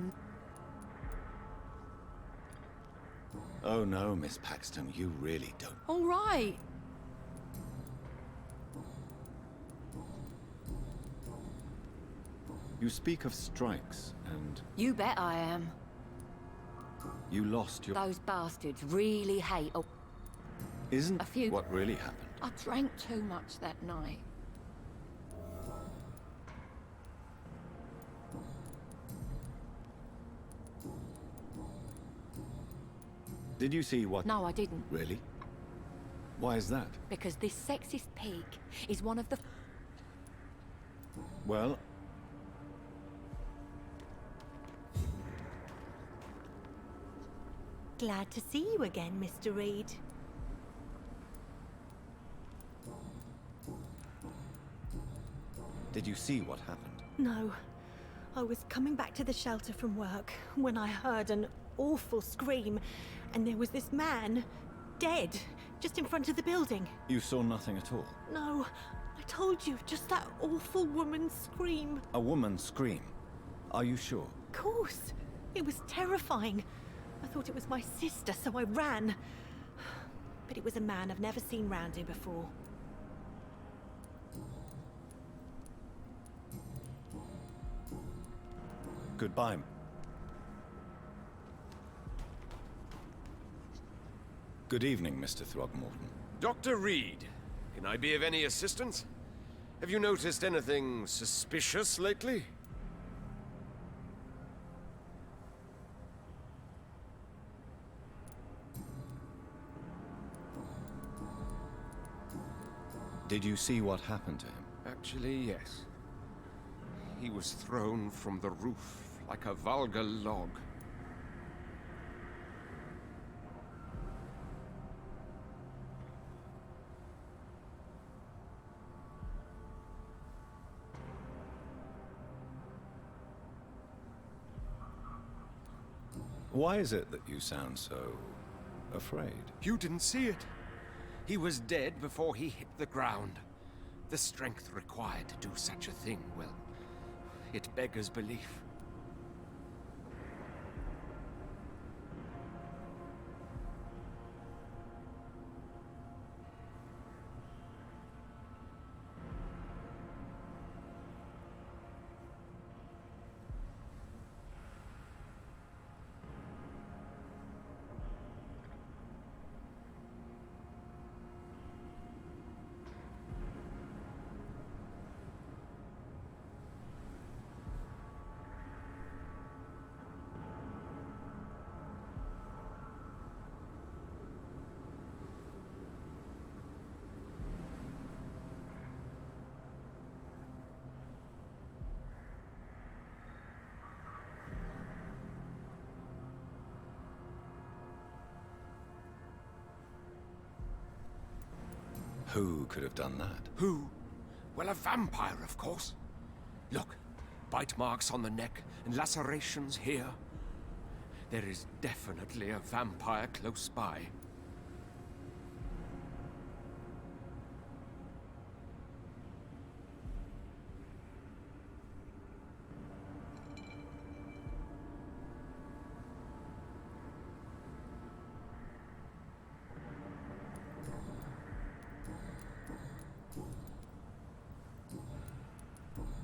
Oh no, Miss Paxton, you really don't. All right. You speak of strikes, and You bet I am. you lost your... Those bastards really hate... Oh, Isn't a few... what really happened? I drank too much that night. Did you see what... No, I didn't. Really? Why is that? Because this sexist pig is one of the... Well... Glad to see you again, Mr. Reed. Did you see what happened? No. I was coming back to the shelter from work when I heard an awful scream, and there was this man, dead, just in front of the building. You saw nothing at all? No, I told you, just that awful woman's scream. A woman's scream? Are you sure? Of course. It was terrifying. I thought it was my sister, so I ran. But it was a man I've never seen round here before. Goodbye. Good evening, Mr. Throgmorton. Dr. Reed, can I be of any assistance? Have you noticed anything suspicious lately? Did you see what happened to him? Actually, yes. He was thrown from the roof like a vulgar log. Why is it that you sound so afraid? You didn't see it. He was dead before he hit the ground. The strength required to do such a thing, well, it beggars belief. Who could have done that? Who? Well, a vampire, of course. Look, bite marks on the neck and lacerations here. There is definitely a vampire close by.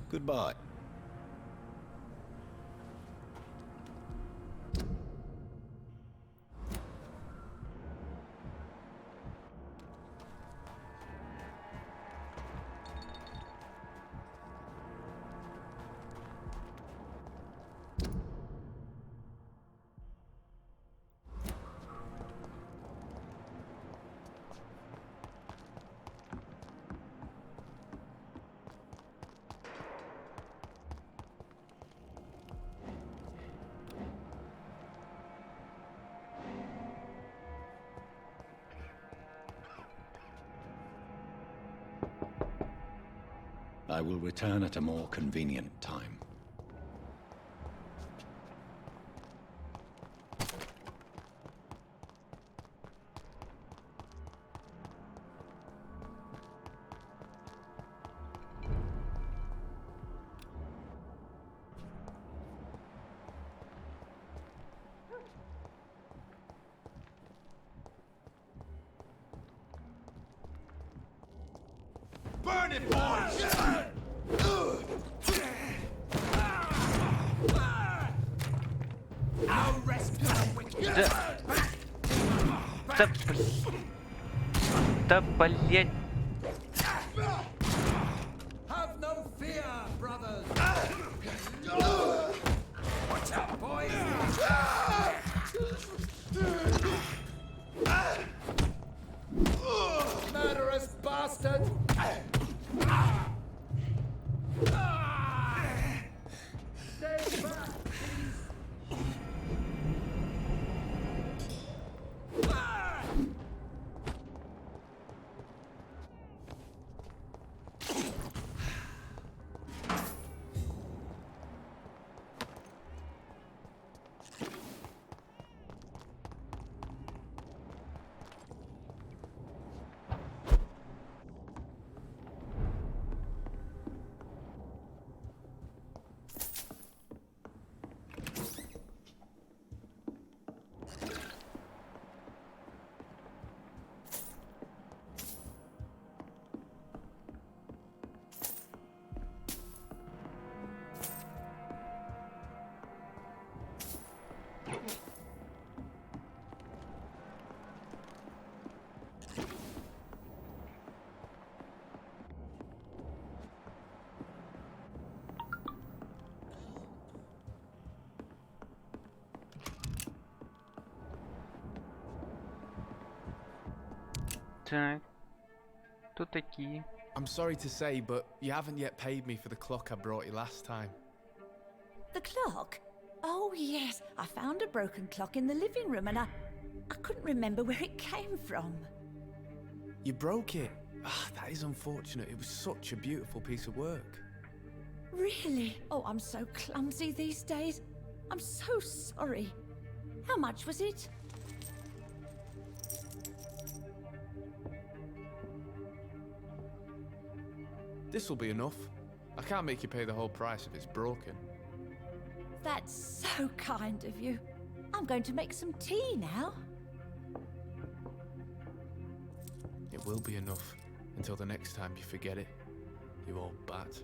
Goodbye. I will return at a more convenient time. Burn it, boys! I'll rescue the wicked. Да, блять. Have no fear, brothers. Watch out, boys. Murderous bastard. Stay back. Так. Кто такие? I'm sorry to say, but you haven't yet paid me for the clock I brought you last time. The clock? Oh, yes. I found a broken clock in the living room and I couldn't remember where it came from. You broke it. Ah, that is unfortunate. It was such a beautiful piece of work. Really? Oh, I'm so clumsy these days. I'm so sorry. How much was it? This will be enough. I can't make you pay the whole price if it's broken. That's so kind of you. I'm going to make some tea now. It will be enough until the next time you forget it, you old bat.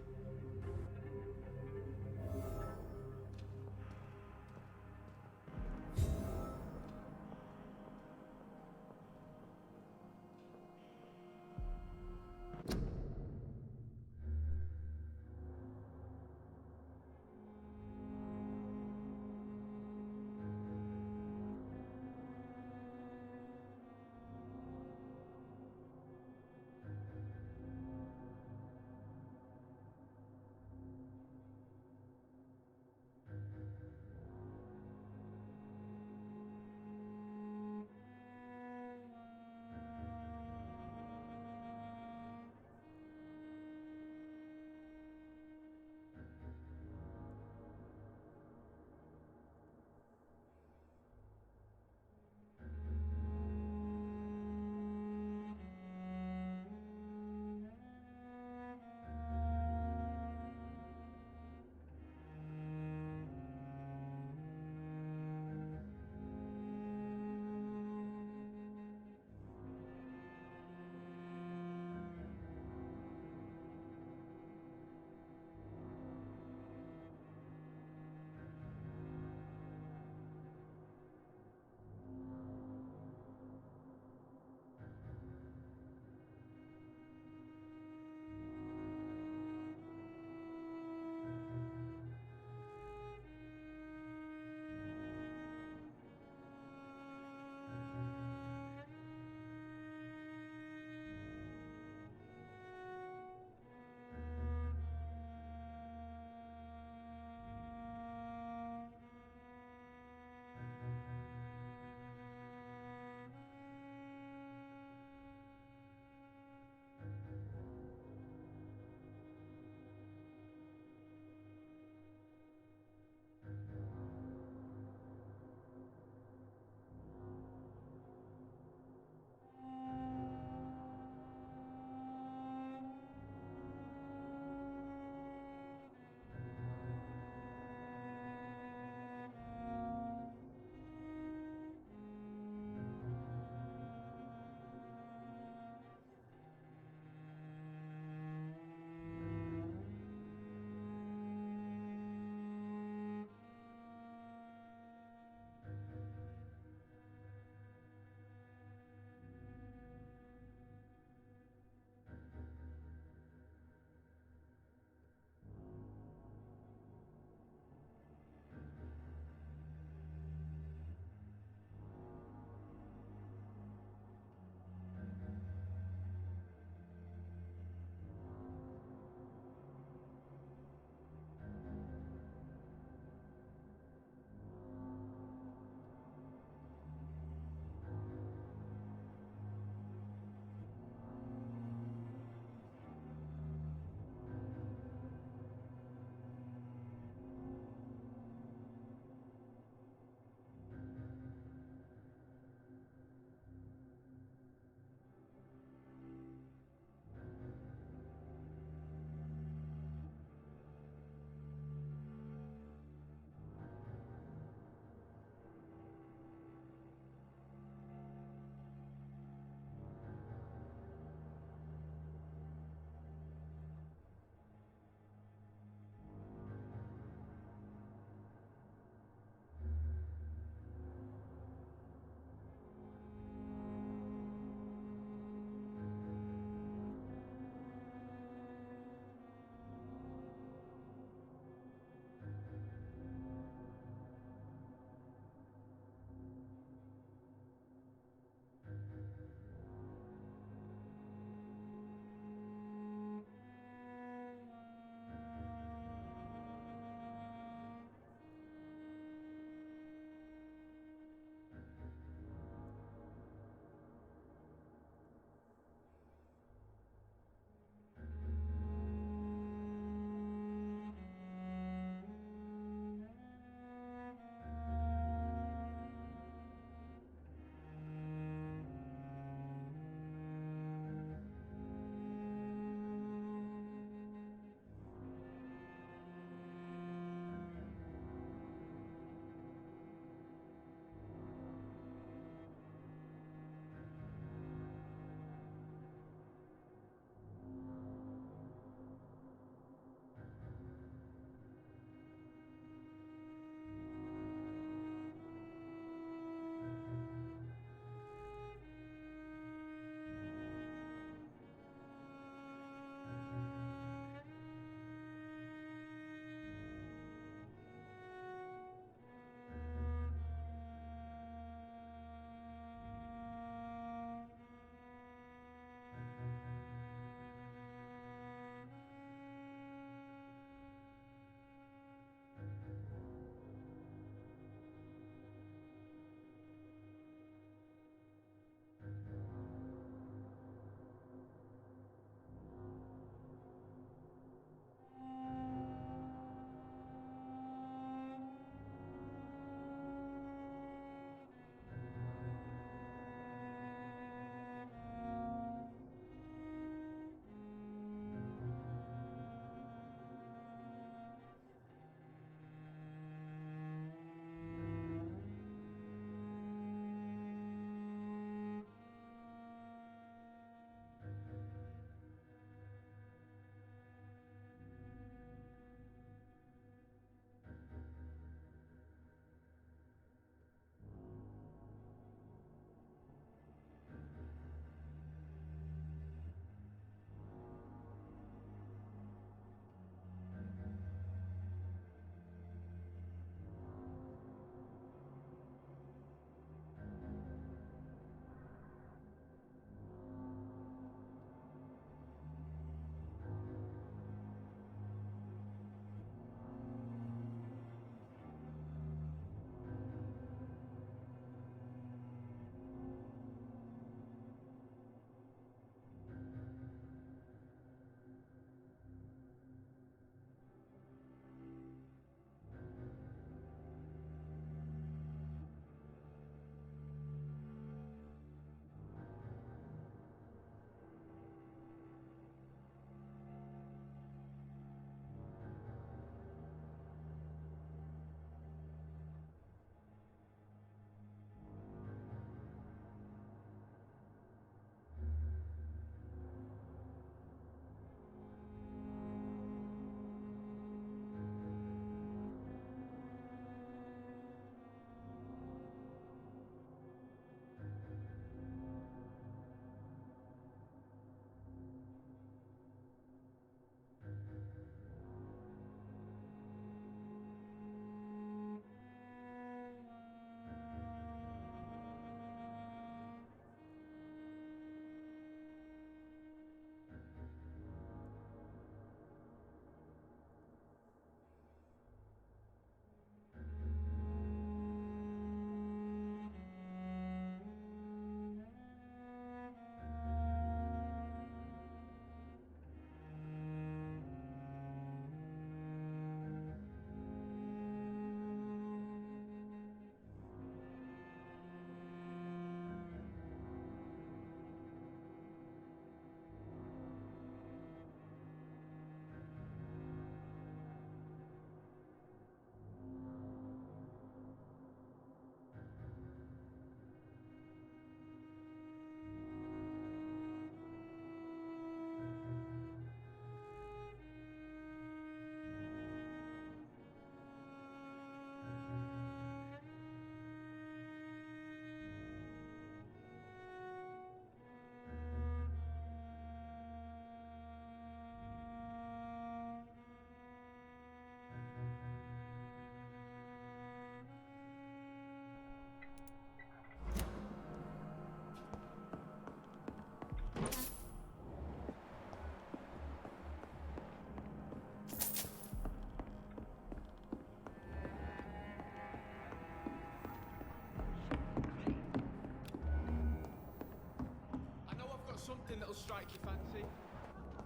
Something that'll strike your fancy.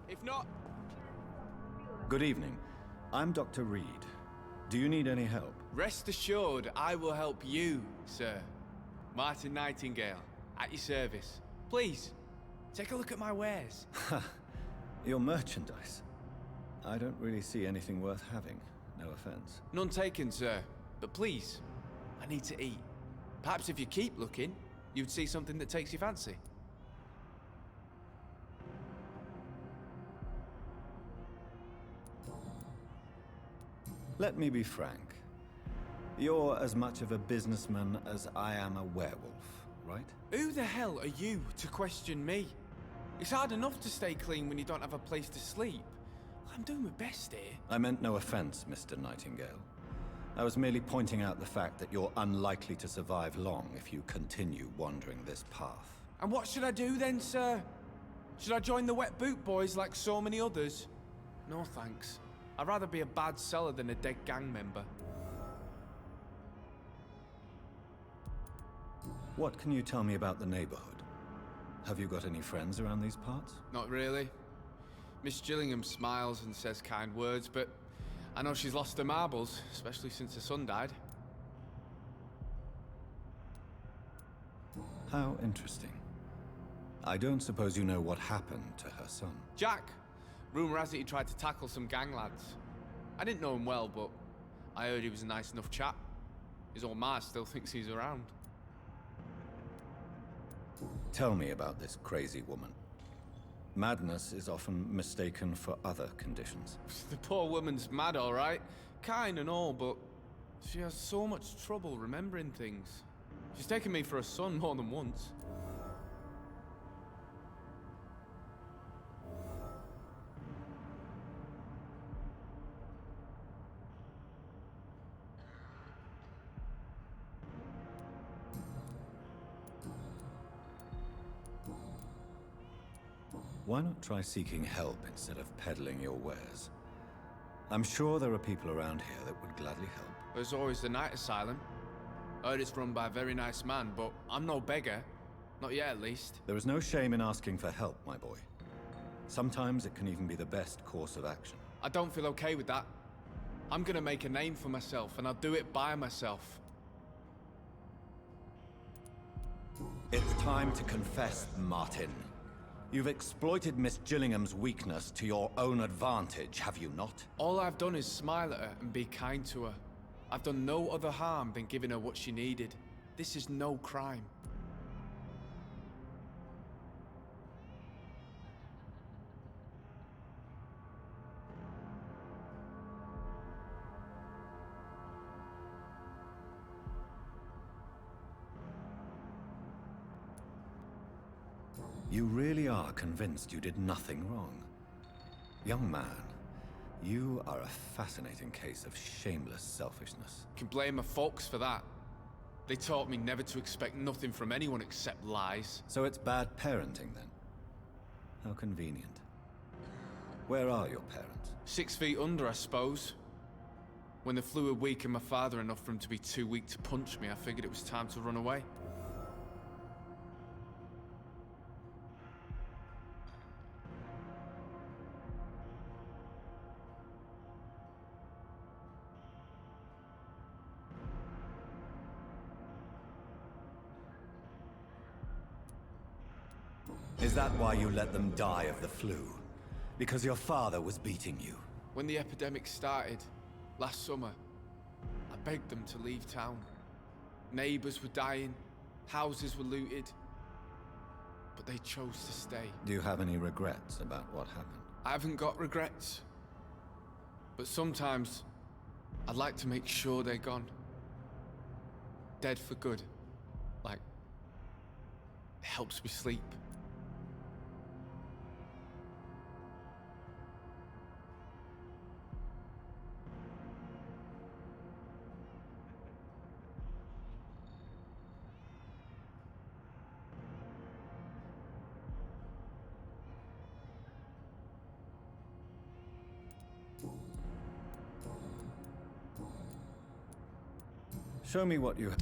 If not... Good evening. I'm Dr. Reed. Do you need any help? Rest assured, I will help you, sir. Martin Nightingale, at your service. Please, take a look at my wares. Ha! Your merchandise. I don't really see anything worth having. No offense. None taken, sir. But please, I need to eat. Perhaps if you keep looking, you'd see something that takes your fancy. Let me be frank. You're as much of a businessman as I am a werewolf, right? Who the hell are you to question me? It's hard enough to stay clean when you don't have a place to sleep. I'm doing my best here. I meant no offense, Mr. Nightingale. I was merely pointing out the fact that you're unlikely to survive long if you continue wandering this path. And what should I do then, sir? Should I join the Wet Boot Boys like so many others? No thanks. I'd rather be a bad seller than a dead gang member. What can you tell me about the neighborhood? Have you got any friends around these parts? Not really. Miss Gillingham smiles and says kind words, but I know she's lost her marbles, especially since her son died. How interesting. I don't suppose you know what happened to her son. Jack! Rumour has it he tried to tackle some gang lads. I didn't know him well, but I heard he was a nice enough chap. His old ma still thinks he's around. Tell me about this crazy woman. Madness is often mistaken for other conditions. The poor woman's mad, all right. Kind and all, but she has so much trouble remembering things. She's taken me for a son more than once. Why not try seeking help instead of peddling your wares? I'm sure there are people around here that would gladly help. There's always the night asylum. Heard it's run by a very nice man, but I'm no beggar. Not yet, at least. There is no shame in asking for help, my boy. Sometimes it can even be the best course of action. I don't feel okay with that. I'm gonna make a name for myself, and I'll do it by myself. It's time to confess, Martin. You've exploited Miss Gillingham's weakness to your own advantage, have you not? All I've done is smile at her and be kind to her. I've done no other harm than giving her what she needed. This is no crime. You really are convinced you did nothing wrong. Young man, you are a fascinating case of shameless selfishness. You can blame my folks for that. They taught me never to expect nothing from anyone except lies. So it's bad parenting then? How convenient. Where are your parents? 6 feet under, I suppose. When the flu had weakened my father enough for him to be too weak to punch me, I figured it was time to run away. Is that why you let them die of the flu? Because your father was beating you? When the epidemic started, last summer, I begged them to leave town. Neighbors were dying, houses were looted, but they chose to stay. Do you have any regrets about what happened? I haven't got regrets, but sometimes I'd like to make sure they're gone. Dead for good. Like, it helps me sleep. Show me what you have.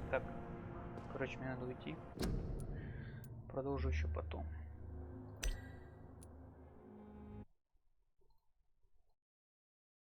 Так, короче, мне надо уйти. Продолжу еще потом.